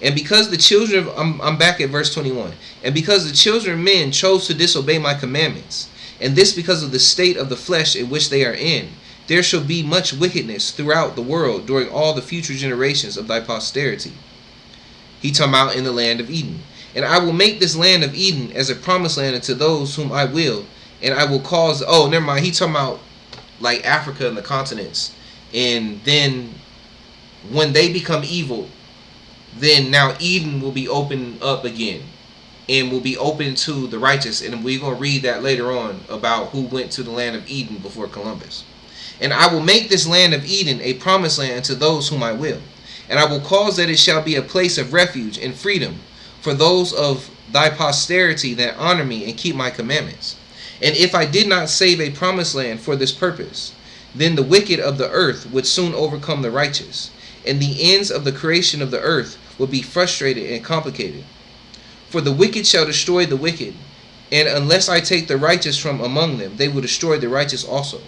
And because the children of, I'm back at verse 21. And because the children of men chose to disobey my commandments, and this because of the state of the flesh in which they are in, there shall be much wickedness throughout the world during all the future generations of thy posterity. He talking about in the land of Eden. And I will make this land of Eden as a promised land unto those whom I will, and I will cause, never mind, he talking about like Africa and the continents. And then when they become evil, then now Eden will be opened up again and will be open to the righteous. And we're going to read that later on about who went to the land of Eden before Columbus. And I will make this land of Eden a promised land unto those whom I will, and I will cause that it shall be a place of refuge and freedom for those of thy posterity that honor me and keep my commandments. And if I did not save a promised land for this purpose, then the wicked of the earth would soon overcome the righteous, and the ends of the creation of the earth would be frustrated and complicated. For the wicked shall destroy the wicked, and unless I take the righteous from among them, they will destroy the righteous also.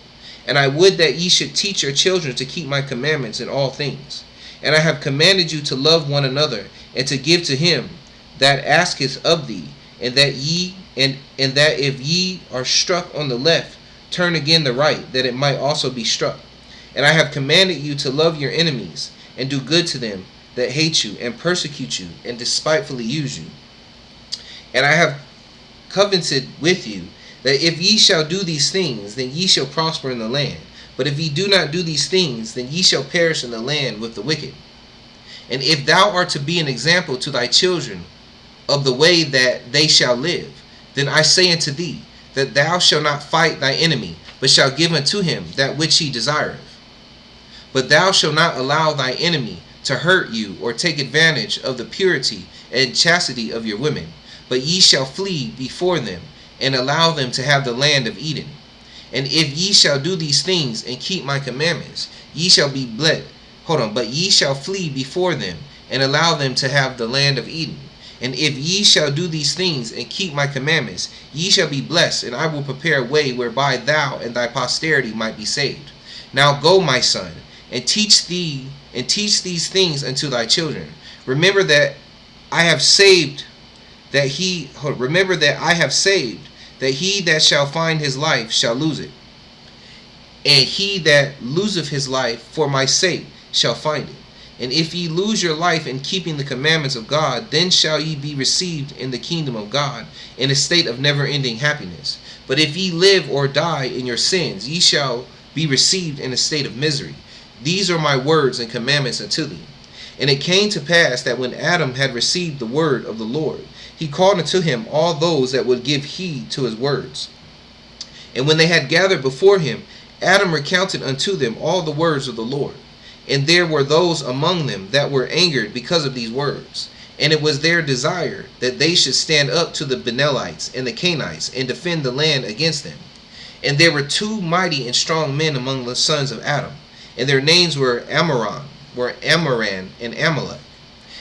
And I would that ye should teach your children to keep my commandments in all things. And I have commanded you to love one another, and to give to him that asketh of thee, and that if ye are struck on the left, turn again the right, that it might also be struck. And I have commanded you to love your enemies, and do good to them that hate you, and persecute you, and despitefully use you. And I have covenanted with you, that if ye shall do these things, then ye shall prosper in the land. But if ye do not do these things, then ye shall perish in the land with the wicked. And if thou art to be an example to thy children of the way that they shall live, then I say unto thee, that thou shalt not fight thy enemy, but shalt give unto him that which he desireth. But thou shalt not allow thy enemy to hurt you, or take advantage of the purity and chastity of your women. but ye shall flee before them, and allow them to have the land of Eden. And if ye shall do these things and keep my commandments, ye shall be blessed. But ye shall flee before them, and allow them to have the land of Eden. And if ye shall do these things and keep my commandments, ye shall be blessed, and I will prepare a way whereby thou and thy posterity might be saved. Now go, my son, and teach these things unto thy children. Remember that I have saved that he that shall find his life shall lose it, and he that loseth his life for my sake shall find it. And if ye lose your life in keeping the commandments of God, then shall ye be received in the kingdom of God, in a state of never-ending happiness. But if ye live or die in your sins, ye shall be received in a state of misery. These are my words and commandments unto thee. And it came to pass that when Adam had received the word of the Lord, he called unto him all those that would give heed to his words. And when they had gathered before him, Adam recounted unto them all the words of the Lord. And there were those among them that were angered because of these words. And it was their desire that they should stand up to the Benelites and the Canaanites and defend the land against them. And there were two mighty and strong men among the sons of Adam, and their names were Amaran and Amalek.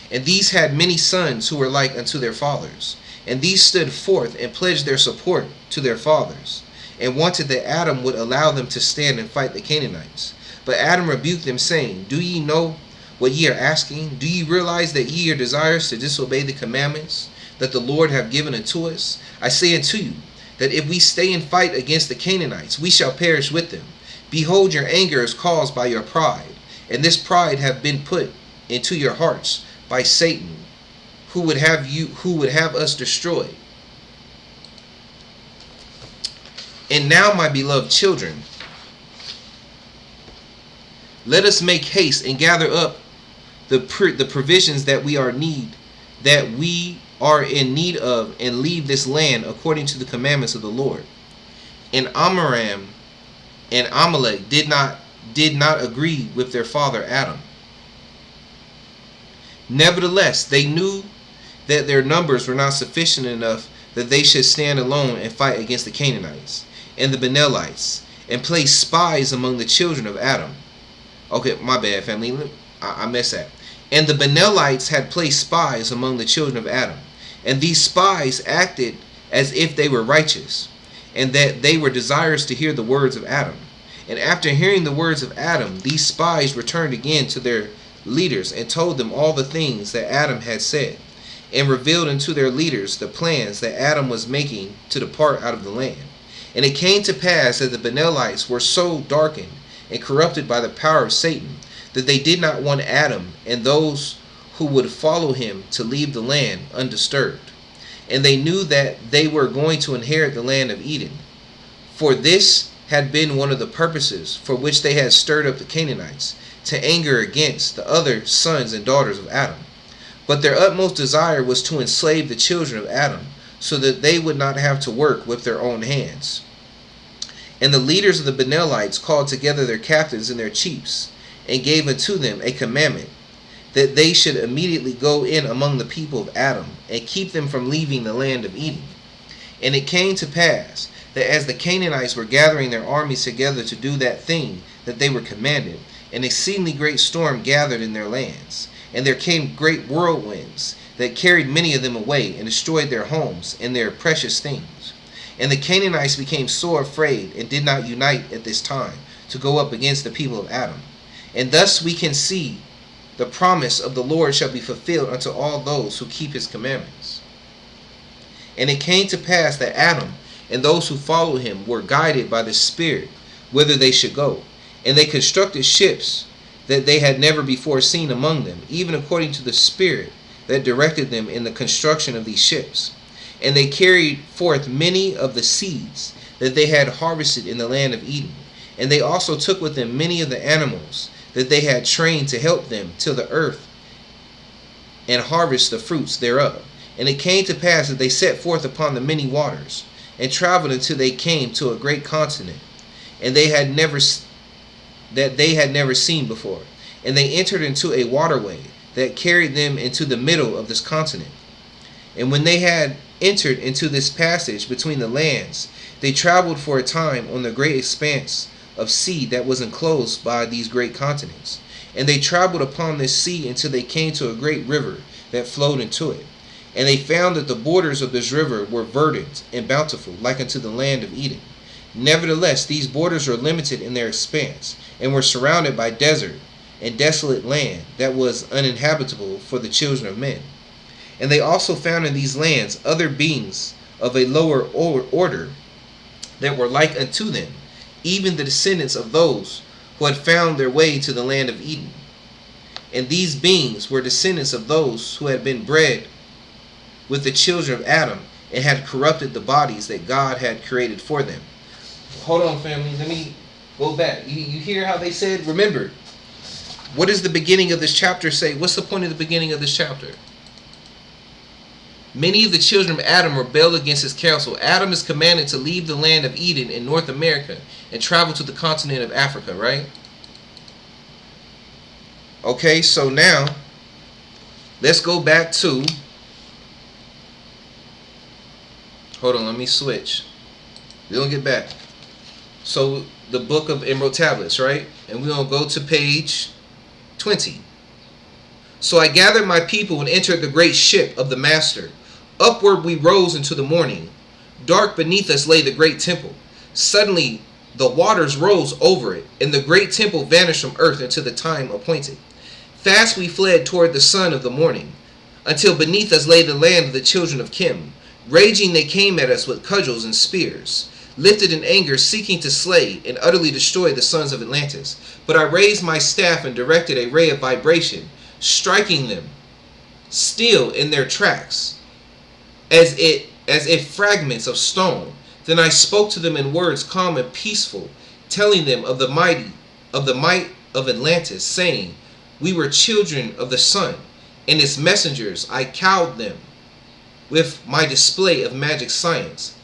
And these had many sons who were like unto their fathers. And these stood forth and pledged their support to their fathers, and wanted that Adam would allow them to stand and fight the Canaanites. But Adam rebuked them, saying, Do ye know what ye are asking? Do ye realize that ye are desirous to disobey the commandments that the Lord hath given unto us? I say unto you, that if we stay and fight against the Canaanites, we shall perish with them. Behold, your anger is caused by your pride, and this pride hath been put into your hearts by Satan, who would have us destroyed. And now, my beloved children, let us make haste and gather up the provisions that we are in need of, and leave this land according to the commandments of the Lord. And Amram and Amalek did not agree with their father Adam. Nevertheless, they knew that their numbers were not sufficient enough that they should stand alone and fight against the Canaanites and the Benelites, and place spies among the children of Adam. Okay, my bad, family. I messed that. And the Benelites had placed spies among the children of Adam. And these spies acted as if they were righteous, and that they were desirous to hear the words of Adam. And after hearing the words of Adam, these spies returned again to their leaders and told them all the things that Adam had said, and revealed unto their leaders the plans that Adam was making to depart out of the land. And it came to pass that the Benelites were so darkened and corrupted by the power of Satan, that they did not want Adam and those who would follow him to leave the land undisturbed. And they knew that they were going to inherit the land of Eden. For this had been one of the purposes for which they had stirred up the Canaanites, to anger against the other sons and daughters of Adam. But their utmost desire was to enslave the children of Adam, so that they would not have to work with their own hands. And the leaders of the Benelites called together their captains and their chiefs, and gave unto them a commandment, that they should immediately go in among the people of Adam, and keep them from leaving the land of Eden. And it came to pass, that as the Canaanites were gathering their armies together to do that thing that they were commanded, an exceedingly great storm gathered in their lands. And there came great whirlwinds, that carried many of them away, and destroyed their homes and their precious things. And the Canaanites became sore afraid, and did not unite at this time to go up against the people of Adam. And thus we can see the promise of the Lord shall be fulfilled unto all those who keep his commandments. And it came to pass that Adam and those who followed him were guided by the Spirit whither they should go. And they constructed ships that they had never before seen among them, even according to the Spirit that directed them in the construction of these ships. And they carried forth many of the seeds that they had harvested in the land of Eden. And they also took with them many of the animals that they had trained to help them till the earth, and harvest the fruits thereof. And it came to pass that they set forth upon the many waters, and traveled until they came to a great continent, and they had never seen before. And they entered into a waterway that carried them into the middle of this continent. And when they had entered into this passage between the lands, they traveled for a time on the great expanse of sea that was enclosed by these great continents. And they traveled upon this sea until they came to a great river that flowed into it. And they found that the borders of this river were verdant and bountiful, like unto the land of Eden. Nevertheless, these borders were limited in their expanse, and were surrounded by desert and desolate land that was uninhabitable for the children of men. And they also found in these lands other beings of a lower order that were like unto them, even the descendants of those who had found their way to the land of Eden. And these beings were descendants of those who had been bred with the children of Adam and had corrupted the bodies that God had created for them. Hold on, family. Let me go back. You hear how they said, remember, what does the beginning of this chapter say? What's the point of the beginning of this chapter? Many of the children of Adam rebelled against his counsel. Adam is commanded to leave the land of Eden in North America and travel to the continent of Africa, right? Okay, so now let's go back to, hold on, let me switch. We're going to get back. So the book of Emerald Tablets, right? And we're going to go to page 20. So I gathered my people and entered the great ship of the master. Upward we rose into the morning. Dark beneath us lay the great temple. Suddenly the waters rose over it, and the great temple vanished from earth into the time appointed. Fast we fled toward the sun of the morning, until beneath us lay the land of the children of Kim. Raging they came at us with cudgels and spears, lifted in anger, seeking to slay and utterly destroy the sons of Atlantis. But I raised my staff and directed a ray of vibration, striking them still in their tracks, as if fragments of stone. Then I spoke to them in words calm and peaceful, telling them of the might of Atlantis, saying, we were children of the sun, and its messengers. I cowed them with my display of magic science,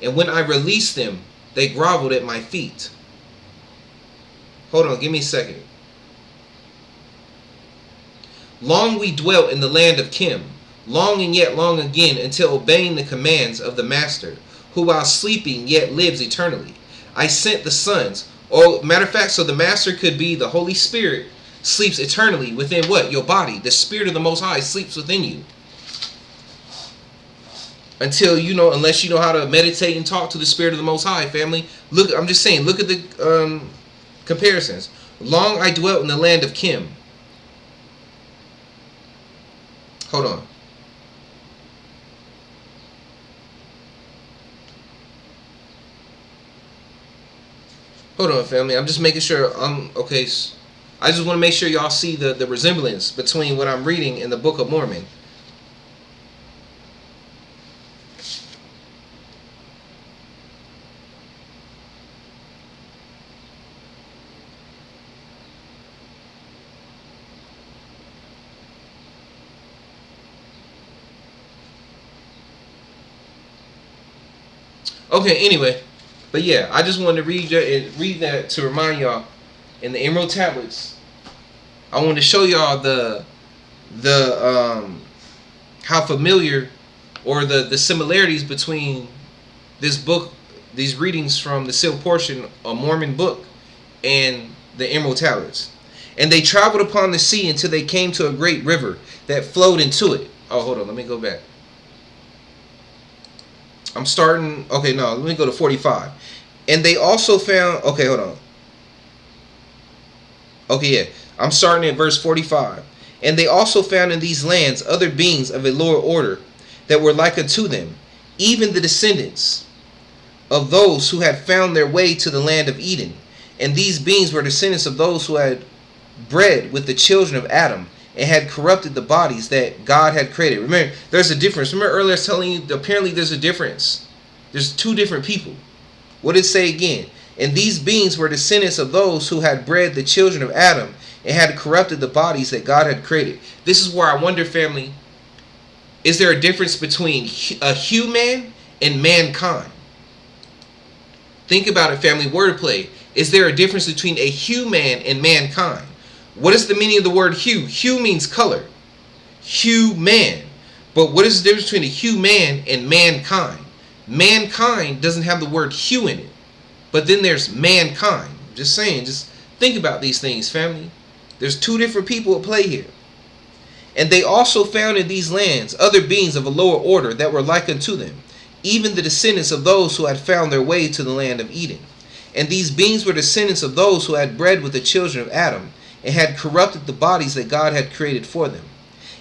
and when I released them, they groveled at my feet. Hold on, give me a second. Long we dwelt in the land of Kim, long and yet long again, until obeying the commands of the master, who while sleeping yet lives eternally. I sent the sons, or matter of fact, so the master could be the Holy Spirit, sleeps eternally within what? Your body. The Spirit of the Most High sleeps within you. Until, unless you know how to meditate and talk to the Spirit of the Most High, family. Look, I'm just saying, look at the comparisons. Long I dwelt in the land of Kim. Hold on. Hold on, family. I'm just making sure okay. I just want to make sure y'all see the resemblance between what I'm reading in the Book of Mormon. Okay, anyway. But yeah, I just wanted to read that to remind y'all in the Emerald Tablets. I wanted to show y'all the how familiar or the similarities between this book, these readings from the sealed portion of Mormon book and the Emerald Tablets. And they traveled upon the sea until they came to a great river that flowed into it. Oh, hold on, let me go back. I'm starting, okay, no, let me go to 45. And they also found, okay, hold on. Okay, yeah, I'm starting at verse 45. And they also found in these lands other beings of a lower order that were like unto them, even the descendants of those who had found their way to the land of Eden. And these beings were descendants of those who had bred with the children of Adam and had corrupted the bodies that God had created. Remember, there's a difference. Remember earlier I was telling you, apparently there's a difference. There's two different people. What did it say again? And these beings were descendants of those who had bred the children of Adam and had corrupted the bodies that God had created. This is where I wonder, family, is there a difference between a human and mankind? Think about it, family. Wordplay. Is there a difference between a human and mankind? What is the meaning of the word hue? Hue means color. Human. But what is the difference between a human and mankind? Mankind doesn't have the word hue in it. But then there's mankind. Just saying, just think about these things, family. There's two different people at play here. And they also found in these lands other beings of a lower order that were like unto them, even the descendants of those who had found their way to the land of Eden. And these beings were descendants of those who had bred with the children of Adam, and had corrupted the bodies that God had created for them.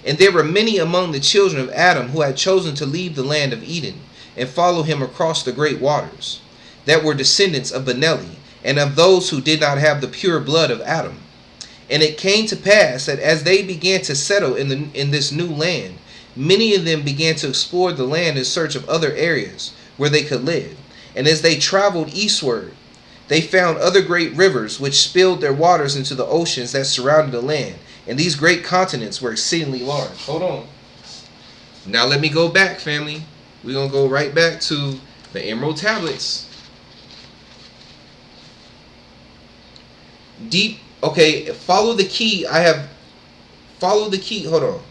And there were many among the children of Adam who had chosen to leave the land of Eden, and follow him across the great waters, that were descendants of Benelli, and of those who did not have the pure blood of Adam. And it came to pass that as they began to settle in this new land, many of them began to explore the land in search of other areas where they could live. And as they traveled eastward, they found other great rivers which spilled their waters into the oceans that surrounded the land. And these great continents were exceedingly large. Hold on. Now let me go back, family. We're going to go right back to the Emerald Tablets. Deep. Okay, follow the key. Follow the key. Hold on.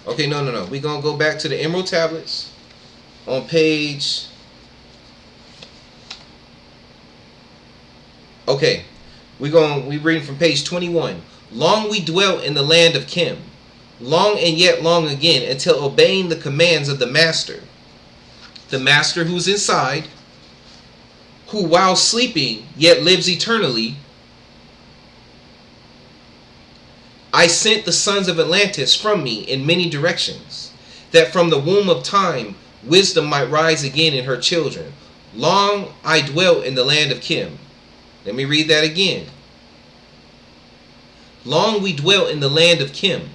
Okay, no. We're going to go back to the Emerald Tablets on page. Okay, we're reading from page 21. Long we dwelt in the land of Chem, long and yet long again, until obeying the commands of the master who's inside, who while sleeping yet lives eternally, I sent the sons of Atlantis from me in many directions, that from the womb of time wisdom might rise again in her children. Long I dwelt in the land of Chem. Let me read that again. Long we dwelt in the land of Chem,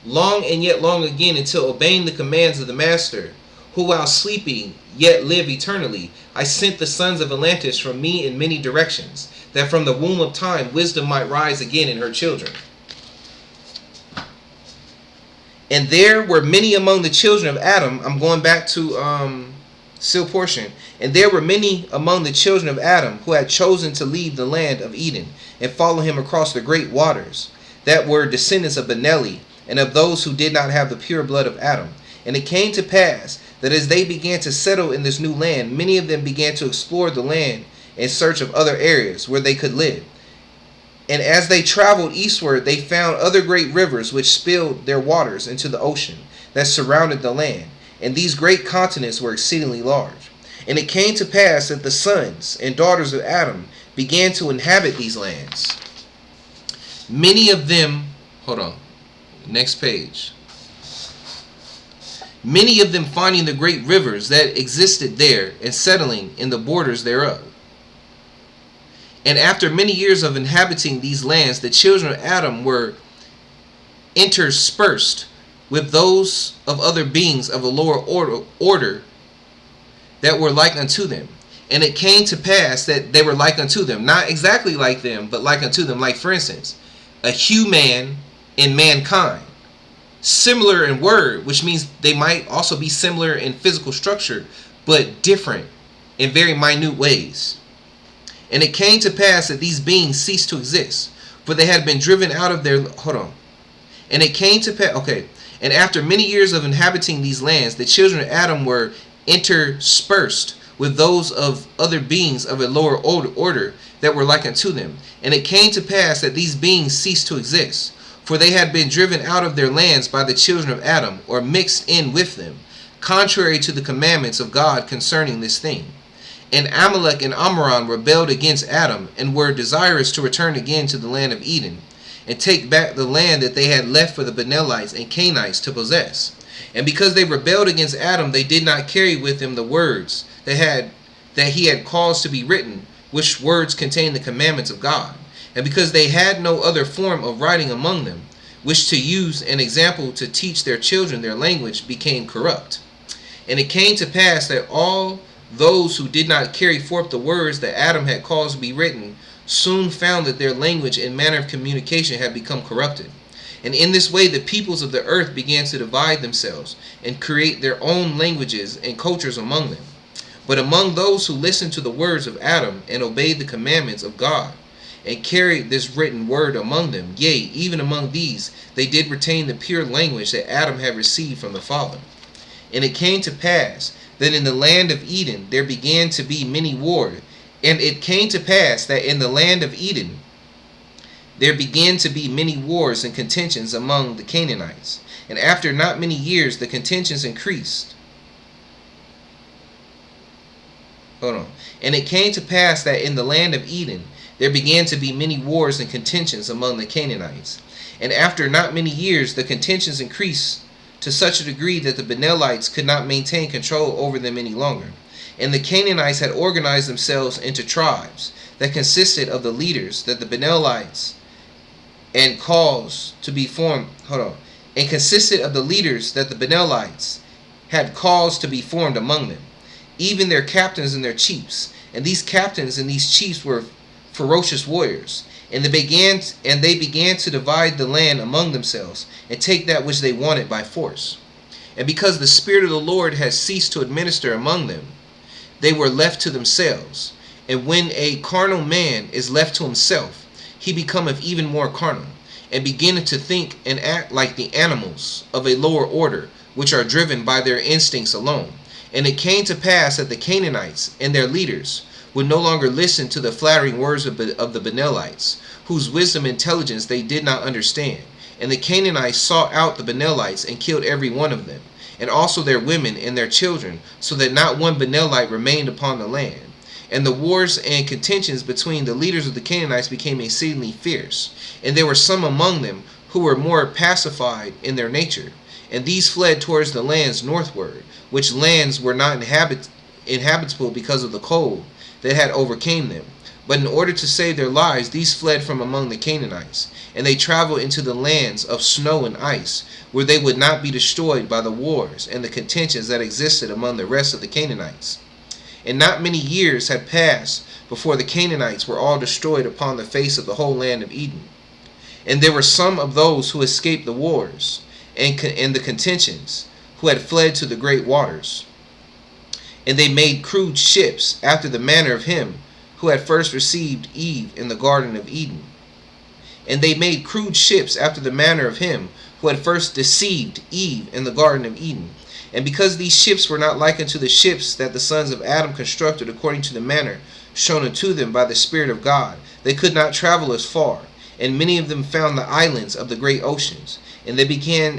long and yet long again, until obeying the commands of the master, who while sleeping yet live eternally, I sent the sons of Atlantis from me in many directions, that from the womb of time wisdom might rise again in her children. And there were many among the children of Adam. I'm going back to still portion. And there were many among the children of Adam who had chosen to leave the land of Eden and follow him across the great waters, that were descendants of Benelli, and of those who did not have the pure blood of Adam. And it came to pass that as they began to settle in this new land, many of them began to explore the land in search of other areas where they could live. And as they traveled eastward, they found other great rivers which spilled their waters into the ocean that surrounded the land. And these great continents were exceedingly large. And it came to pass that the sons and daughters of Adam began to inhabit these lands. Many of them, hold on, next page. Many of them finding the great rivers that existed there and settling in the borders thereof. And after many years of inhabiting these lands, the children of Adam were interspersed with those of other beings of a lower order that were like unto them. And it came to pass that they were like unto them. Not exactly like them, but like unto them. Like, for instance, a human and mankind. Similar in word, which means they might also be similar in physical structure, but different in very minute ways. And it came to pass that these beings ceased to exist, for they had been driven out of their... Hold on. And it came to pass... Okay. And after many years of inhabiting these lands, the children of Adam were interspersed with those of other beings of a lower order that were like unto them. And it came to pass that these beings ceased to exist, for they had been driven out of their lands by the children of Adam, or mixed in with them, contrary to the commandments of God concerning this thing. And Amalek and Ammoron rebelled against Adam, and were desirous to return again to the land of Eden, and take back the land that they had left for the Benelites and Canaanites to possess. And because they rebelled against Adam, they did not carry with them the words that he had caused to be written, which words contain the commandments of God. And because they had no other form of writing among them, which to use an example to teach their children their language, became corrupt. And it came to pass that all those who did not carry forth the words that Adam had caused to be written soon found that their language and manner of communication had become corrupted. And in this way the peoples of the earth began to divide themselves and create their own languages and cultures among them. But among those who listened to the words of Adam and obeyed the commandments of God, and carried this written word among them. Yea, even among these they did retain the pure language that Adam had received from the Father. And it came to pass that in the land of Eden there began to be many wars. And it came to pass that in the land of Eden there began to be many wars and contentions among the Canaanites. And after not many years the contentions increased. And it came to pass that in the land of Eden there began to be many wars and contentions among the Canaanites. And after not many years the contentions increased to such a degree that the Benelites could not maintain control over them any longer. And the Canaanites had organized themselves into tribes that consisted of the leaders that the Benelites and caused to be formed. And consisted of the leaders that the Benelites had caused to be formed among them, even their captains and their chiefs. And these captains and these chiefs were ferocious warriors. And they began to divide the land among themselves and take that which they wanted by force. And because the Spirit of the Lord had ceased to administer among them, they were left to themselves. And when a carnal man is left to himself, he becometh even more carnal, and beginneth to think and act like the animals of a lower order, which are driven by their instincts alone. And it came to pass that the Canaanites and their leaders would no longer listen to the flattering words of the Benelites, whose wisdom and intelligence they did not understand. And the Canaanites sought out the Benelites and killed every one of them, and also their women and their children, so that not one Benelite remained upon the land. And the wars and contentions between the leaders of the Canaanites became exceedingly fierce. And there were some among them who were more pacified in their nature. And these fled towards the lands northward, which lands were not inhabitable because of the cold that had overcame them. But in order to save their lives, these fled from among the Canaanites. And they traveled into the lands of snow and ice, where they would not be destroyed by the wars and the contentions that existed among the rest of the Canaanites. And not many years had passed before the Canaanites were all destroyed upon the face of the whole land of Eden. And there were some of those who escaped the wars and the contentions, who had fled to the great waters. And they made crude ships after the manner of him who had first received Eve in the Garden of Eden. And they made crude ships after the manner of him who had first deceived Eve in the Garden of Eden. And because these ships were not like unto the ships that the sons of Adam constructed according to the manner shown unto them by the Spirit of God, they could not travel as far. And many of them found the islands of the great oceans, and they began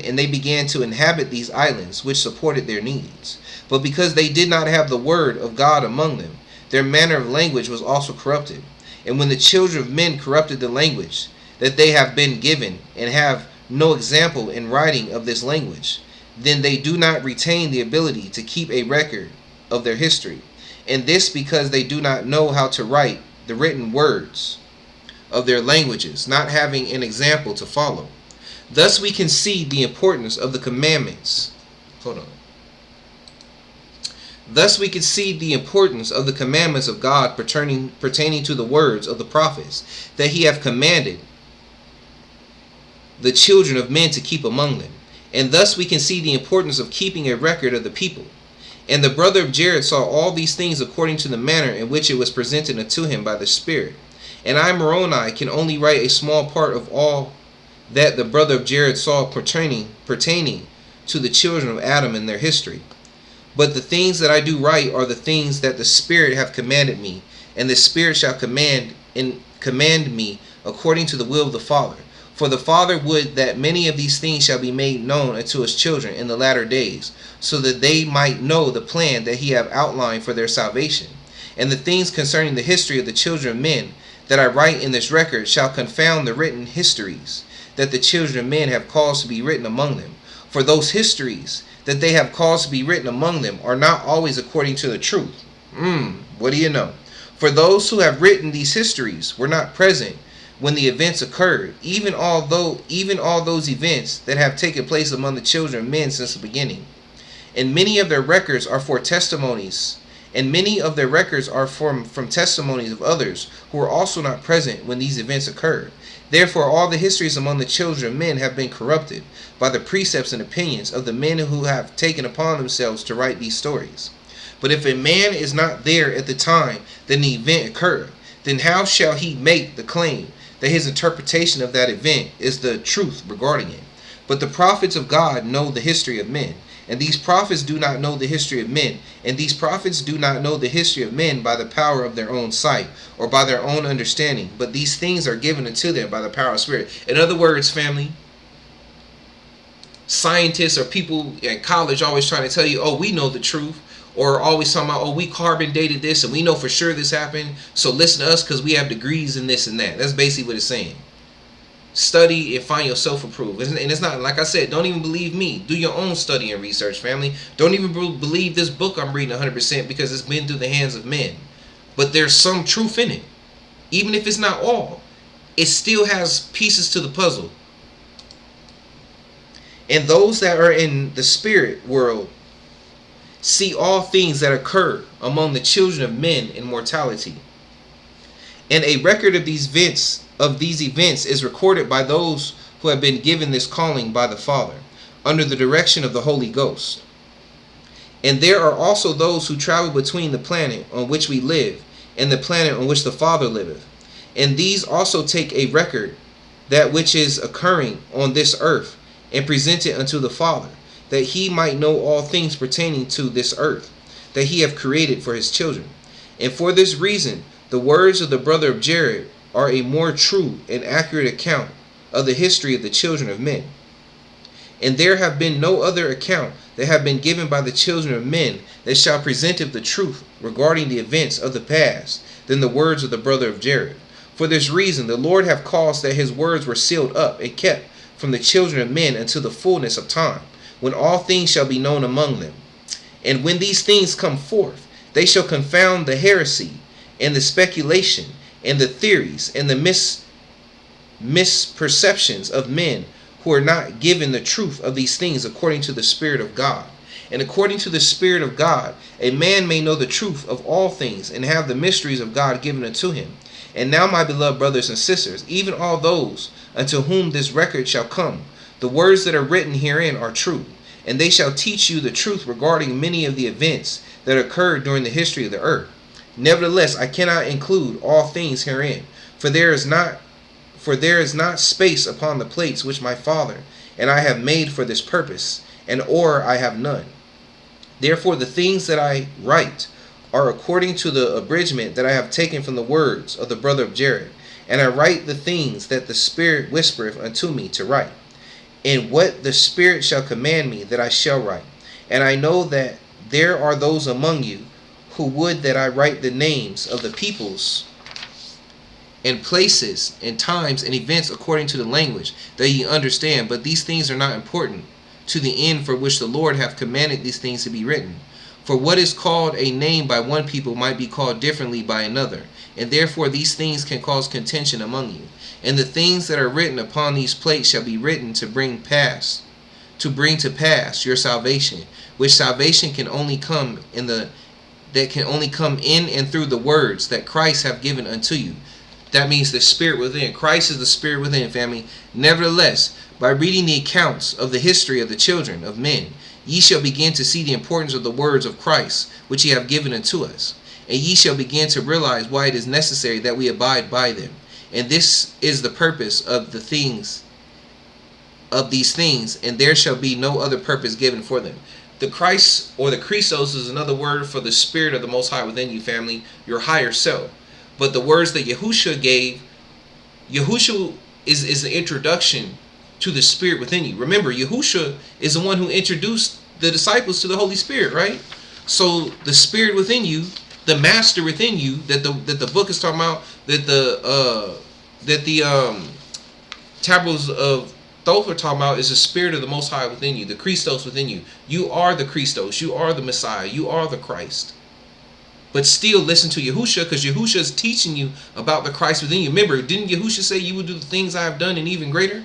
to inhabit these islands, which supported their needs. But because they did not have the word of God among them, their manner of language was also corrupted. And when the children of men corrupted the language that they have been given, and have no example in writing of this language, then they do not retain the ability to keep a record of their history. And this because they do not know how to write the written words of their languages, not having an example to follow. Thus we can see the importance of the commandments. Thus we can see the importance of the commandments of God pertaining to the words of the prophets, that he hath commanded the children of men to keep among them. And thus we can see the importance of keeping a record of the people. And the brother of Jared saw all these things according to the manner in which it was presented unto him by the Spirit. And I, Moroni, can only write a small part of all that the brother of Jared saw pertaining to the children of Adam and their history. But the things that I do write are the things that the Spirit hath commanded me, and the Spirit shall command me according to the will of the Father. For the Father would that many of these things shall be made known unto his children in the latter days, so that they might know the plan that he hath outlined for their salvation. And the things concerning the history of the children of men that I write in this record shall confound the written histories that the children of men have caused to be written among them. For those histories that they have caused to be written among them are not always according to the truth. What do you know? For those who have written these histories were not present when the events occurred, even all those events that have taken place among the children of men since the beginning. And many of their records are for testimonies, and many of their records are from testimonies of others who were also not present when these events occurred. Therefore all the histories among the children of men have been corrupted by the precepts and opinions of the men who have taken upon themselves to write these stories. But if a man is not there at the time that an event occurred, then how shall he make the claim that his interpretation of that event is the truth regarding it? But the prophets of God know the history of men, and these prophets do not know the history of men, and these prophets do not know the history of men by the power of their own sight, or by their own understanding, but these things are given unto them by the power of Spirit. In other words, family, scientists or people at college always trying to tell you, oh, we know the truth, or always talking about, oh, we carbon dated this, and we know for sure this happened, so listen to us because we have degrees in this and that. That's basically what it's saying. Study and find yourself approved. And it's not, like I said, don't even believe me. Do your own study and research, family. Don't even believe this book I'm reading 100% because it's been through the hands of men. But there's some truth in it. Even if it's not all, it still has pieces to the puzzle. And those that are in the spirit world see all things that occur among the children of men in mortality. And a record of these events is recorded by those who have been given this calling by the Father, under the direction of the Holy Ghost. And there are also those who travel between the planet on which we live and the planet on which the Father liveth. And these also take a record that which is occurring on this earth, and present it unto the Father, that he might know all things pertaining to this earth, that he hath created for his children. And for this reason, the words of the brother of Jared are a more true and accurate account of the history of the children of men. And there have been no other account that have been given by the children of men that shall present of the truth regarding the events of the past than the words of the brother of Jared. For this reason, the Lord hath caused that his words were sealed up and kept from the children of men until the fullness of time, when all things shall be known among them. And when these things come forth, they shall confound the heresy and the speculation and the theories and the misperceptions of men who are not given the truth of these things according to the Spirit of God. And according to the Spirit of God, a man may know the truth of all things and have the mysteries of God given unto him. And now, my beloved brothers and sisters, even all those unto whom this record shall come, the words that are written herein are true, and they shall teach you the truth regarding many of the events that occurred during the history of the earth. Nevertheless, I cannot include all things herein, for there is not space upon the plates which my Father and I have made for this purpose, and or I have none. Therefore the things that I write are according to the abridgment that I have taken from the words of the brother of Jared, and I write the things that the Spirit whispereth unto me to write, and what the Spirit shall command me that I shall write. And I know that there are those among you who would that I write the names of the peoples and places and times and events according to the language, that ye understand. But these things are not important to the end for which the Lord hath commanded these things to be written. For what is called a name by one people might be called differently by another, and therefore these things can cause contention among you. And the things that are written upon these plates shall be written to bring to pass your salvation, which salvation can only come in and through the words that Christ hath given unto you. That means the Spirit within. Christ is the Spirit within, family. Nevertheless, by reading the accounts of the history of the children of men, ye shall begin to see the importance of the words of Christ, which he hath given unto us. And ye shall begin to realize why it is necessary that we abide by them. And this is the purpose of these things, and there shall be no other purpose given for them. The Christ, or the Christos, is another word for the Spirit of the Most High within you, family, your higher self. But the words that Yahushua gave, Yahushua is the introduction to the Spirit within you. Remember, Yahushua is the one who introduced the disciples to the Holy Spirit, right? So the Spirit within you, the Master within you, that the book is talking about, that the tablets of Thoth are talking about, is the Spirit of the Most High within you, the Christos within you. You are the Christos, you are the Messiah, you are the Christ. But still listen to Yahushua, because Yahushua is teaching you about the Christ within you. Remember, didn't Yahushua say you would do the things I have done and even greater?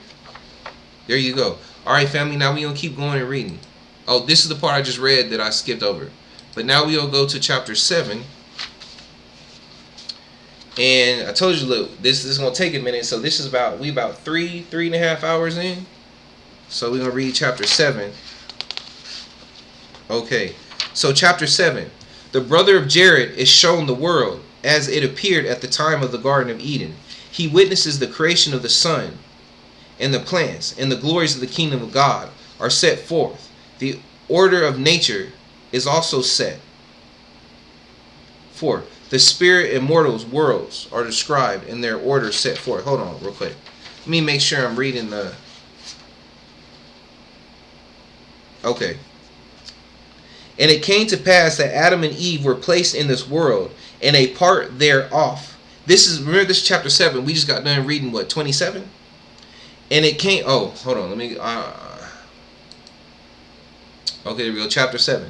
There you go. All right, family, now we're going to keep going and reading. Oh, this is the part I just read that I skipped over. But now we'll go to chapter 7. And I told you, look, this is going to take a minute. So this is about 3.5 hours in. So we're going to read chapter 7. Okay. So chapter 7. The brother of Jared is shown the world as it appeared at the time of the Garden of Eden. He witnesses the creation of the sun and the plants, and the glories of the kingdom of God are set forth. The order of nature is also set forth. The spirit and mortals worlds are described in their order set forth. Hold on real quick. Let me make sure I'm reading the... Okay. And it came to pass that Adam and Eve were placed in this world, and a part thereof. This is, remember this is chapter 7. We just got done reading, what, 27? And it came, oh, hold on, let me, okay, there we go, chapter 7.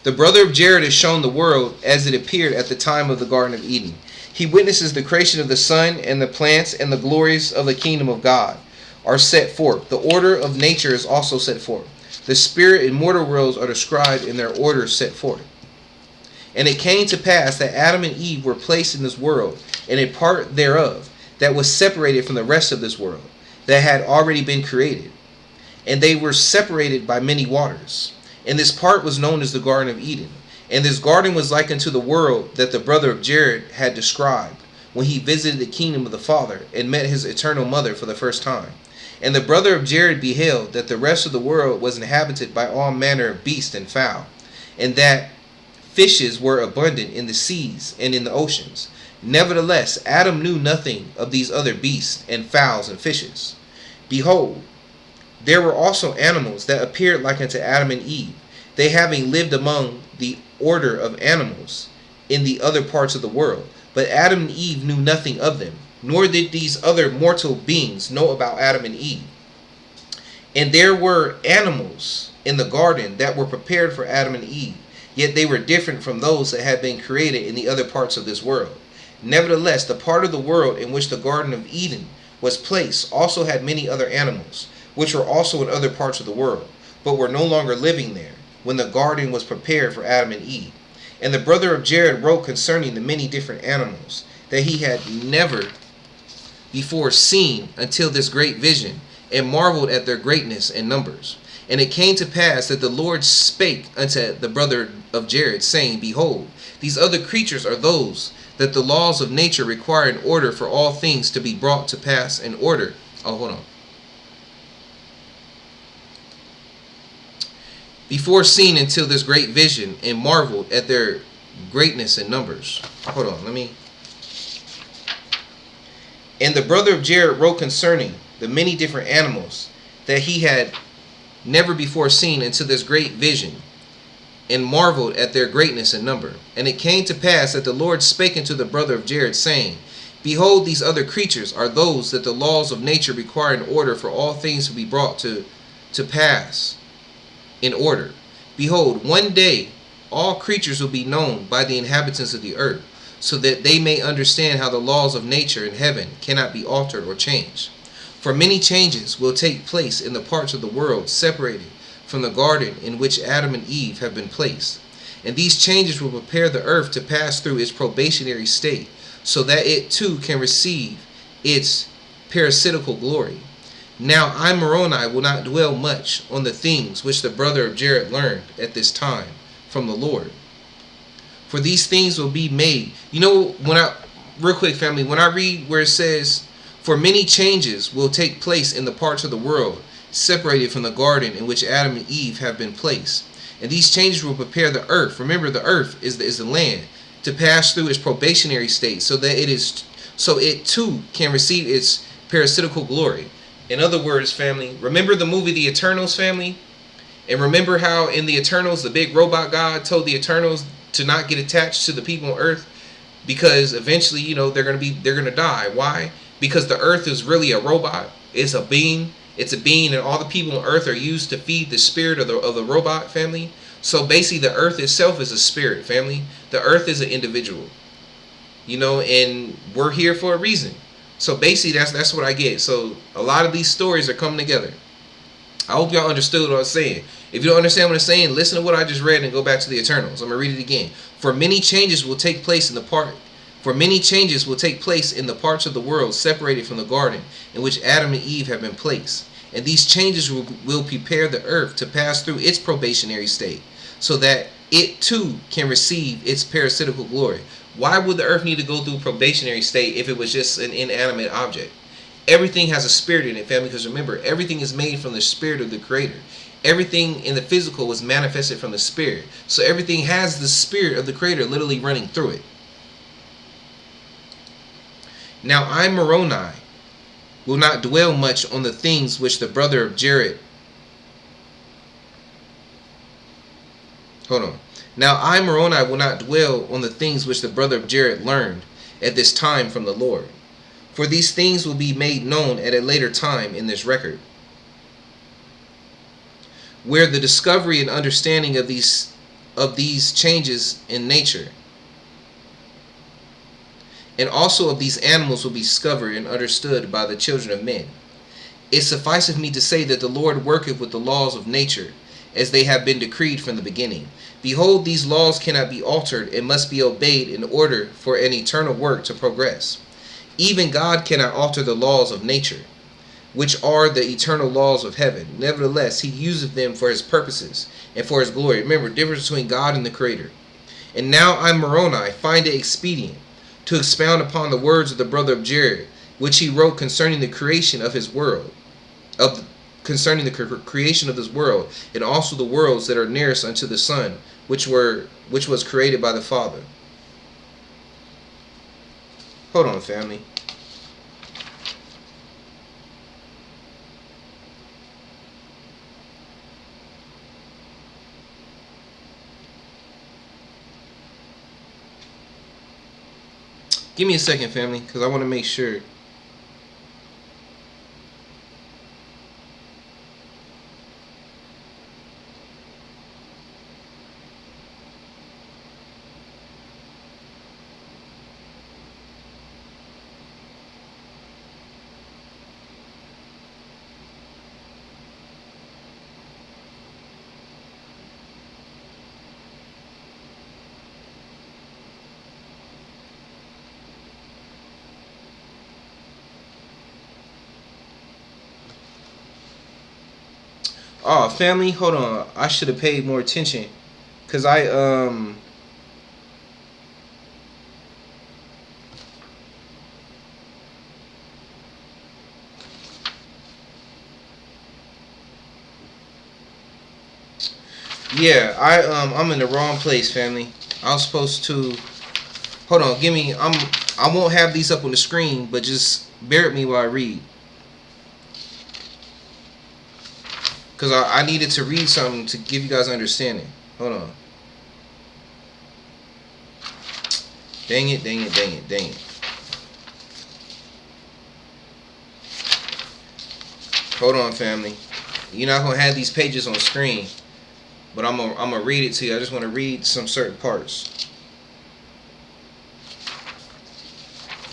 The brother of Jared is shown the world as it appeared at the time of the Garden of Eden. He witnesses the creation of the sun and the plants, and the glories of the kingdom of God are set forth. The order of nature is also set forth. The spirit and mortal worlds are described in their order set forth. And it came to pass that Adam and Eve were placed in this world, and a part thereof that was separated from the rest of this world, that had already been created. And they were separated by many waters. And this part was known as the Garden of Eden. And this garden was like unto the world that the brother of Jared had described, when he visited the kingdom of the Father, and met his eternal mother for the first time. And the brother of Jared beheld that the rest of the world was inhabited by all manner of beasts and fowl, and that fishes were abundant in the seas and in the oceans. Nevertheless, Adam knew nothing of these other beasts and fowls and fishes. Behold, there were also animals that appeared like unto Adam and Eve, they having lived among the order of animals in the other parts of the world. But Adam and Eve knew nothing of them, nor did these other mortal beings know about Adam and Eve. And there were animals in the garden that were prepared for Adam and Eve, yet they were different from those that had been created in the other parts of this world. Nevertheless, the part of the world in which the Garden of Eden was placed also had many other animals, which were also in other parts of the world, but were no longer living there, when the garden was prepared for Adam and Eve. And the brother of Jared wrote concerning the many different animals that he had never before seen until this great vision, and marveled at their greatness and numbers. And it came to pass that the Lord spake unto the brother of Jared, saying, Behold, these other creatures are those that the laws of nature require in order for all things to be brought to pass in order. Oh, hold on. Before seen until this great vision, and marveled at their greatness and numbers. Hold on, let me. And the brother of Jared wrote concerning the many different animals that he had never before seen until this great vision, and marveled at their greatness and number. And it came to pass that the Lord spake unto the brother of Jared, saying, Behold, these other creatures are those that the laws of nature require in order for all things to be brought to pass in order. Behold, one day all creatures will be known by the inhabitants of the earth, so that they may understand how the laws of nature in heaven cannot be altered or changed. For many changes will take place in the parts of the world separated from the garden in which Adam and Eve have been placed. And these changes will prepare the earth to pass through its probationary state, so that it too can receive its parasitical glory. Now I, Moroni, will not dwell much on the things which the brother of Jared learned at this time from the Lord. For these things will be made. You know, real quick family, when I read where it says, for many changes will take place in the parts of the world separated from the garden in which Adam and Eve have been placed. And these changes will prepare the earth. Remember, the earth is the land, to pass through its probationary state, so that it too can receive its parasitical glory. In other words, family, remember the movie The Eternals, family? And remember how in The Eternals, the big robot god told the Eternals to not get attached to the people on earth, because eventually, you know, they're gonna die. Why? Because the earth is really a robot. It's a being, and all the people on earth are used to feed the spirit of the robot, family. So basically, the earth itself is a spirit, family. The earth is an individual, you know, and we're here for a reason. So basically, that's what I get. So a lot of these stories are coming together. I hope y'all understood what I was saying. If you don't understand what I'm saying, listen to what I just read and go back to the Eternals. I'm gonna read it again. For many changes will take place in the parts of the world separated from the garden in which Adam and Eve have been placed. And these changes will prepare the earth to pass through its probationary state, so that it too can receive its parasitical glory. Why would the earth need to go through probationary state if it was just an inanimate object? Everything has a spirit in it, family, because remember, everything is made from the spirit of the Creator. Everything in the physical was manifested from the spirit. So everything has the spirit of the Creator literally running through it. Now I, Moroni, will not dwell much on the things which the brother of Jared. Hold on. Now I, Moroni, will not dwell on the things which the brother of Jared learned at this time from the Lord. For these things will be made known at a later time in this record, where the discovery and understanding of these changes in nature and also of these animals will be discovered and understood by the children of men. It sufficeth me to say that the Lord worketh with the laws of nature, as they have been decreed from the beginning. Behold, these laws cannot be altered and must be obeyed in order for an eternal work to progress. Even God cannot alter the laws of nature, which are the eternal laws of heaven. Nevertheless, he useth them for his purposes and for his glory. Remember, difference between God and the Creator. And now I, Moroni, find it expedient to expound upon the words of the brother of Jared, which he wrote concerning the creation of his world, concerning the creation of this world, and also the worlds that are nearest unto the sun, which was created by the Father. Hold on, family. Give me a second, family, because I want to make sure. Oh, family, hold on. I should have paid more attention, cause yeah, I'm in the wrong place, family. I was supposed to. Hold on, I won't have these up on the screen, but just bear with me while I read. Because I needed to read something to give you guys understanding. Hold on. Dang it. Hold on, family. You're not going to have these pages on screen, but I'm gonna read it to you. I just want to read some certain parts.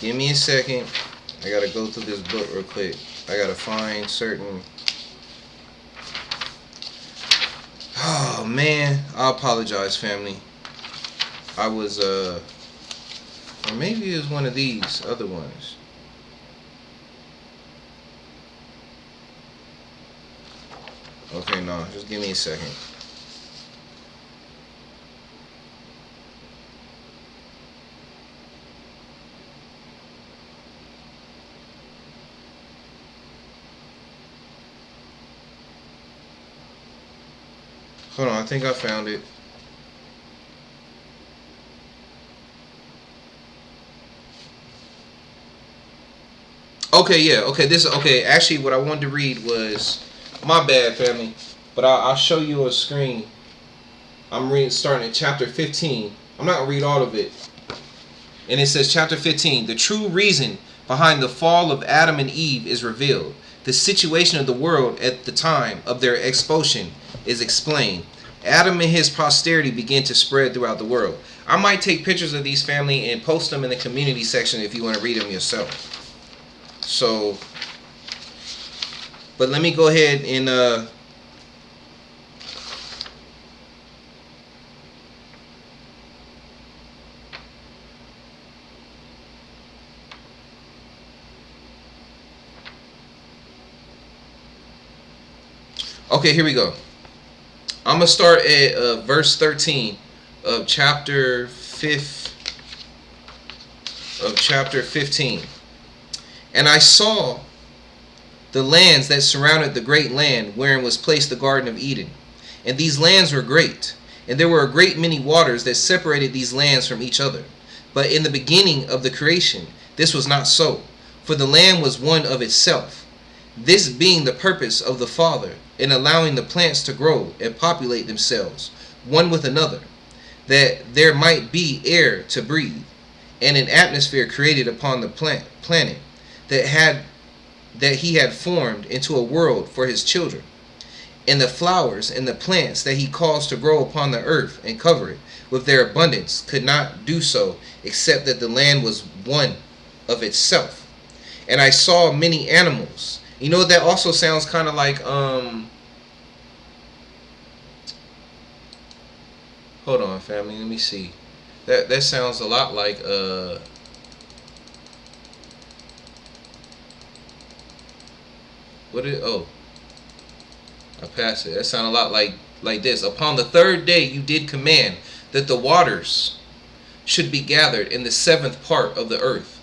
Give me a second. I got to go through this book real quick. I got to find certain... Oh man, I apologize, family. I was or maybe it was one of these other ones. Okay, no, just give me a second. Hold on, I think I found it. Okay, yeah, okay, actually what I wanted to read was, my bad, family, but I'll show you a screen. I'm starting at chapter 15. I'm not going to read all of it. And it says, chapter 15, the true reason behind the fall of Adam and Eve is revealed. The situation of the world at the time of their expulsion is explained. Adam and his posterity began to spread throughout the world. I might take pictures of these, family, and post them in the community section if you want to read them yourself. So, but let me go ahead and okay, here we go. I'm gonna start at verse 13 of chapter 15. And I saw the lands that surrounded the great land wherein was placed the Garden of Eden. And these lands were great, and there were a great many waters that separated these lands from each other. But in the beginning of the creation, this was not so, for the land was one of itself. This being the purpose of the Father in allowing the plants to grow and populate themselves, one with another, that there might be air to breathe, and an atmosphere created upon the planet that he had formed into a world for his children. And the flowers and the plants that he caused to grow upon the earth and cover it with their abundance could not do so, except that the land was one of itself. And I saw many animals. You know, that also sounds kind of like hold on, family, let me see. That sounds a lot like I passed it. That sounds a lot like this. Upon the third day you did command that the waters should be gathered in the 7th part of the earth.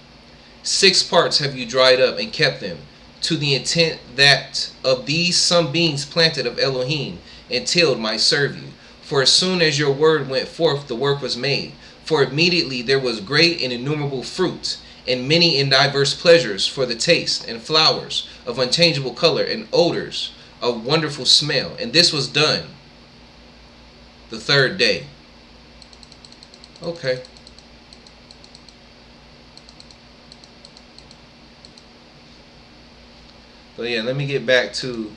6 parts have you dried up and kept them, to the intent that of these some beings planted of Elohim and tilled might serve you. For as soon as your word went forth, the work was made. For immediately there was great and innumerable fruit, and many and diverse pleasures for the taste, and flowers of unchangeable color, and odors of wonderful smell. And this was done the 3rd day. Okay. But yeah, let me get back to.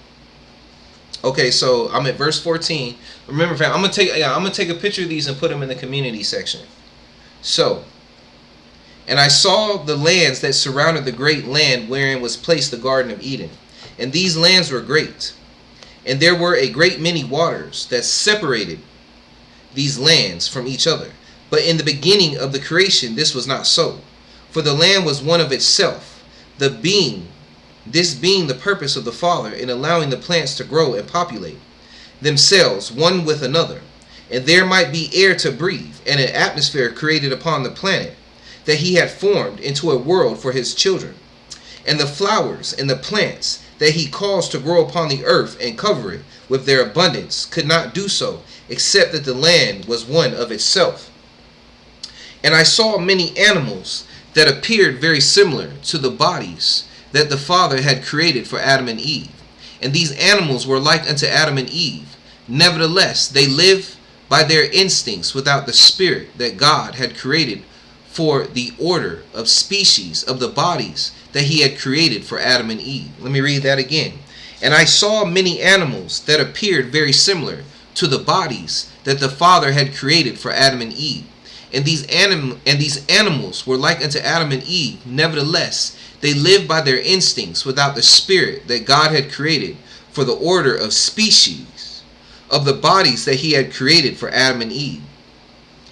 Okay, so I'm at verse 14. Remember, fam, I'm gonna take a picture of these and put them in the community section. So, and I saw the lands that surrounded the great land wherein was placed the Garden of Eden. And these lands were great. And there were a great many waters that separated these lands from each other. But in the beginning of the creation, this was not so. For the land was one of itself, this being the purpose of the Father in allowing the plants to grow and populate themselves one with another. And there might be air to breathe, and an atmosphere created upon the planet that he had formed into a world for his children. And the flowers and the plants that he caused to grow upon the earth and cover it with their abundance could not do so, except that the land was one of itself. And I saw many animals that appeared very similar to the bodies that the Father had created for Adam and Eve. And these animals were like unto Adam and Eve. Nevertheless, they live by their instincts without the spirit that God had created for the order of species of the bodies that he had created for Adam and Eve. Let me read that again. And I saw many animals that appeared very similar to the bodies that the Father had created for Adam and Eve. And these animals were like unto Adam and Eve. Nevertheless, they lived by their instincts without the spirit that God had created for the order of species of the bodies that he had created for Adam and Eve.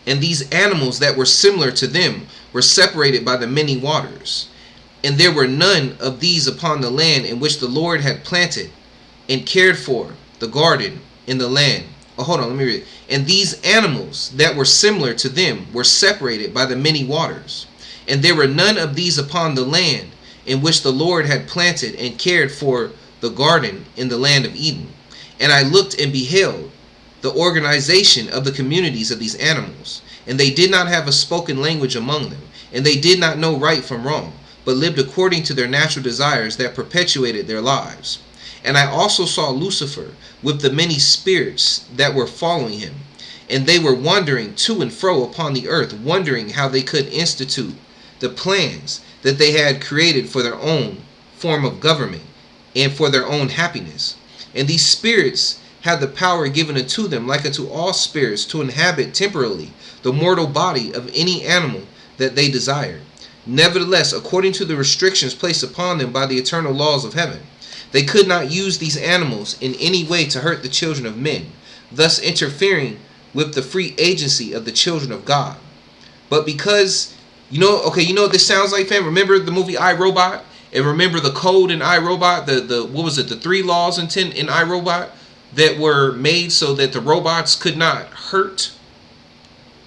And these animals that were similar to them were separated by the many waters. And there were none of these upon the land in which the Lord had planted and cared for the garden in the land. Oh, hold on, let me read it. And these animals that were similar to them were separated by the many waters. And there were none of these upon the land in which the Lord had planted and cared for the garden in the land of Eden. And I looked and beheld the organization of the communities of these animals. And they did not have a spoken language among them. And they did not know right from wrong, but lived according to their natural desires that perpetuated their lives. And I also saw Lucifer with the many spirits that were following him. And they were wandering to and fro upon the earth, wondering how they could institute the plans that they had created for their own form of government and for their own happiness. And these spirits had the power given unto them, like unto all spirits, to inhabit temporarily the mortal body of any animal that they desired. Nevertheless, according to the restrictions placed upon them by the eternal laws of heaven, they could not use these animals in any way to hurt the children of men, thus interfering with the free agency of the children of God. But because, you know what this sounds like, fam? Remember the movie iRobot? And remember the code in iRobot? The what was it? The 3 laws in iRobot? that were made so that the robots could not hurt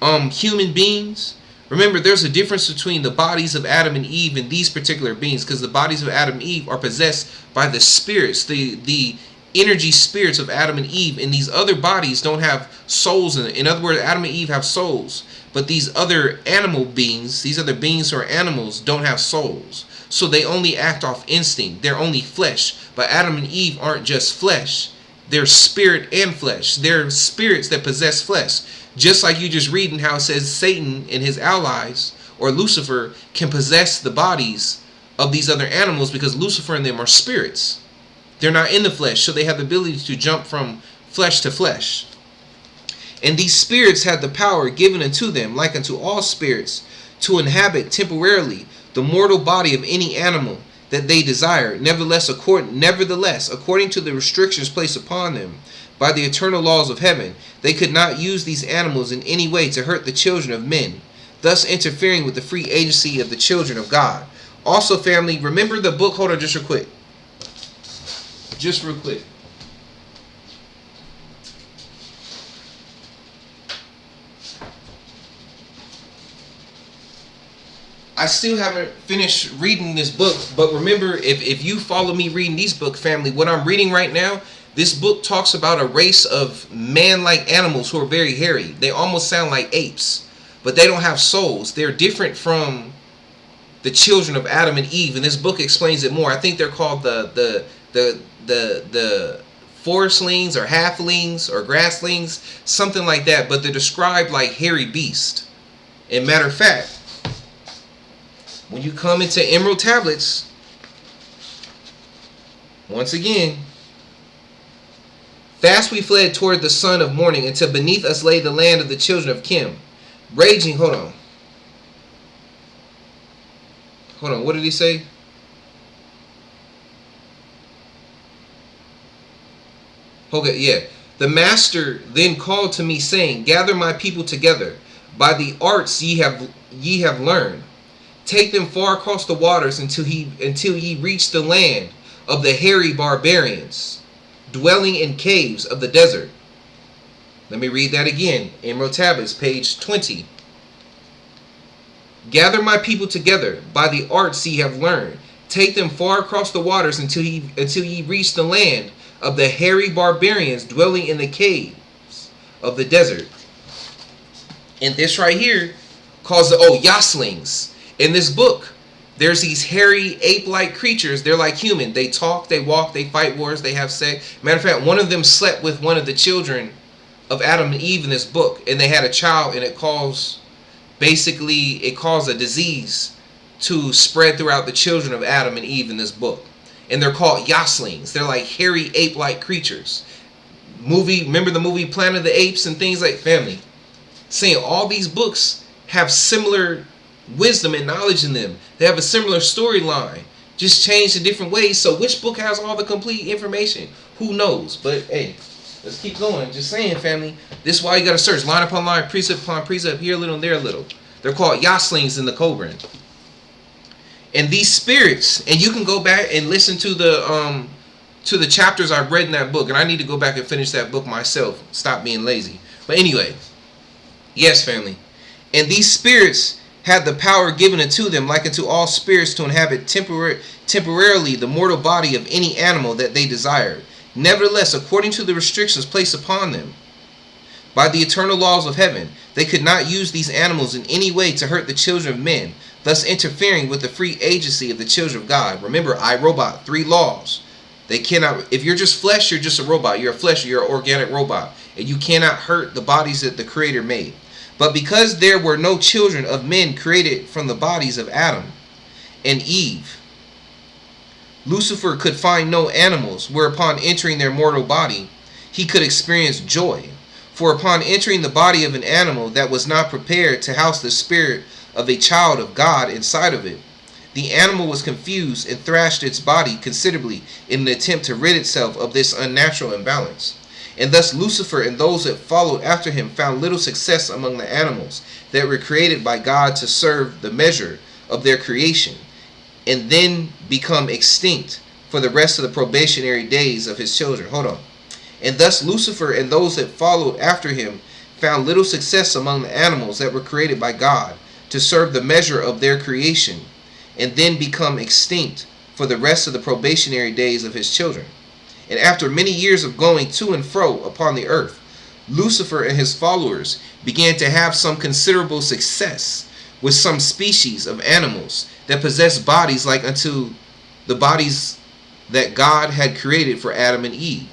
human beings. Remember, there's a difference between the bodies of Adam and Eve and these particular beings, because the bodies of Adam and Eve are possessed by the spirits, the energy spirits of Adam and Eve, and these other bodies don't have souls in it. In other words, Adam and Eve have souls, but these other animal beings, these other beings who are animals, don't have souls. So they only act off instinct. They're only flesh. But Adam and Eve aren't just flesh. They're spirit and flesh. They're spirits that possess flesh. Just like you just reading how it says Satan and his allies, or Lucifer, can possess the bodies of these other animals, because Lucifer and them are spirits. They're not in the flesh, so they have the ability to jump from flesh to flesh. And these spirits had the power given unto them, like unto all spirits, to inhabit temporarily the mortal body of any animal that they desire. Nevertheless, according to the restrictions placed upon them by the eternal laws of heaven, they could not use these animals in any way to hurt the children of men, thus interfering with the free agency of the children of God. Also, family, remember the book. Hold on just real quick. Just real quick. I still haven't finished reading this book, but remember, if you follow me reading these books, family, what I'm reading right now, this book talks about a race of man-like animals who are very hairy. They almost sound like apes, but they don't have souls. They're different from the children of Adam and Eve, and this book explains it more. I think they're called the forestlings or halflings or grasslings, something like that, but they're described like hairy beasts. And matter of fact, when you come into Emerald Tablets, once again, fast we fled toward the sun of morning, until beneath us lay the land of the children of Kim, raging. Hold on, what did he say? Okay, yeah. The master then called to me, saying, gather my people together by the arts ye have learned. Take them far across the waters until ye reach the land of the hairy barbarians, dwelling in caves of the desert. Let me read that again. Emerald Tablets, page 20. Gather my people together by the arts ye have learned. Take them far across the waters until ye reach the land of the hairy barbarians, dwelling in the caves of the desert. And this right here calls the Yoslings. In this book, there's these hairy ape-like creatures. They're like human. They talk, they walk, they fight wars, they have sex. Matter of fact, one of them slept with one of the children of Adam and Eve in this book, and they had a child, and it caused a disease to spread throughout the children of Adam and Eve in this book. And they're called Yoslings. They're like hairy ape-like creatures. Remember the movie Planet of the Apes and things like family? Saying all these books have similar wisdom and knowledge in them. They have a similar storyline, just changed in different ways. So which book has all the complete information? Who knows? But hey, let's keep going. Just saying, family, this is why you gotta search line upon line, precept upon precept, here a little and there a little. They're called Yoslings in the Cobran. And these spirits, and you can go back and listen to the chapters I've read in that book, and I need to go back and finish that book myself. Stop being lazy. But anyway, yes, family. And these spirits had the power given unto them, like unto all spirits, to inhabit temporarily the mortal body of any animal that they desired. Nevertheless, according to the restrictions placed upon them by the eternal laws of heaven, they could not use these animals in any way to hurt the children of men, thus interfering with the free agency of the children of God. Remember, iRobot, 3 laws. They cannot, if you're just flesh, you're just a robot. You're a flesh, you're an organic robot. And you cannot hurt the bodies that the Creator made. But because there were no children of men created from the bodies of Adam and Eve, Lucifer could find no animals whereupon entering their mortal body he could experience joy. For upon entering the body of an animal that was not prepared to house the spirit of a child of God inside of it, the animal was confused and thrashed its body considerably in an attempt to rid itself of this unnatural imbalance. And thus Lucifer and those that followed after him found little success among the animals that were created by God to serve the measure of their creation, and then become extinct for the rest of the probationary days of his children. Hold on. And thus Lucifer and those that followed after him found little success among the animals that were created by God to serve the measure of their creation, and then become extinct for the rest of the probationary days of his children. And after many years of going to and fro upon the earth, Lucifer and his followers began to have some considerable success with some species of animals that possess bodies like unto the bodies that God had created for Adam and Eve.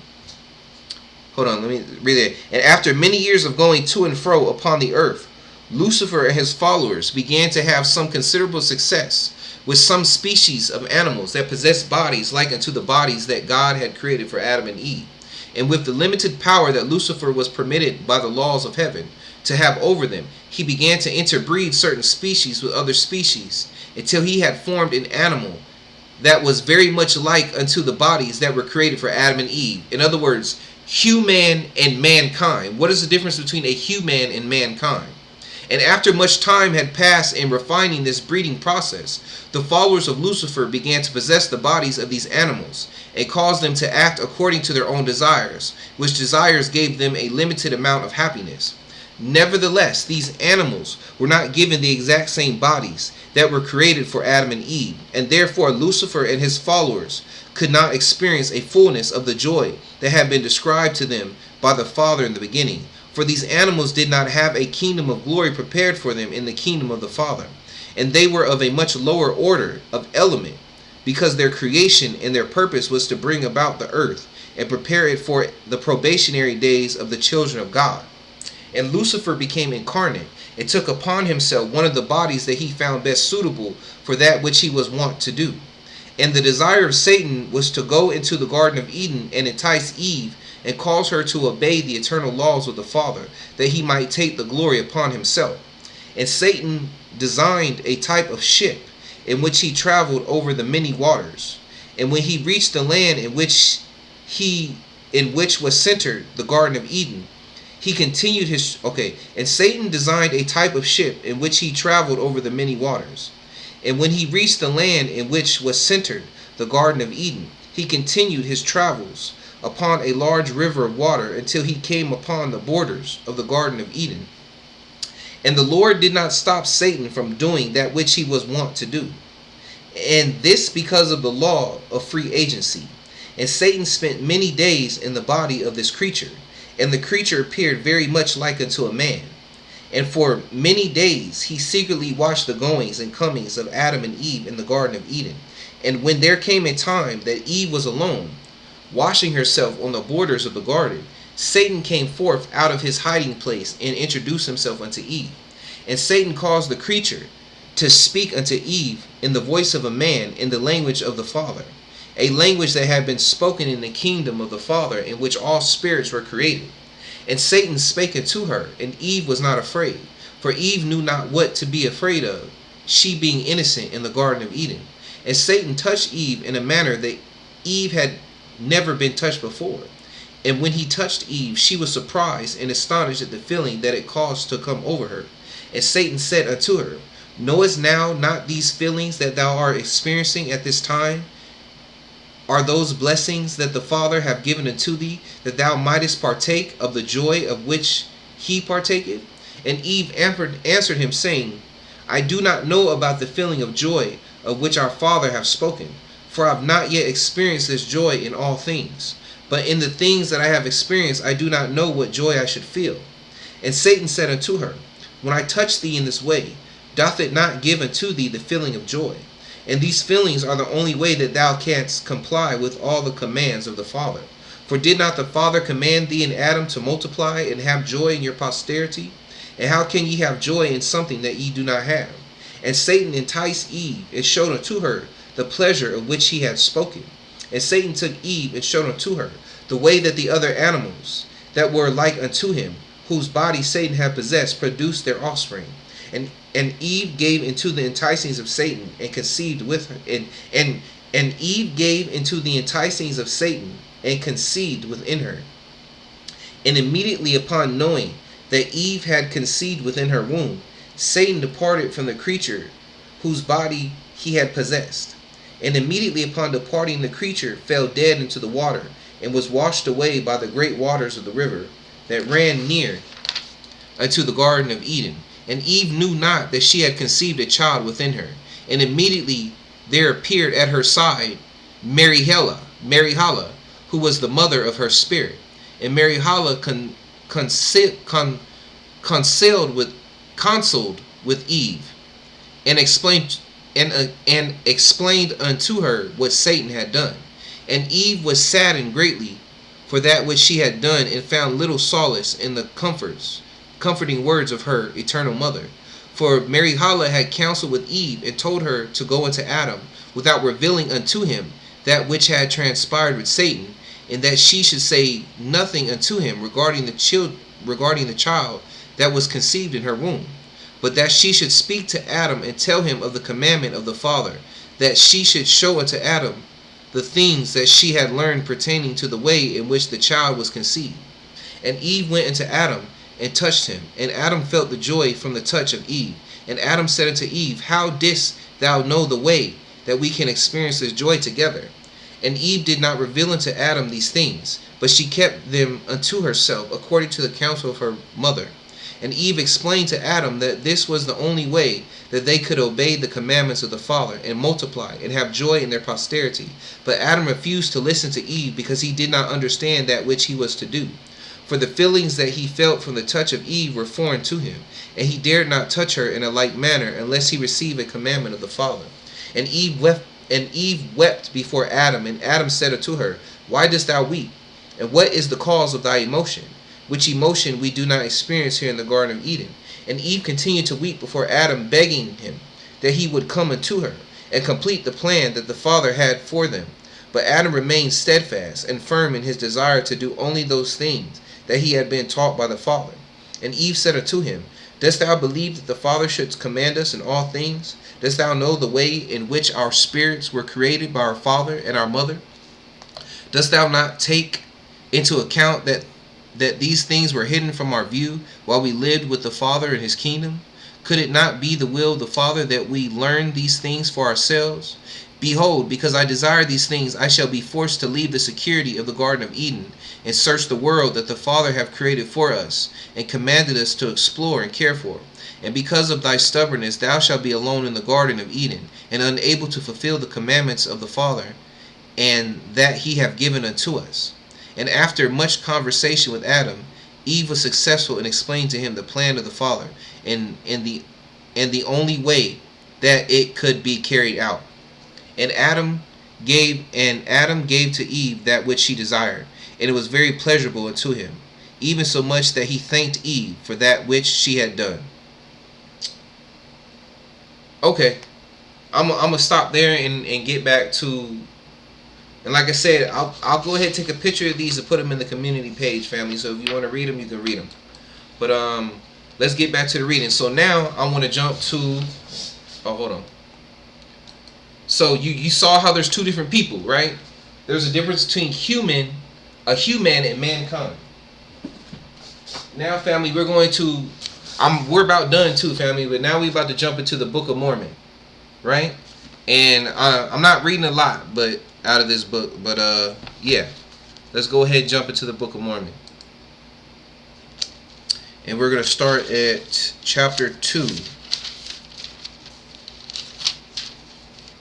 Hold on, let me read it. And after many years of going to and fro upon the earth, Lucifer and his followers began to have some considerable success with some species of animals that possess bodies like unto the bodies that God had created for Adam and Eve. And with the limited power that Lucifer was permitted by the laws of heaven to have over them, he began to interbreed certain species with other species, until he had formed an animal that was very much like unto the bodies that were created for Adam and Eve. In other words, human and mankind. What is the difference between a human and mankind? And after much time had passed in refining this breeding process, the followers of Lucifer began to possess the bodies of these animals and cause them to act according to their own desires, which desires gave them a limited amount of happiness. Nevertheless, these animals were not given the exact same bodies that were created for Adam and Eve, and therefore Lucifer and his followers could not experience a fullness of the joy that had been described to them by the Father in the beginning. For these animals did not have a kingdom of glory prepared for them in the kingdom of the Father, and they were of a much lower order of element, because their creation and their purpose was to bring about the earth and prepare it for the probationary days of the children of God. And Lucifer became incarnate and took upon himself one of the bodies that he found best suitable for that which he was wont to do. And the desire of Satan was to go into the Garden of Eden and entice Eve and cause her to obey the eternal laws of the Father, that he might take the glory upon himself. And Satan designed a type of ship in which he traveled over the many waters. And when he reached the land in which was centered the Garden of Eden, he continued his and Satan designed a type of ship in which he traveled over the many waters. And when he reached the land in which was centered the Garden of Eden, he continued his travels upon a large river of water until he came upon the borders of the Garden of Eden. And the Lord did not stop Satan from doing that which he was wont to do, and this because of the law of free agency. And Satan spent many days in the body of this creature, and the creature appeared very much like unto a man. And for many days he secretly watched the goings and comings of Adam and Eve in the Garden of Eden. And when there came a time that Eve was alone, washing herself on the borders of the garden, Satan came forth out of his hiding place and introduced himself unto Eve. And Satan caused the creature to speak unto Eve in the voice of a man, in the language of the Father, a language that had been spoken in the kingdom of the Father, in which all spirits were created. And Satan spake unto her, and Eve was not afraid, for Eve knew not what to be afraid of, she being innocent in the Garden of Eden. And Satan touched Eve in a manner that Eve had never been touched before. And when he touched Eve, she was surprised and astonished at the feeling that it caused to come over her. And Satan said unto her, Knowest now not these feelings that thou art experiencing at this time are those blessings that the Father hath given unto thee, that thou mightest partake of the joy of which he partaketh? And Eve answered him, saying, I do not know about the feeling of joy of which our Father hath spoken, for I have not yet experienced this joy in all things. But in the things that I have experienced, I do not know what joy I should feel. And Satan said unto her, When I touch thee in this way, doth it not give unto thee the feeling of joy? And these feelings are the only way that thou canst comply with all the commands of the Father. For did not the Father command thee and Adam to multiply and have joy in your posterity? And how can ye have joy in something that ye do not have? And Satan enticed Eve and showed unto her the pleasure of which he had spoken. And Satan took Eve and showed unto her the way that the other animals that were like unto him, whose body Satan had possessed, produced their offspring. And Eve gave into the enticings of Satan and conceived with her. And Eve gave into the enticings of Satan and conceived within her. And immediately upon knowing that Eve had conceived within her womb, Satan departed from the creature whose body he had possessed. And immediately upon departing, the creature fell dead into the water, and was washed away by the great waters of the river that ran near unto the Garden of Eden. And Eve knew not that she had conceived a child within her. And immediately there appeared at her side Mary-Hala, who was the mother of her spirit. And Mary-Hala consulted with Eve, and explained unto her what Satan had done. And Eve was saddened greatly for that which she had done, and found little solace in the comforting words of her eternal mother. For Mary-Hala had counseled with Eve, and told her to go unto Adam, without revealing unto him that which had transpired with Satan, and that she should say nothing unto him regarding the child that was conceived in her womb, but that she should speak to Adam and tell him of the commandment of the Father, that she should show unto Adam the things that she had learned pertaining to the way in which the child was conceived. And Eve went unto Adam and touched him, and Adam felt the joy from the touch of Eve. And Adam said unto Eve, How didst thou know the way that we can experience this joy together? And Eve did not reveal unto Adam these things, but she kept them unto herself, according to the counsel of her mother. And Eve explained to Adam that this was the only way that they could obey the commandments of the Father, and multiply, and have joy in their posterity. But Adam refused to listen to Eve, because he did not understand that which he was to do. For the feelings that he felt from the touch of Eve were foreign to him, and he dared not touch her in a like manner, unless he receive a commandment of the Father. And Eve wept before Adam, and Adam said unto her, Why dost thou weep? And what is the cause of thy emotion? Which emotion we do not experience here in the Garden of Eden. And Eve continued to weep before Adam, begging him that he would come unto her, and complete the plan that the Father had for them. But Adam remained steadfast and firm in his desire to do only those things that he had been taught by the Father. And Eve said unto him, Dost thou believe that the Father should command us in all things? Dost thou know the way in which our spirits were created by our father and our mother? Dost thou not take into account that these things were hidden from our view while we lived with the Father in his kingdom? Could it not be the will of the Father that we learn these things for ourselves? Behold, because I desire these things, I shall be forced to leave the security of the Garden of Eden, and search the world that the Father hath created for us, and commanded us to explore and care for. And because of thy stubbornness, thou shalt be alone in the Garden of Eden, and unable to fulfill the commandments of the Father, and that he hath given unto us. And after much conversation with Adam, Eve was successful in explaining to him the plan of the Father, and the only way that it could be carried out. And Adam gave to Eve that which she desired, and it was very pleasurable unto him, even so much that he thanked Eve for that which she had done. Okay, I'm gonna stop there and get back to, and like I said, I'll go ahead and take a picture of these and put them in the community page, family. So if you want to read them, you can read them. But let's get back to the reading. So now I want to jump to, hold on. So you saw how there's two different people, right? There's a difference between a human and mankind. Now, family, we're about done too, family, but now we're about to jump into the Book of Mormon, right? And I'm not reading a lot, but out of this book, but yeah, let's go ahead and jump into the Book of Mormon, and we're gonna start at chapter 2.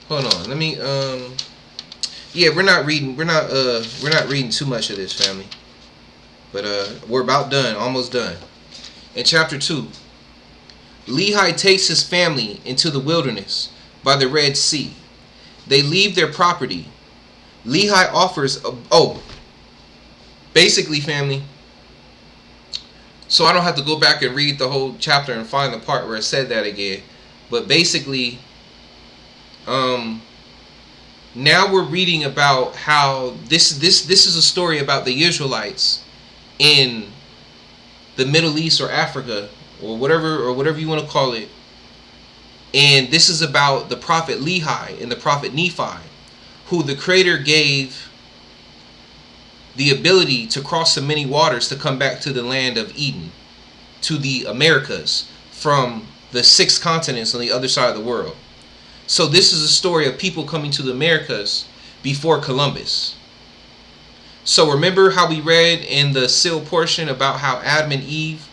Hold on, let me yeah, we're not reading too much of this, family, but we're about done, almost done. In chapter 2, Lehi takes his family into the wilderness by the Red Sea. They leave their property. Lehi offers basically, family, so I don't have to go back and read the whole chapter and find the part where it said that again, but basically now we're reading about how this is a story about the Israelites in the Middle East or Africa or whatever you want to call it. And this is about the prophet Lehi and the prophet Nephi, who the Creator gave the ability to cross the many waters to come back to the land of Eden, to the Americas, from the 6 continents on the other side of the world. So this is a story of people coming to the Americas before Columbus. So remember how we read in the seal portion about how Adam and Eve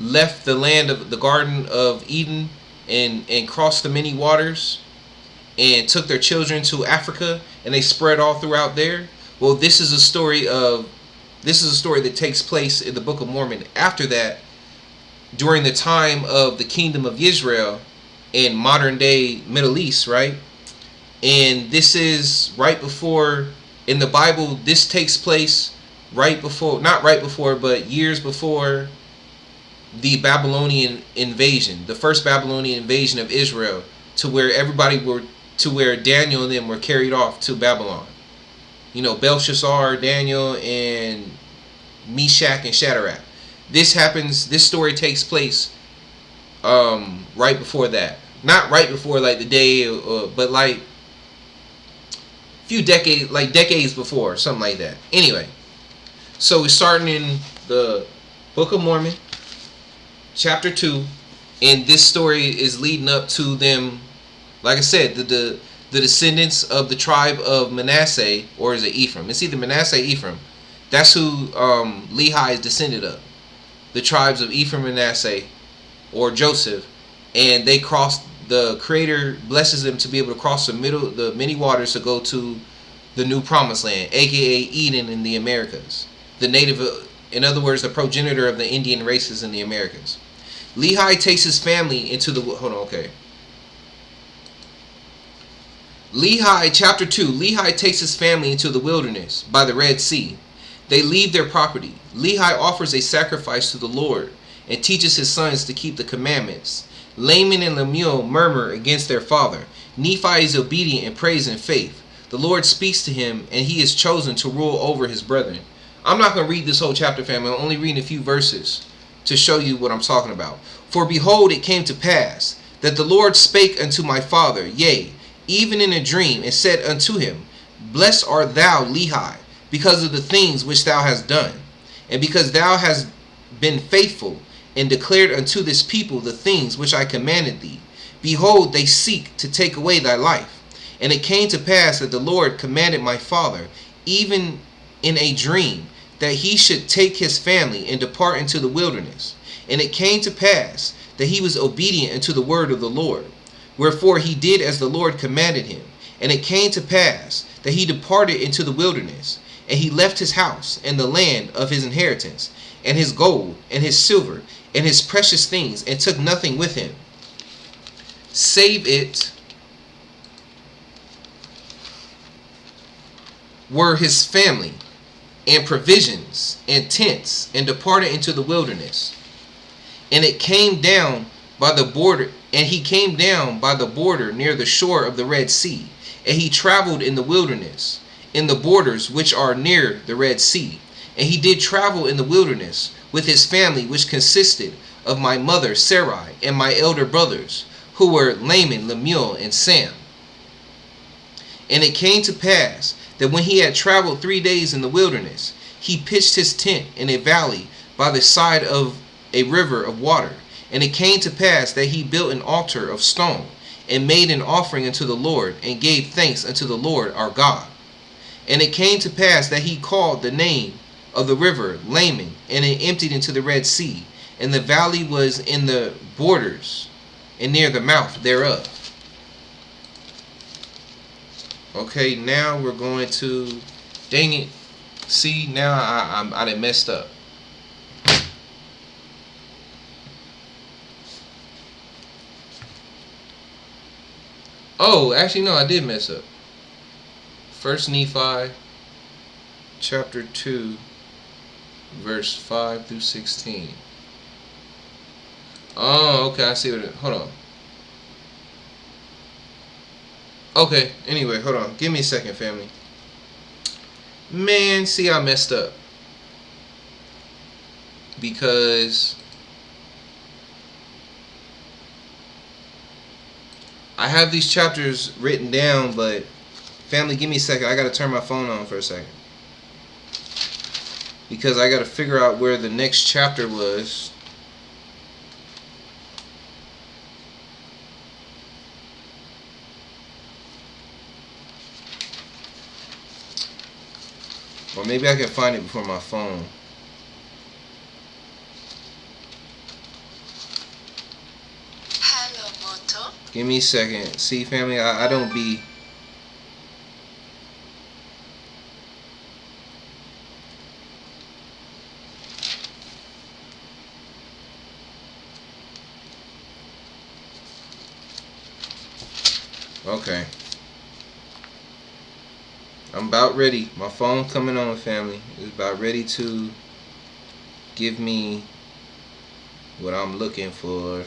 left the land of the Garden of Eden and crossed the many waters and took their children to Africa, and they spread all throughout there. Well, this is a story that takes place in the Book of Mormon after that, during the time of the Kingdom of Israel in modern day Middle East, right? And this is right before, in the Bible, this takes place right before, not right before, but years before the Babylonian invasion, the first Babylonian invasion of Israel, to where Daniel and them were carried off to Babylon. You know, Belshazzar, Daniel, and Meshach and Shadrach. This story takes place right before that. Not right before, like the day, but like decades before, something like that. Anyway, so we're starting in the Book of Mormon, chapter 2, and this story is leading up to them, like I said, the descendants of the tribe of Manasseh, or is it Ephraim? It's either Manasseh or Ephraim. That's who Lehi is descended of. The tribes of Ephraim, Manasseh, or Joseph, and they crossed. The Creator blesses them to be able to cross the many waters to go to the new promised land, aka Eden in the Americas. The native, in other words, the progenitor of the Indian races in the Americas. Lehi takes his family into the, Lehi, chapter 2, Lehi takes his family into the wilderness by the Red Sea. They leave their property. Lehi offers a sacrifice to the Lord and teaches his sons to keep the commandments. Laman and Lemuel murmur against their father. Nephi is obedient and prays in faith. The Lord speaks to him, and he is chosen to rule over his brethren. I'm not going to read this whole chapter, family. I'm only reading a few verses to show you what I'm talking about. For behold, it came to pass that the Lord spake unto my father, yea, even in a dream, and said unto him, Blessed art thou, Lehi, because of the things which thou hast done, and because thou hast been faithful, and declared unto this people the things which I commanded thee. Behold, they seek to take away thy life. And it came to pass that the Lord commanded my father, even in a dream, that he should take his family and depart into the wilderness. And it came to pass that he was obedient unto the word of the Lord. Wherefore he did as the Lord commanded him. And it came to pass that he departed into the wilderness. And he left his house and the land of his inheritance, and his gold, and his silver, and his precious things, and took nothing with him, save it were his family, and provisions, and tents, and departed into the wilderness. And it came down by the border, and he came down by the border near the shore of the Red Sea, and he traveled in the wilderness, in the borders which are near the Red Sea. And he did travel in the wilderness with his family, which consisted of my mother Sarai and my elder brothers, who were Laman, Lemuel, and Sam. And it came to pass that when he had traveled 3 days in the wilderness, he pitched his tent in a valley by the side of a river of water. And it came to pass that he built an altar of stone, and made an offering unto the Lord, and gave thanks unto the Lord our God. And it came to pass that he called the name of the river Laman, and it emptied into the Red Sea, and the valley was in the borders and near the mouth thereof. Okay, now we're going to, dang it, see, now I done messed up. Oh, actually no, I did mess up. First Nephi chapter 2 verse 5 through 16. Oh, okay, I see what it, hold on. Okay, anyway, hold on. Give me a second, family. Man, see, I messed up. Because I have these chapters written down, but family, give me a second. I gotta turn my phone on for a second, because I gotta figure out where the next chapter was. Or maybe I can find it before my phone. Hello, Moto. Give me a second. See, family, I don't be... Okay. I'm about ready. My phone coming on, family. It's about ready to give me what I'm looking for.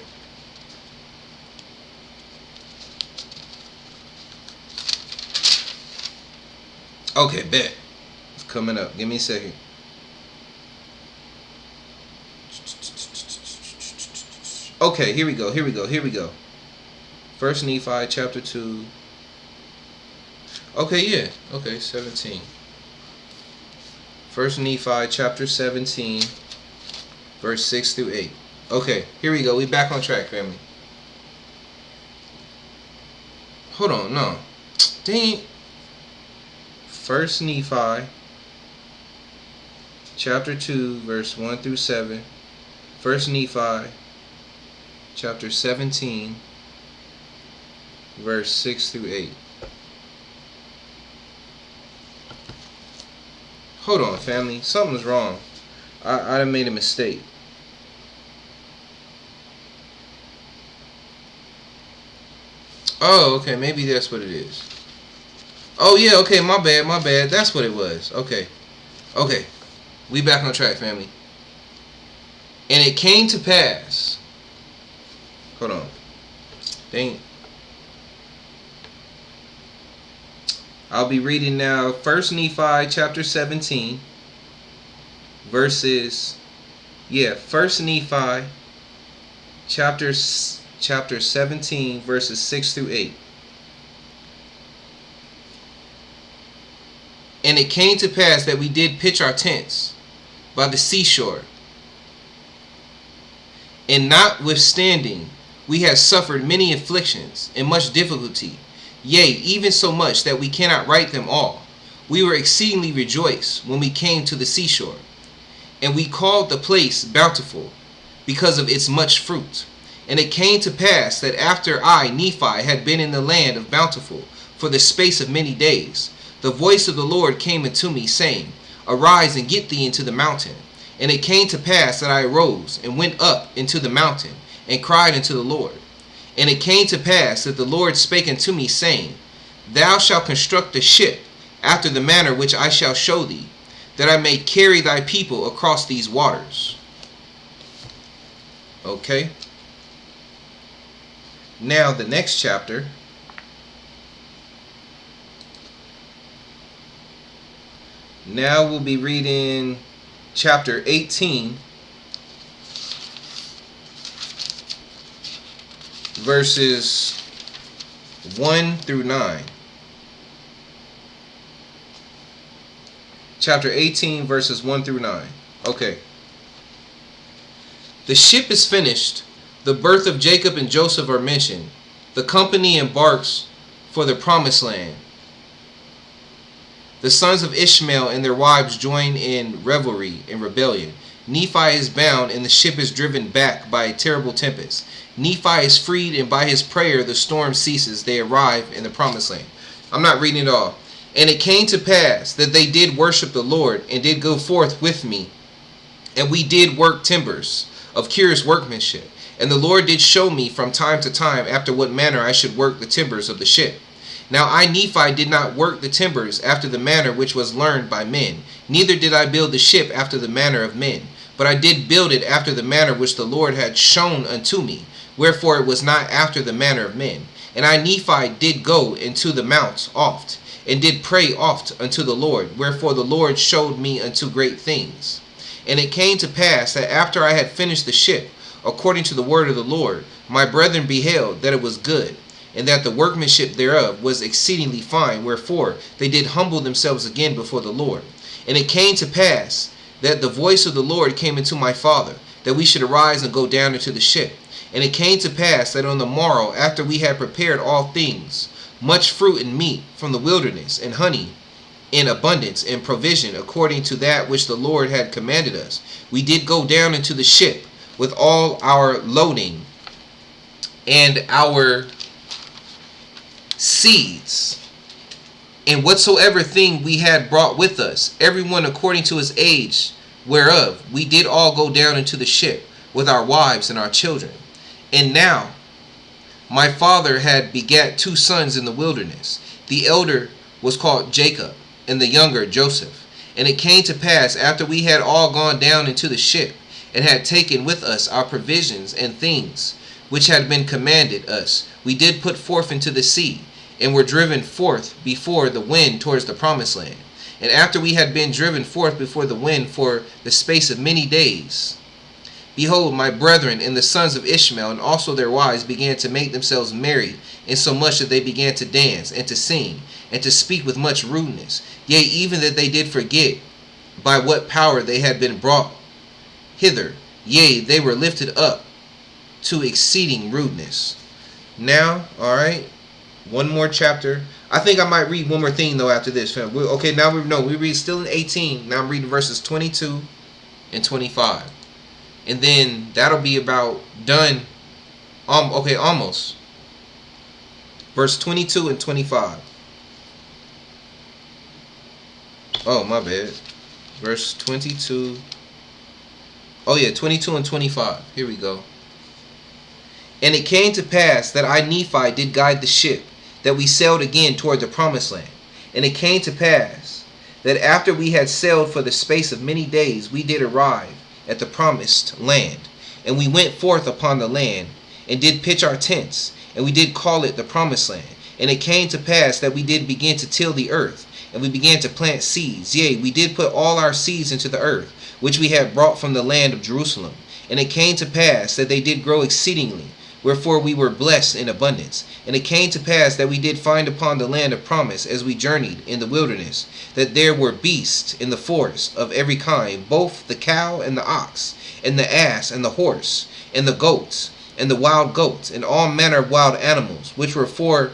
Okay, bet. It's coming up. Give me a second. Okay, here we go. Here we go. Here we go. First Nephi chapter 2. Okay, yeah. Okay, 17. First Nephi chapter 17, verse 6 through 8. Okay, here we go. We back on track, family. Hold on, no. Dang. First Nephi chapter 2, verse 1 through 7. First Nephi chapter 17, verse 6 through 8. Hold on, family. Something's wrong. I done made a mistake. Oh, okay. Maybe that's what it is. Oh, yeah. Okay, my bad. My bad. That's what it was. Okay. Okay. We back on track, family. And it came to pass. Hold on. Dang. I'll be reading now First Nephi chapter 17 verses, First Nephi chapter 17 verses 6 through 8. And it came to pass that we did pitch our tents by the seashore, and notwithstanding we had suffered many afflictions and much difficulty, yea, even so much that we cannot write them all. We were exceedingly rejoiced when we came to the seashore, and we called the place Bountiful, because of its much fruit. And it came to pass that after I, Nephi, had been in the land of Bountiful for the space of many days, the voice of the Lord came unto me, saying, Arise and get thee into the mountain. And it came to pass that I arose and went up into the mountain, and cried unto the Lord. And it came to pass that the Lord spake unto me, saying, Thou shalt construct a ship after the manner which I shall show thee, that I may carry thy people across these waters. Okay. Now the next chapter. Now we'll be reading chapter 18. Verses 1 through 9. Chapter 18, verses 1 through 9. Okay. The ship is finished. The birth of Jacob and Joseph are mentioned. The company embarks for the promised land. The sons of Ishmael and their wives join in revelry and rebellion. Nephi is bound and the ship is driven back by a terrible tempest. Nephi is freed, and by his prayer the storm ceases. They arrive in the promised land. I'm not reading it all. And it came to pass that they did worship the Lord, and did go forth with me. And we did work timbers of curious workmanship. And the Lord did show me from time to time after what manner I should work the timbers of the ship. Now I, Nephi, did not work the timbers after the manner which was learned by men, neither did I build the ship after the manner of men, but I did build it after the manner which the Lord had shown unto me. Wherefore it was not after the manner of men. And I, Nephi, did go into the mount oft, and did pray oft unto the Lord. Wherefore the Lord showed me unto great things. And it came to pass that after I had finished the ship, according to the word of the Lord, my brethren beheld that it was good, and that the workmanship thereof was exceedingly fine. Wherefore they did humble themselves again before the Lord. And it came to pass that the voice of the Lord came unto my father, that we should arise and go down into the ship. And it came to pass that on the morrow, after we had prepared all things, much fruit and meat from the wilderness, and honey, in abundance and provision according to that which the Lord had commanded us. We did go down into the ship with all our loading and our seeds, and whatsoever thing we had brought with us, everyone according to his age, whereof we did all go down into the ship with our wives and our children. And now my father had begat 2 sons in the wilderness. The elder was called Jacob, and the younger Joseph. And it came to pass, after we had all gone down into the ship, and had taken with us our provisions and things which had been commanded us, we did put forth into the sea, and were driven forth before the wind towards the promised land. And after we had been driven forth before the wind for the space of many days, behold, my brethren and the sons of Ishmael, and also their wives, began to make themselves merry, insomuch that they began to dance, and to sing, and to speak with much rudeness. Yea, even that they did forget by what power they had been brought hither. Yea, they were lifted up to exceeding rudeness. Now, alright, one more chapter. I think I might read one more thing though after this. Okay, now we read still in 18. Now I'm reading verses 22 and 25. And then that'll be about done. Okay, almost. Verse 22 and 25. Oh, my bad. Verse 22. Oh yeah, 22 and 25. Here we go. And it came to pass that I, Nephi, did guide the ship, that we sailed again toward the promised land. And it came to pass that after we had sailed for the space of many days, we did arrive at the promised land. And we went forth upon the land, and did pitch our tents, and we did call it the promised land. And it came to pass that we did begin to till the earth, and we began to plant seeds. Yea, we did put all our seeds into the earth, which we had brought from the land of Jerusalem. And it came to pass that they did grow exceedingly, wherefore we were blessed in abundance. And it came to pass that we did find upon the land of promise, as we journeyed in the wilderness, that there were beasts in the forest of every kind, both the cow and the ox, and the ass and the horse, and the goats, and the wild goats, and all manner of wild animals, which were for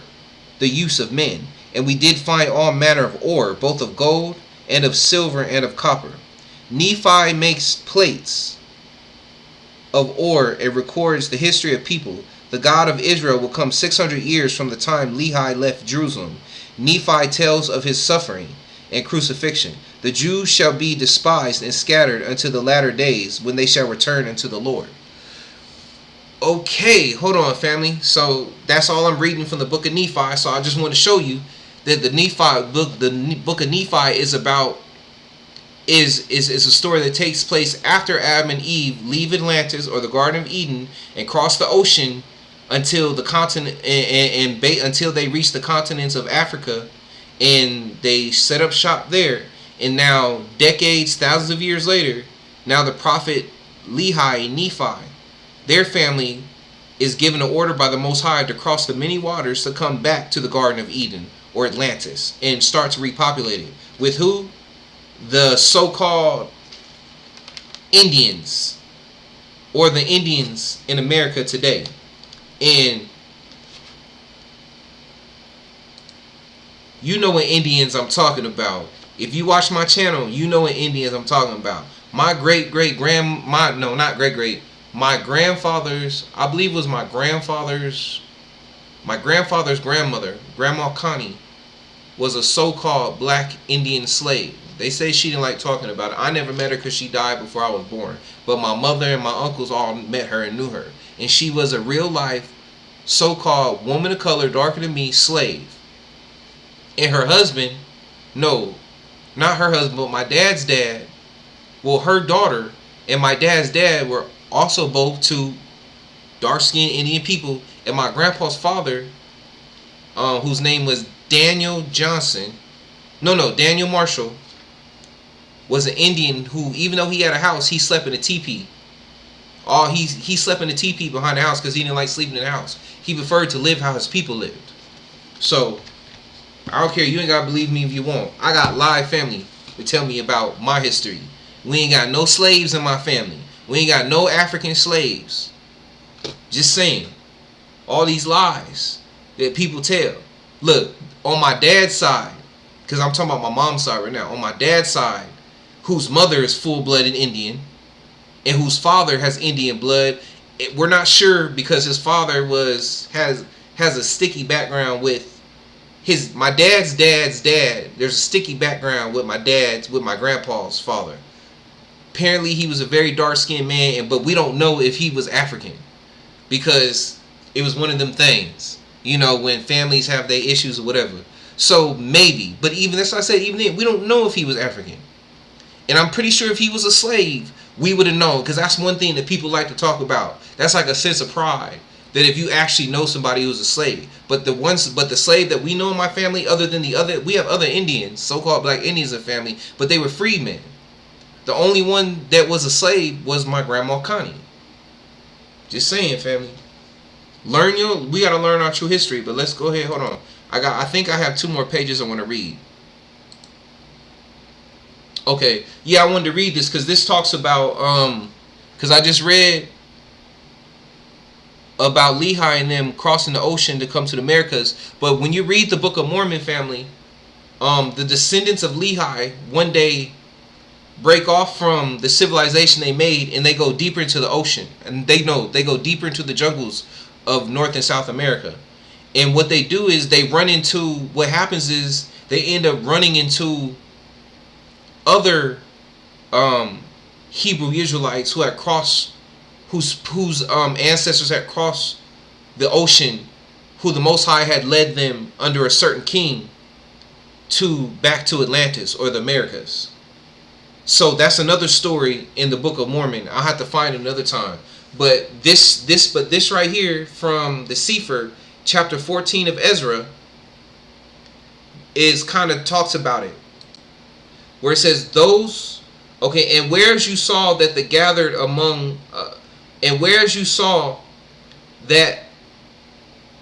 the use of men. And we did find all manner of ore, both of gold, and of silver, and of copper. Nephi makes plates of ore and records the history of people. The God of Israel will come 600 years from the time Lehi left Jerusalem. Nephi tells of his suffering and crucifixion. The Jews shall be despised and scattered unto the latter days, when they shall return unto the Lord. Okay, hold on, family. So that's all I'm reading from the book of Nephi. So I just want to show you that the book of Nephi is about is a story that takes place after Adam and Eve leave Atlantis, or the Garden of Eden, and cross the ocean until the continent until they reach the continents of Africa, and they set up shop there. And now, decades, thousands of years later, now the prophet Lehi and Nephi, their family is given an order by the Most High to cross the many waters to come back to the Garden of Eden, or Atlantis, and start to repopulate it. With who? The so-called Indians, or the Indians in America today. And you know what Indians I'm talking about. If you watch my channel, you know what Indians I'm talking about. My grandfather's, I believe it was my grandfather's grandmother, Grandma Connie, was a so-called black Indian slave. They say she didn't like talking about it. I never met her because she died before I was born. But my mother and my uncles all met her and knew her. And she was a real-life so-called woman of color, darker than me, slave. And her husband, no, not her husband, but my dad's dad, well, her daughter and my dad's dad were also both two dark-skinned Indian people. And my grandpa's father, whose name was Daniel Marshall, was an Indian who, even though he had a house, he slept in a teepee. He slept in a teepee behind the house because he didn't like sleeping in the house. He preferred to live how his people lived. So, I don't care. You ain't got to believe me if you want. I got live family to tell me about my history. We ain't got no slaves in my family. We ain't got no African slaves. Just saying. All these lies that people tell. Look, on my dad's side, because I'm talking about my mom's side right now. On my dad's side, whose mother is full-blooded Indian, and whose father has Indian blood, we're not sure because his father has a sticky background with my dad's dad. There's a sticky background with my grandpa's father. Apparently, he was a very dark-skinned man, but we don't know if he was African because it was one of them things, you know, when families have their issues or whatever. So maybe, but even that's what I said. Even then, we don't know if he was African, and I'm pretty sure if he was a slave, we would have known, because that's one thing that people like to talk about. That's like a sense of pride that if you actually know somebody who's a slave. But the slave that we know in my family, other than we have other Indians, so-called black Indians in we but they were freedmen. The only one that was a slave was my grandma Connie. Just saying, family. We gotta learn our true history. But let's go ahead. Hold on. I think I have 2 more pages I want to read. Okay, yeah, I wanted to read this because this talks about because I just read about Lehi and them crossing the ocean to come to the Americas. But when you read the Book of Mormon, family, the descendants of Lehi one day break off from the civilization they made and they go deeper into the ocean, and they go deeper into the jungles of North and South America. And what they do is they end up running into other Hebrew Israelites who had crossed, whose ancestors had crossed the ocean, who the Most High had led them under a certain king back to Atlantis or the Americas. So that's another story in the Book of Mormon. I'll have to find it another time. But this right here from the Sefer, chapter 14 of Ezra, is kind of talks about it, where it says and whereas you saw that the gathered among and whereas you saw that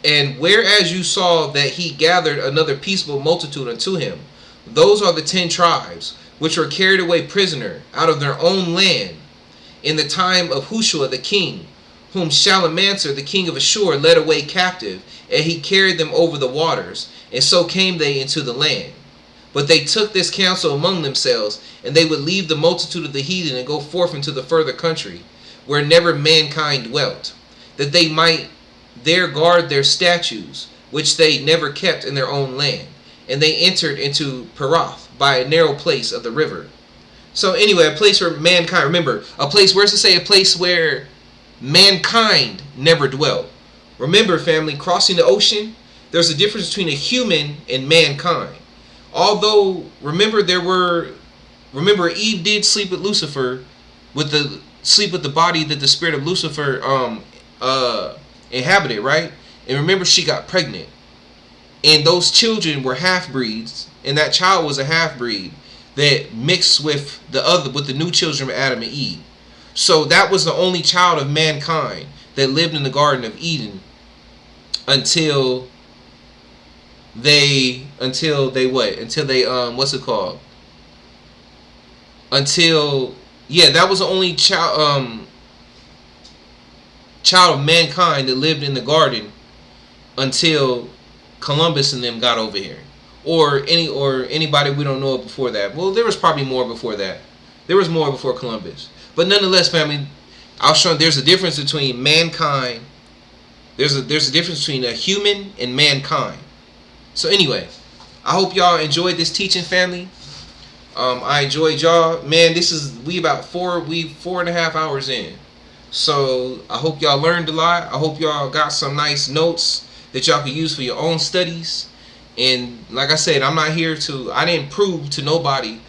he gathered another peaceable multitude unto him, those are the 10 tribes which were carried away prisoner out of their own land in the time of Hushua the king, whom Shalmaneser the king of Ashur led away captive, and he carried them over the waters, and so came they into the land. But they took this counsel among themselves, and they would leave the multitude of the heathen and go forth into the further country, where never mankind dwelt, that they might there guard their statues, which they never kept in their own land. And they entered into Perath by a narrow place of the river. So anyway, a place where mankind, remember, a place where mankind never dwelt. Remember, family, crossing the ocean, there's a difference between a human and mankind. Although, remember Eve did sleep with Lucifer, with the body that the spirit of Lucifer inhabited, right? And remember, she got pregnant, and those children were half-breeds, and that child was a half-breed that mixed with the new children of Adam and Eve. So that was the only child of mankind that lived in the Garden of Eden until they that was the only child of mankind that lived in the garden until Columbus and them got over here, or anybody we don't know before that. Well, there was probably more before that. There was more before Columbus, but nonetheless, family, I'll show there's a difference between mankind. There's a difference between a human and mankind. So anyway, I hope y'all enjoyed this teaching, family. I enjoyed y'all, man. We about 4.5 hours in, so I hope y'all learned a lot. I hope y'all got some nice notes that y'all can use for your own studies. And like I said, I didn't prove to nobody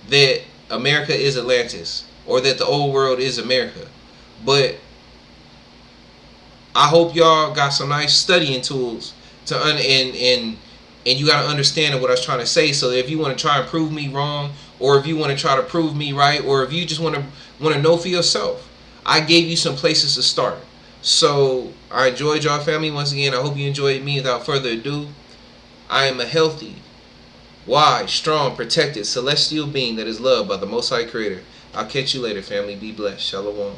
that America is Atlantis or that the old world is America, but I hope y'all got some nice studying tools and you got to understand what I was trying to say. So if you want to try and prove me wrong, or if you want to try to prove me right, or if you just want to know for yourself, I gave you some places to start. So I enjoyed y'all, family. Once again, I hope you enjoyed me. Without further ado, I am a healthy, wise, strong, protected, celestial being that is loved by the Most High Creator. I'll catch you later, family. Be blessed. Shalom.